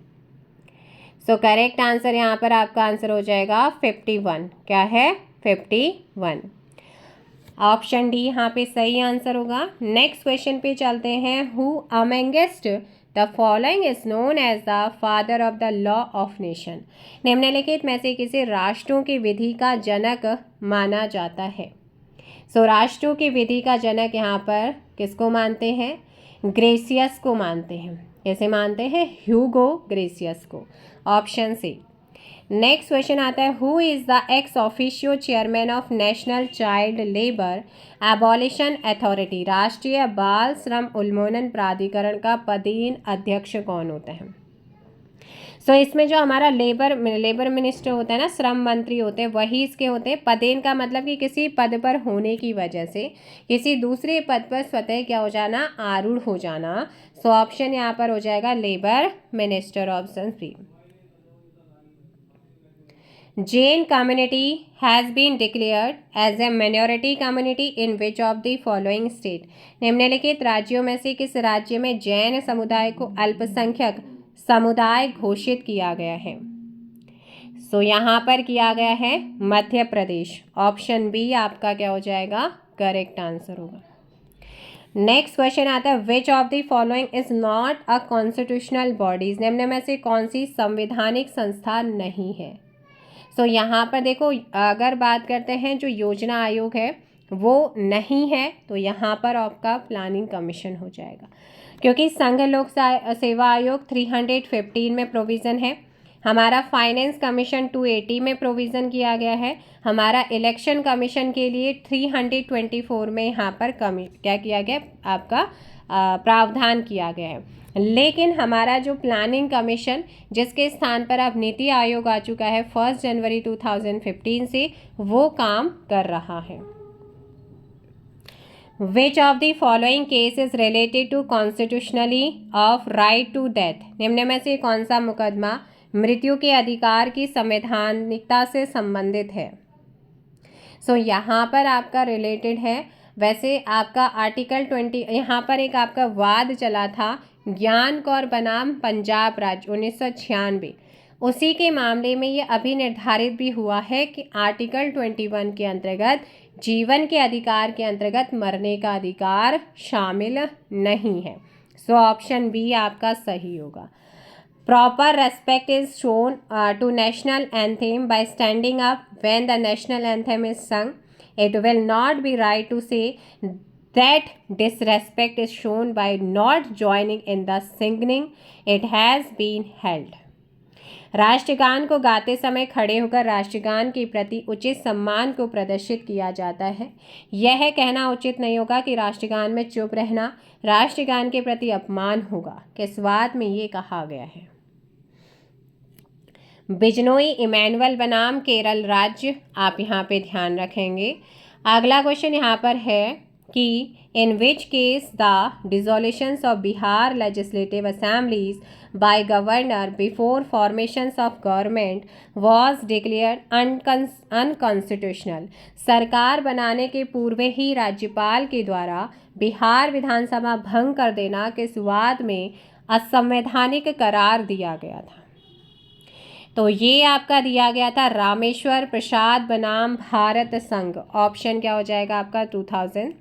S1: सो करेक्ट आंसर यहाँ पर आपका आंसर हो जाएगा 51। क्या है? 51। ऑप्शन डी यहाँ पे सही आंसर होगा। नेक्स्ट क्वेश्चन पे चलते हैं, who amongst the following is known as the father of the law of nation, निम्नलिखित में से किसे राष्ट्रों की विधि का जनक माना जाता है? सो राष्ट्रों की विधि का जनक यहाँ पर किसको मानते हैं? ग्रेसियस को मानते हैं। कैसे मानते हैं? ह्यूगो ग्रेसियस को, ऑप्शन सी। नेक्स्ट क्वेश्चन आता है, who is the ex officio chairman of national child labour abolition authority, राष्ट्रीय बाल श्रम उन्मूलन प्राधिकरण का पदेन अध्यक्ष कौन होता है? सो इसमें जो हमारा लेबर मिनिस्टर होता है ना, श्रम मंत्री होते हैं, वही इसके होते हैं। पदेन का मतलब कि किसी पद पर होने की वजह से किसी दूसरे पद पर स्वतः क्या हो जाना, आरूढ़ हो जाना। सो ऑप्शन यहाँ पर हो जाएगा labour minister, option 3। Jain community has been declared as a minority community in which of the following state? निम्नलिखित राज्यों में से किस राज्य में जैन समुदाय को अल्पसंख्यक समुदाय घोषित किया गया है? सो यहाँ पर किया गया है मध्य प्रदेश, ऑप्शन बी आपका क्या हो जाएगा, करेक्ट आंसर होगा। नेक्स्ट क्वेश्चन आता है, which of the following is not a constitutional bodies, निम्न में से कौन सी संवैधानिक संस्था नहीं है? सो यहाँ पर देखो, अगर बात करते हैं जो योजना आयोग है वो नहीं है, तो यहाँ पर आपका प्लानिंग कमीशन हो जाएगा, क्योंकि संघ लोक सेवा आयोग 315 में प्रोविज़न है, हमारा फाइनेंस कमीशन 280 में प्रोविज़न किया गया है, हमारा इलेक्शन कमीशन के लिए 324 में यहाँ पर क्या किया गया, आपका प्रावधान किया गया है। लेकिन हमारा जो प्लानिंग कमीशन जिसके स्थान पर अब नीति आयोग आ चुका है 1 जनवरी 2015 से, वो काम कर रहा है। Which of the following case is related to constitutionally of right to death, निम्न में से कौन सा मुकदमा मृत्यु के अधिकार की संवैधानिकता से संबंधित है? सो यहाँ पर आपका रिलेटेड है, वैसे आपका आर्टिकल 20, यहाँ पर एक आपका वाद चला था ज्ञान कौर बनाम पंजाब राज्य 1996, उसी के मामले में ये अभी निर्धारित भी हुआ है कि आर्टिकल 21 के अंतर्गत जीवन के अधिकार के अंतर्गत मरने का अधिकार शामिल नहीं है। सो ऑप्शन बी आपका सही होगा। Proper respect is shown to national anthem by standing up when the national anthem is sung, it will not be right to say that disrespect is shown by not joining in the singing it has been held। राष्ट्रगान को गाते समय खड़े होकर राष्ट्रगान के प्रति उचित सम्मान को प्रदर्शित किया जाता है। यह कहना उचित नहीं होगा कि राष्ट्रगान में चुप रहना राष्ट्रगान के प्रति अपमान होगा। किस बात में ये कहा गया है? बिजनोई इमैनुअल बनाम केरल राज्य, आप यहाँ पे ध्यान रखेंगे। अगला क्वेश्चन यहाँ पर है कि in which case the dissolutions of Bihar legislative assemblies by governor before formations of government was declared unconstitutional, सरकार बनाने के पूर्व ही राज्यपाल के द्वारा बिहार विधानसभा भंग कर देना किस वाद में असंवैधानिक करार दिया गया था? तो ये आपका दिया गया था रामेश्वर प्रसाद बनाम भारत संघ, ऑप्शन क्या हो जाएगा आपका 2000।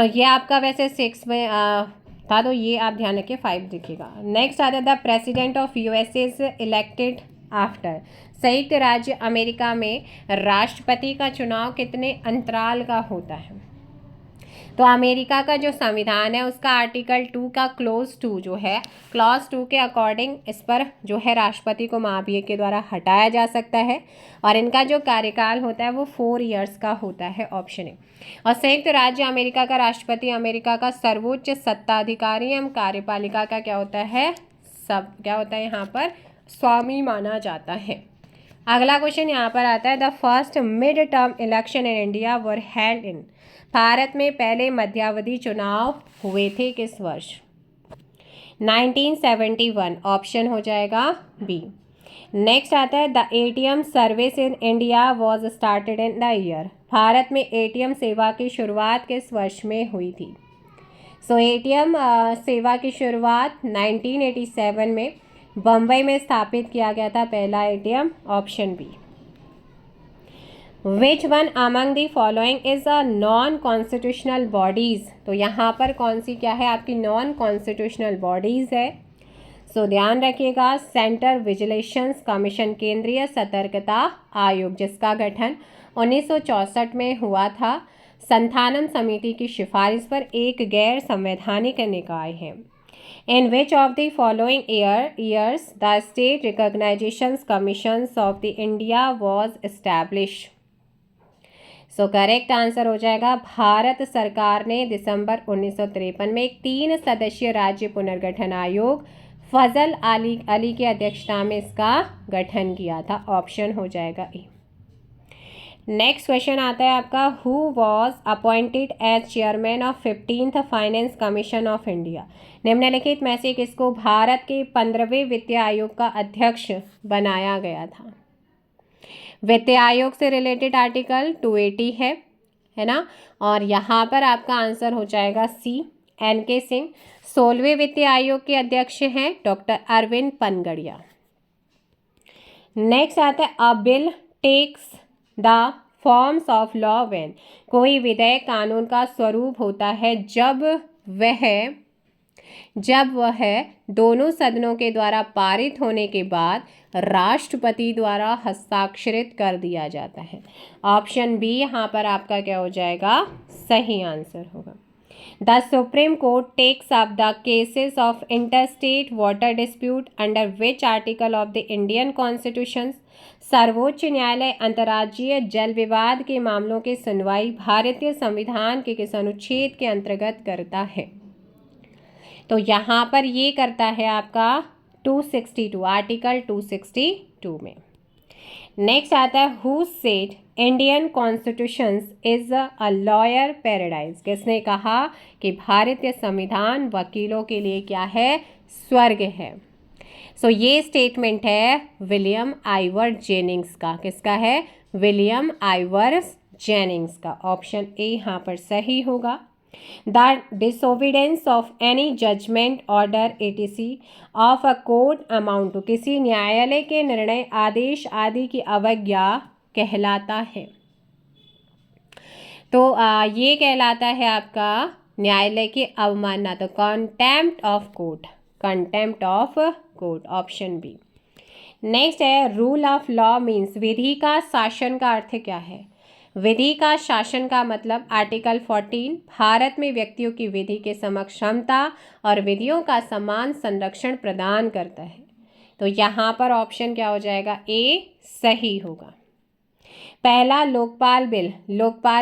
S1: ये आपका वैसे 6 में था, तो ये आप ध्यान रखिए 5 दिखेगा। नेक्स्ट आता है the president of USA is elected after, संयुक्त राज्य अमेरिका में राष्ट्रपति का चुनाव कितने अंतराल का होता है? तो अमेरिका का जो संविधान है उसका आर्टिकल 2 का क्लॉज 2 जो है, क्लॉज 2 के अकॉर्डिंग इस पर जो है राष्ट्रपति को महाभियोग के द्वारा हटाया जा सकता है, और इनका जो कार्यकाल होता है वो 4 इयर्स का होता है, ऑप्शन ए। और संयुक्त राज्य अमेरिका का राष्ट्रपति अमेरिका का सर्वोच्च सत्ताधिकारी एवं कार्यपालिका का क्या होता है, सब क्या होता है यहाँ पर स्वामी माना जाता है। अगला क्वेश्चन यहाँ पर आता है the first mid term election in India were held in, Bharat में पहले मध्यावधि चुनाव हुए थे किस वर्ष? 1971, ऑप्शन हो जाएगा बी। नेक्स्ट आता है the ATM service in India was started in the year, Bharat में एटीएम सेवा की शुरुआत किस वर्ष में हुई थी? सो एटीएम सेवा की शुरुआत 1987 में बम्बई में स्थापित किया गया था पहला ATM, option B. Which one among the following is a non constitutional bodies, तो यहाँ पर कौन सी क्या है आपकी नॉन कॉन्स्टिट्यूशनल बॉडीज़ है? सो ध्यान रखिएगा, सेंट्रल विजिलेंस कमीशन, केंद्रीय सतर्कता आयोग, जिसका गठन 1964 में हुआ था, संथानम समिति की सिफारिश पर एक गैर संवैधानिक निकाय है। In which of the following years the State Recognition Commissions of the India was established? So correct answer हो जाएगा भारत सरकार ने दिसंबर 1953 में एक 3 सदस्यीय राज्य पुनर्गठन आयोग फजल अली की अध्यक्षता में इसका गठन किया था। ऑप्शन हो जाएगा ए। नेक्स्ट क्वेश्चन आता है आपका, who was appointed as chairman of 15th finance commission of India? निम्नलिखित में से किसको भारत के 15वें वित्तीय आयोग का अध्यक्ष बनाया गया था? वित्तीय आयोग से रिलेटेड आर्टिकल 280 है ना, और यहाँ पर आपका आंसर हो जाएगा सी, एन.के. सिंह। 16वें वित्तीय आयोग के अध्यक्ष हैं डॉक्टर अरविंद पनगड़िया। नेक्स्ट आता है, a bill takes the forms of law when? कोई विधेयक कानून का स्वरूप होता है जब वह दोनों सदनों के द्वारा पारित होने के बाद राष्ट्रपति द्वारा हस्ताक्षरित कर दिया जाता है। ऑप्शन बी यहाँ पर आपका क्या हो जाएगा? सही आंसर होगा। The supreme court takes up the cases of interstate water dispute under which article of the Indian constitution? सर्वोच्च न्यायालय अंतर्राज्यीय जल विवाद के मामलों की सुनवाई भारतीय संविधान के किस अनुच्छेद के अंतर्गत करता है? तो यहाँ पर ये करता है आपका 262, आर्टिकल 262 में। नेक्स्ट आता है, who said Indian constitution is a lawyer paradise? किसने कहा कि भारतीय संविधान वकीलों के लिए क्या है? स्वर्ग है। सो ये स्टेटमेंट है विलियम आइवर जेनिंग्स का। किसका है? विलियम आइवर जेनिंग्स का। ऑप्शन ए यहाँ पर सही होगा। The disobedience of any judgment, order, etc. of a court amount to किसी न्यायालय के निर्णय, आदेश आदि की अवज्ञा कहलाता है। तो ये कहलाता है आपका न्यायालय की अवमानना, तो contempt of court, contempt of court. Option B. Next है, रूल ऑफ लॉ मीन्स? विधि का शासन का अर्थ क्या है? विधि का शासन का मतलब आर्टिकल 14 भारत में व्यक्तियों की विधि के समक्ष क्षमता और विधियों का समान संरक्षण प्रदान करता है। तो यहाँ पर ऑप्शन क्या हो जाएगा? ए सही होगा। पहला लोकपाल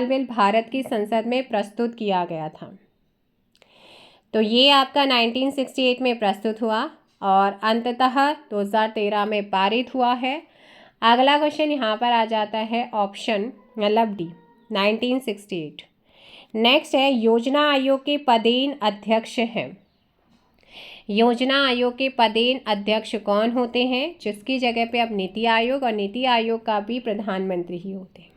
S1: बिल भारत की संसद में प्रस्तुत किया गया था। तो ये आपका 1968 में प्रस्तुत हुआ और अंततः 2013 में पारित हुआ है। अगला क्वेश्चन यहाँ पर आ जाता है ऑप्शन मतलब डी, 1968। नेक्स्ट है, योजना आयोग के पदेन अध्यक्ष हैं। योजना आयोग के पदेन अध्यक्ष कौन होते हैं? जिसकी जगह पे अब नीति आयोग, और नीति आयोग का भी प्रधानमंत्री ही होते हैं।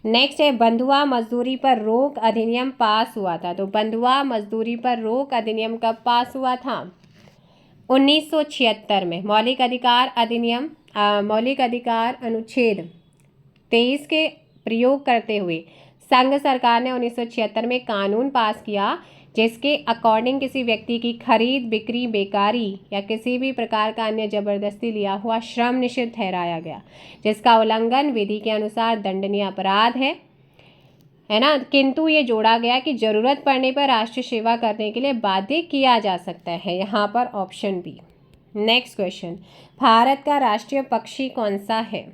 S1: नेक्स्ट है, बंधुआ मजदूरी पर रोक अधिनियम पास हुआ था। तो बंधुआ मजदूरी पर रोक अधिनियम कब पास हुआ था? 1976 में। मौलिक अधिकार अधिनियम, मौलिक अधिकार अनुच्छेद 23 के प्रयोग करते हुए संघ सरकार ने 1976 में कानून पास किया जिसके अकॉर्डिंग किसी व्यक्ति की खरीद, बिक्री, बेकारी या किसी भी प्रकार का अन्य जबरदस्ती लिया हुआ श्रम निषिद्ध ठहराया गया, जिसका उल्लंघन विधि के अनुसार दंडनीय अपराध है ना। किंतु ये जोड़ा गया कि जरूरत पड़ने पर राष्ट्रीय सेवा करने के लिए बाध्य किया जा सकता है। यहाँ पर option B. Next question, Bharat का राष्ट्रीय पक्षी कौन सा है?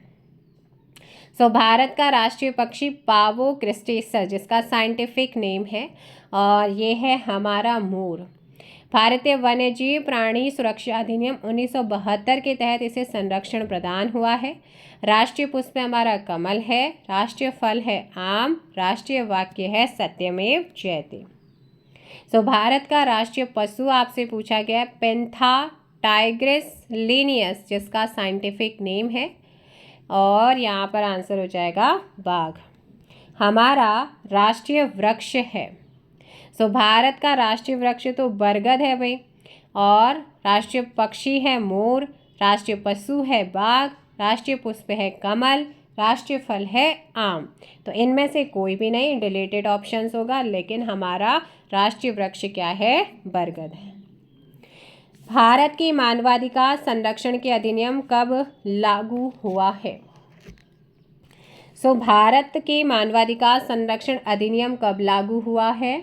S1: सो भारत का राष्ट्रीय पक्षी पावो क्रिस्टेसर, जिसका साइंटिफिक नेम है, और ये है हमारा मोर। भारतीय वन्यजीव प्राणी सुरक्षा अधिनियम 1972 के तहत इसे संरक्षण प्रदान हुआ है। राष्ट्रीय पुष्प हमारा कमल है। राष्ट्रीय फल है आम। राष्ट्रीय वाक्य है सत्यमेव जयते। सो भारत का राष्ट्रीय पशु आपसे पूछा गया पेंथा टाइग्रिस लिनियस, जिसका साइंटिफिक नेम है, और यहाँ पर आंसर हो जाएगा बाघ। हमारा राष्ट्रीय वृक्ष है। सो भारत का राष्ट्रीय वृक्ष तो बरगद है भाई, और राष्ट्रीय पक्षी है मोर, राष्ट्रीय पशु है बाघ, राष्ट्रीय पुष्प है कमल, राष्ट्रीय फल है आम। तो इनमें से कोई भी नहीं, डिलीटेड ऑप्शंस होगा, लेकिन हमारा राष्ट्रीय वृक्ष क्या है? बरगद है। भारत की मानवाधिकार संरक्षण के अधिनियम कब लागू हुआ है? सो भारत के मानवाधिकार संरक्षण अधिनियम कब लागू हुआ है?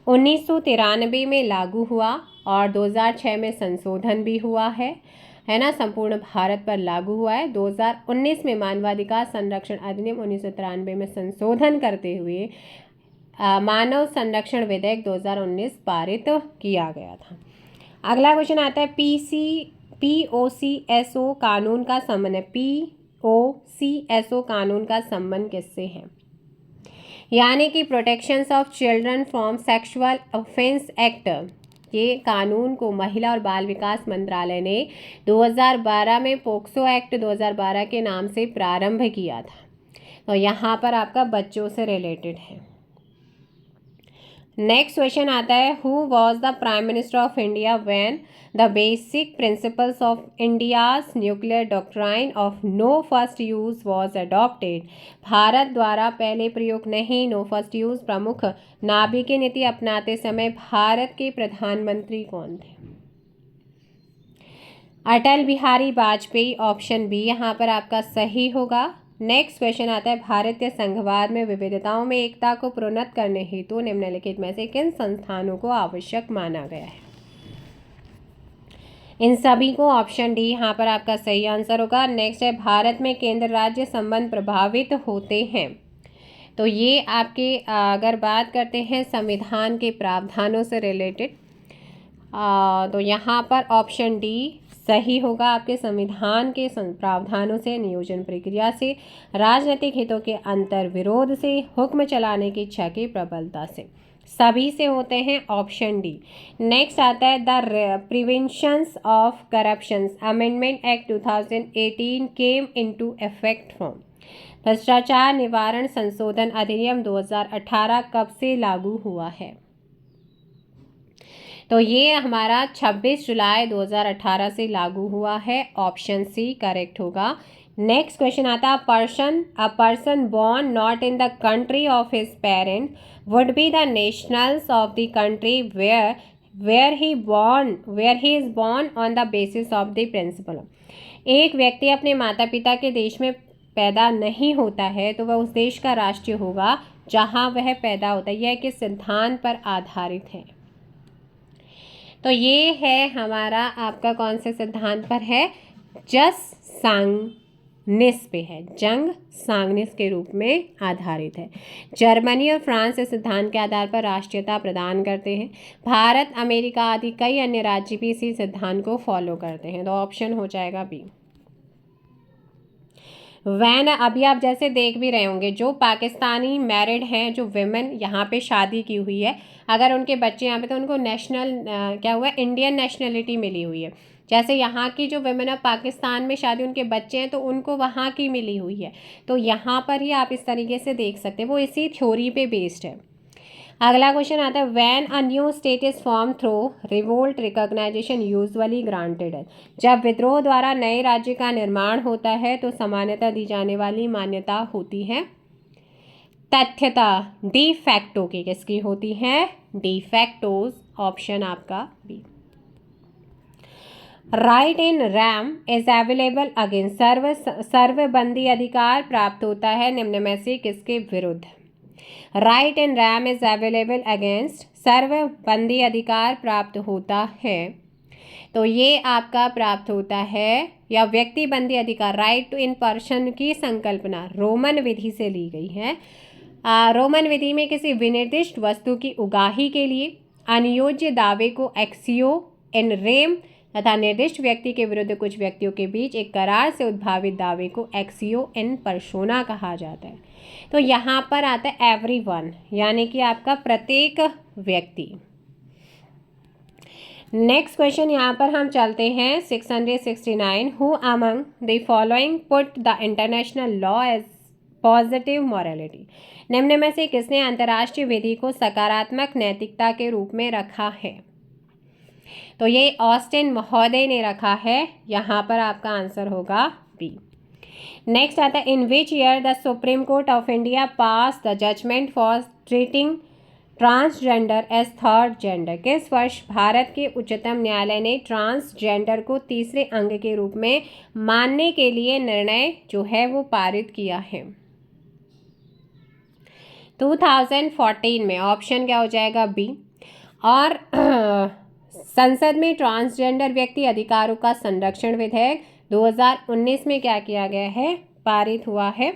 S1: 1993 में लागू हुआ, और 2006 में संशोधन भी हुआ है ना, संपूर्ण भारत पर लागू हुआ है। 2019 में मानवाधिकार संरक्षण अधिनियम 1993 में संशोधन करते हुए मानव संरक्षण विधेयक 2019 पारित किया गया था। अगला क्वेश्चन आता है POCSO कानून का संबंध है। POCSO कानून का संबंध किससे है? यानी कि protections of children from sexual offence act, ये कानून को महिला और बाल विकास मंत्रालय ने 2012 में पोक्सो एक्ट 2012 के नाम से प्रारंभ किया था। तो यहाँ पर आपका बच्चों से रिलेटेड है। नेक्स्ट क्वेश्चन आता है, who was the prime minister of India when the basic principles of India's nuclear doctrine of no first use was adopted. Bharat द्वारा पहले प्रयोग नहीं, नो फर्स्ट यूज प्रमुख नाभिकीय नीति अपनाते समय भारत के प्रधानमंत्री कौन थे? अटल बिहारी वाजपेयी, ऑप्शन बी यहाँ पर आपका सही होगा। नेक्स्ट क्वेश्चन आता है, भारतीय संघवाद में विविधताओं में एकता को प्रोन्नत करने हेतु निम्नलिखित में से किन संस्थानों को आवश्यक माना गया है? इन सभी को ऑप्शन डी यहाँ पर आपका सही आंसर होगा। नेक्स्ट है, भारत में केंद्र राज्य संबंध प्रभावित होते हैं। तो ये आपके अगर बात करते हैं संविधान के प्रावधानों से रिलेटेड, तो यहाँ पर ऑप्शन डी सही होगा आपके संविधान के प्रावधानों से, नियोजन प्रक्रिया से, राजनीतिक हितों के अंतर विरोध से, हुक्म चलाने की इच्छा की प्रबलता से, सभी से होते हैं ऑप्शन डी। नेक्स्ट आता है, the preventions of corruptions amendment act 2018 came into effect from. भ्रष्टाचार निवारण संशोधन अधिनियम 2018 कब से लागू हुआ है? तो ये हमारा 26 जुलाई 2018 से लागू हुआ है, ऑप्शन सी करेक्ट होगा। नेक्स्ट क्वेश्चन आता है, a person born not in the country of his parent would be the nationals of the country where he is born on the basis of the principle. एक व्यक्ति अपने माता पिता के देश में पैदा नहीं होता है तो वह उस देश का राष्ट्रीय होगा जहां वह पैदा होता है। यह किस सिद्धांत पर आधारित है? तो ये है हमारा आपका कौन से सिद्धांत पर है? जस सांगनिस पे है, जंग सांगनिस के रूप में आधारित है। जर्मनी और फ्रांस इस सिद्धांत के आधार पर राष्ट्रीयता प्रदान करते हैं। भारत, अमेरिका आदि कई अन्य राज्य भी इसी सिद्धांत को फॉलो करते हैं। तो ऑप्शन हो जाएगा बी। वैन अभी आप जैसे देख भी रहे होंगे, जो पाकिस्तानी मैरिड हैं, जो विमेन यहाँ पे शादी की हुई है, अगर उनके बच्चे यहाँ पे, तो उनको नेशनल क्या हुआ, इंडियन नेशनलिटी मिली हुई है। जैसे यहाँ की जो विमेन है पाकिस्तान में शादी, उनके बच्चे हैं तो उनको वहाँ की मिली हुई है। तो यहाँ पर ही आप इस तरीके से देख सकते हैं, वो इसी थ्योरी पे बेस्ड है। अगला क्वेश्चन आता है, when a new state is form through revolt recognisation usually granted है। जब विद्रोह द्वारा नए राज्य का निर्माण होता है तो सामान्यतः दी जाने वाली मान्यता होती है तथ्यता डी फैक्टो की। किसकी होती है? डी फैक्टोज, ऑप्शन आपका B. Right in rem is available against सर्वबंदी अधिकार प्राप्त होता है निम्न में से किसके विरुद्ध? Right in rem is available against सर्वबंदी अधिकार प्राप्त होता है, तो ये आपका प्राप्त होता है, या व्यक्ति बंदी अधिकार, राइट टू इन पर्सन की संकल्पना रोमन विधि से ली गई है। रोमन विधि में किसी विनिर्दिष्ट वस्तु की उगाही के लिए अनियोज्य दावे को एक्सियो इन रेम तथा निर्दिष्ट व्यक्ति के विरुद्ध कुछ व्यक्तियों के बीच एक करार से उद्भावित दावे को एक्सियो इन पर्सोना कहा जाता है। तो यहाँ पर आता है एवरीवन, यानी कि आपका प्रत्येक व्यक्ति। नेक्स्ट क्वेश्चन यहाँ पर हम चलते हैं 669, who among the following put the international law as positive morality. निम्न में से किसने अंतर्राष्ट्रीय विधि को सकारात्मक नैतिकता के रूप में रखा है? तो ये ऑस्टिन महोदय ने रखा है, यहाँ पर आपका आंसर होगा बी। नेक्स्ट आता है, in which year the supreme court of India pass the judgment for treating transgender as third gender. किस वर्ष भारत के उच्चतम न्यायालय ने ट्रांसजेंडर को तीसरे अंग के रूप में मानने के लिए निर्णय जो है वो पारित किया है? 2014 में, ऑप्शन क्या हो जाएगा बी। और संसद में ट्रांसजेंडर व्यक्ति अधिकारों का संरक्षण विधेयक 2019 में क्या किया गया है, पारित हुआ है।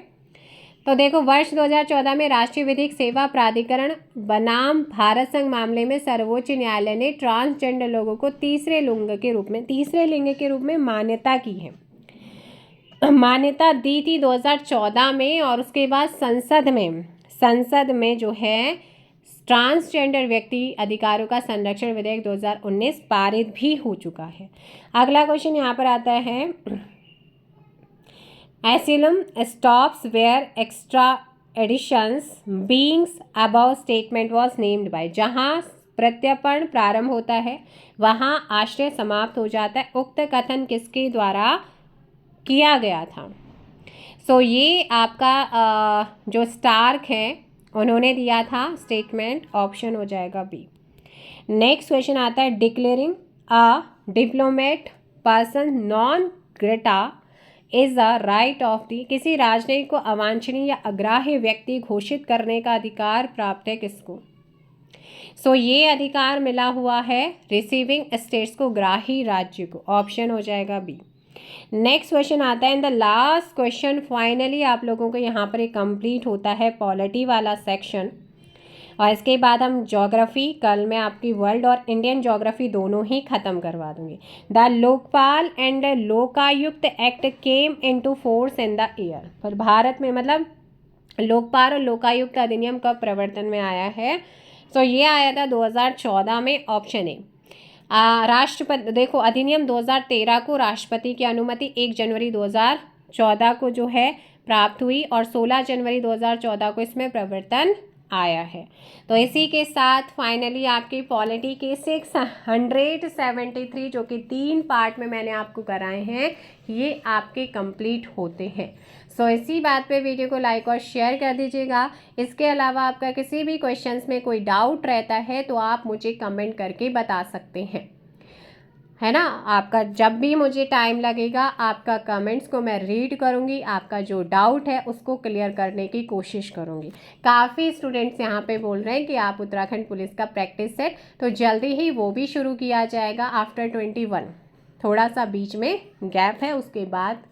S1: तो देखो, वर्ष 2014 में राष्ट्रीय विधिक सेवा प्राधिकरण बनाम भारत संघ मामले में सर्वोच्च न्यायालय ने ट्रांसजेंडर लोगों को तीसरे लिंग के रूप में मान्यता की है, मान्यता दी थी 2014 में। और उसके बाद संसद में जो है ट्रांसजेंडर व्यक्ति अधिकारों का संरक्षण विधेयक 2019 पारित भी हो चुका है। अगला क्वेश्चन यहाँ पर आता है, asylum stops where extraditions beings above statement was named by. जहाँ प्रत्यर्पण प्रारंभ होता है वहाँ आश्रय समाप्त हो जाता है। उक्त कथन किसके द्वारा किया गया था? सो ये आपका जो स्टार्क है उन्होंने दिया था स्टेटमेंट, ऑप्शन हो जाएगा बी। नेक्स्ट क्वेश्चन आता है, declaring a diplomat person non Greta is a right of the. किसी राजनयिक को अवांछनीय या अग्राह्य व्यक्ति घोषित करने का अधिकार प्राप्त है किसको? सो ये अधिकार मिला हुआ है रिसीविंग स्टेट्स को, ग्राही राज्य को, ऑप्शन हो जाएगा बी। नेक्स्ट क्वेश्चन आता है, in the last question finally आप लोगों को यहाँ पर एक कंप्लीट होता है पॉलिटी वाला सेक्शन। और इसके बाद हम ज्योग्राफी, कल मैं आपकी वर्ल्ड और इंडियन ज्योग्राफी दोनों ही ख़त्म करवा दूंगी। The Lokpal and Lokayukta act came into force in the year. पर भारत में मतलब लोकपाल और लोकायुक्त अधिनियम कब प्रवर्तन में आया है? तो ये आया था 2014 में, ऑप्शन ए। राष्ट्रपति, देखो अधिनियम 2013 को राष्ट्रपति की अनुमति 1 जनवरी 2014 को जो है प्राप्त हुई और 16 जनवरी 2014 को इसमें प्रवर्तन आया है। तो इसी के साथ फाइनली आपकी पॉलिटी के 673 जो कि 3 पार्ट में मैंने आपको कराए हैं, ये आपके कंप्लीट होते हैं। सो इसी बात पे वीडियो को लाइक और शेयर कर दीजिएगा। इसके अलावा आपका किसी भी क्वेश्चंस में कोई डाउट रहता है तो आप मुझे कमेंट करके बता सकते हैं, है ना। आपका जब भी मुझे टाइम लगेगा आपका कमेंट्स को मैं रीड करूँगी, आपका जो डाउट है उसको क्लियर करने की कोशिश करूँगी। काफ़ी स्टूडेंट्स यहाँ पे बोल रहे हैं कि आप उत्तराखंड पुलिस का प्रैक्टिस सेट, तो जल्दी ही वो भी शुरू किया जाएगा आफ्टर 21। थोड़ा सा बीच में गैप है, उसके बाद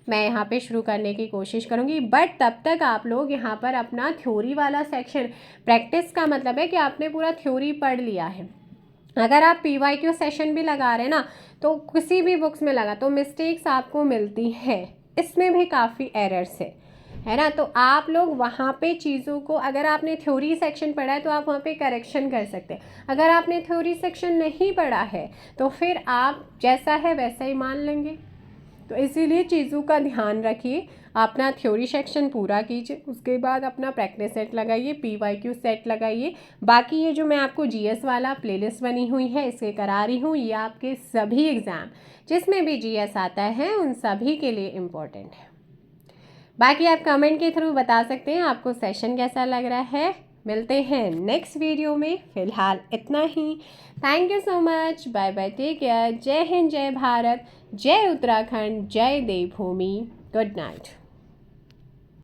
S1: मैं यहाँ पे शुरू करने की कोशिश करूँगी। बट तब तक आप लोग यहाँ पर अपना थ्योरी वाला सेक्शन, प्रैक्टिस का मतलब है कि आपने पूरा थ्योरी पढ़ लिया है। अगर आप PYQ सेशन भी लगा रहे हैं ना, तो किसी भी बुक्स में लगा तो मिस्टेक्स आपको मिलती है, इसमें भी काफ़ी एरर्स है ना। तो आप लोग वहाँ पे चीज़ों को, अगर आपने थ्योरी सेक्शन पढ़ा है तो आप वहाँ पे करेक्शन कर सकते हैं। अगर आपने थ्योरी सेक्शन नहीं पढ़ा है तो फिर आप जैसा है वैसा ही मान लेंगे। तो इसीलिए चीज़ों का ध्यान रखिए, अपना थ्योरी सेक्शन पूरा कीजिए, उसके बाद अपना प्रैक्टिस सेट लगाइए, PYQ सेट लगाइए। बाकी ये जो मैं आपको GS वाला प्लेलिस्ट बनी हुई है इसे करा रही हूँ, ये आपके सभी एग्ज़ाम जिसमें भी GS आता है उन सभी के लिए इम्पोर्टेंट है। बाकी आप कमेंट के थ्रू बता सकते हैं आपको सेशन कैसा लग रहा है। मिलते हैं नेक्स्ट वीडियो में, फ़िलहाल इतना ही। Thank you so much, bye bye, take care. जय हिंद, जय भारत, जय उत्तराखंड, जय देवभूमि, गुड नाइट।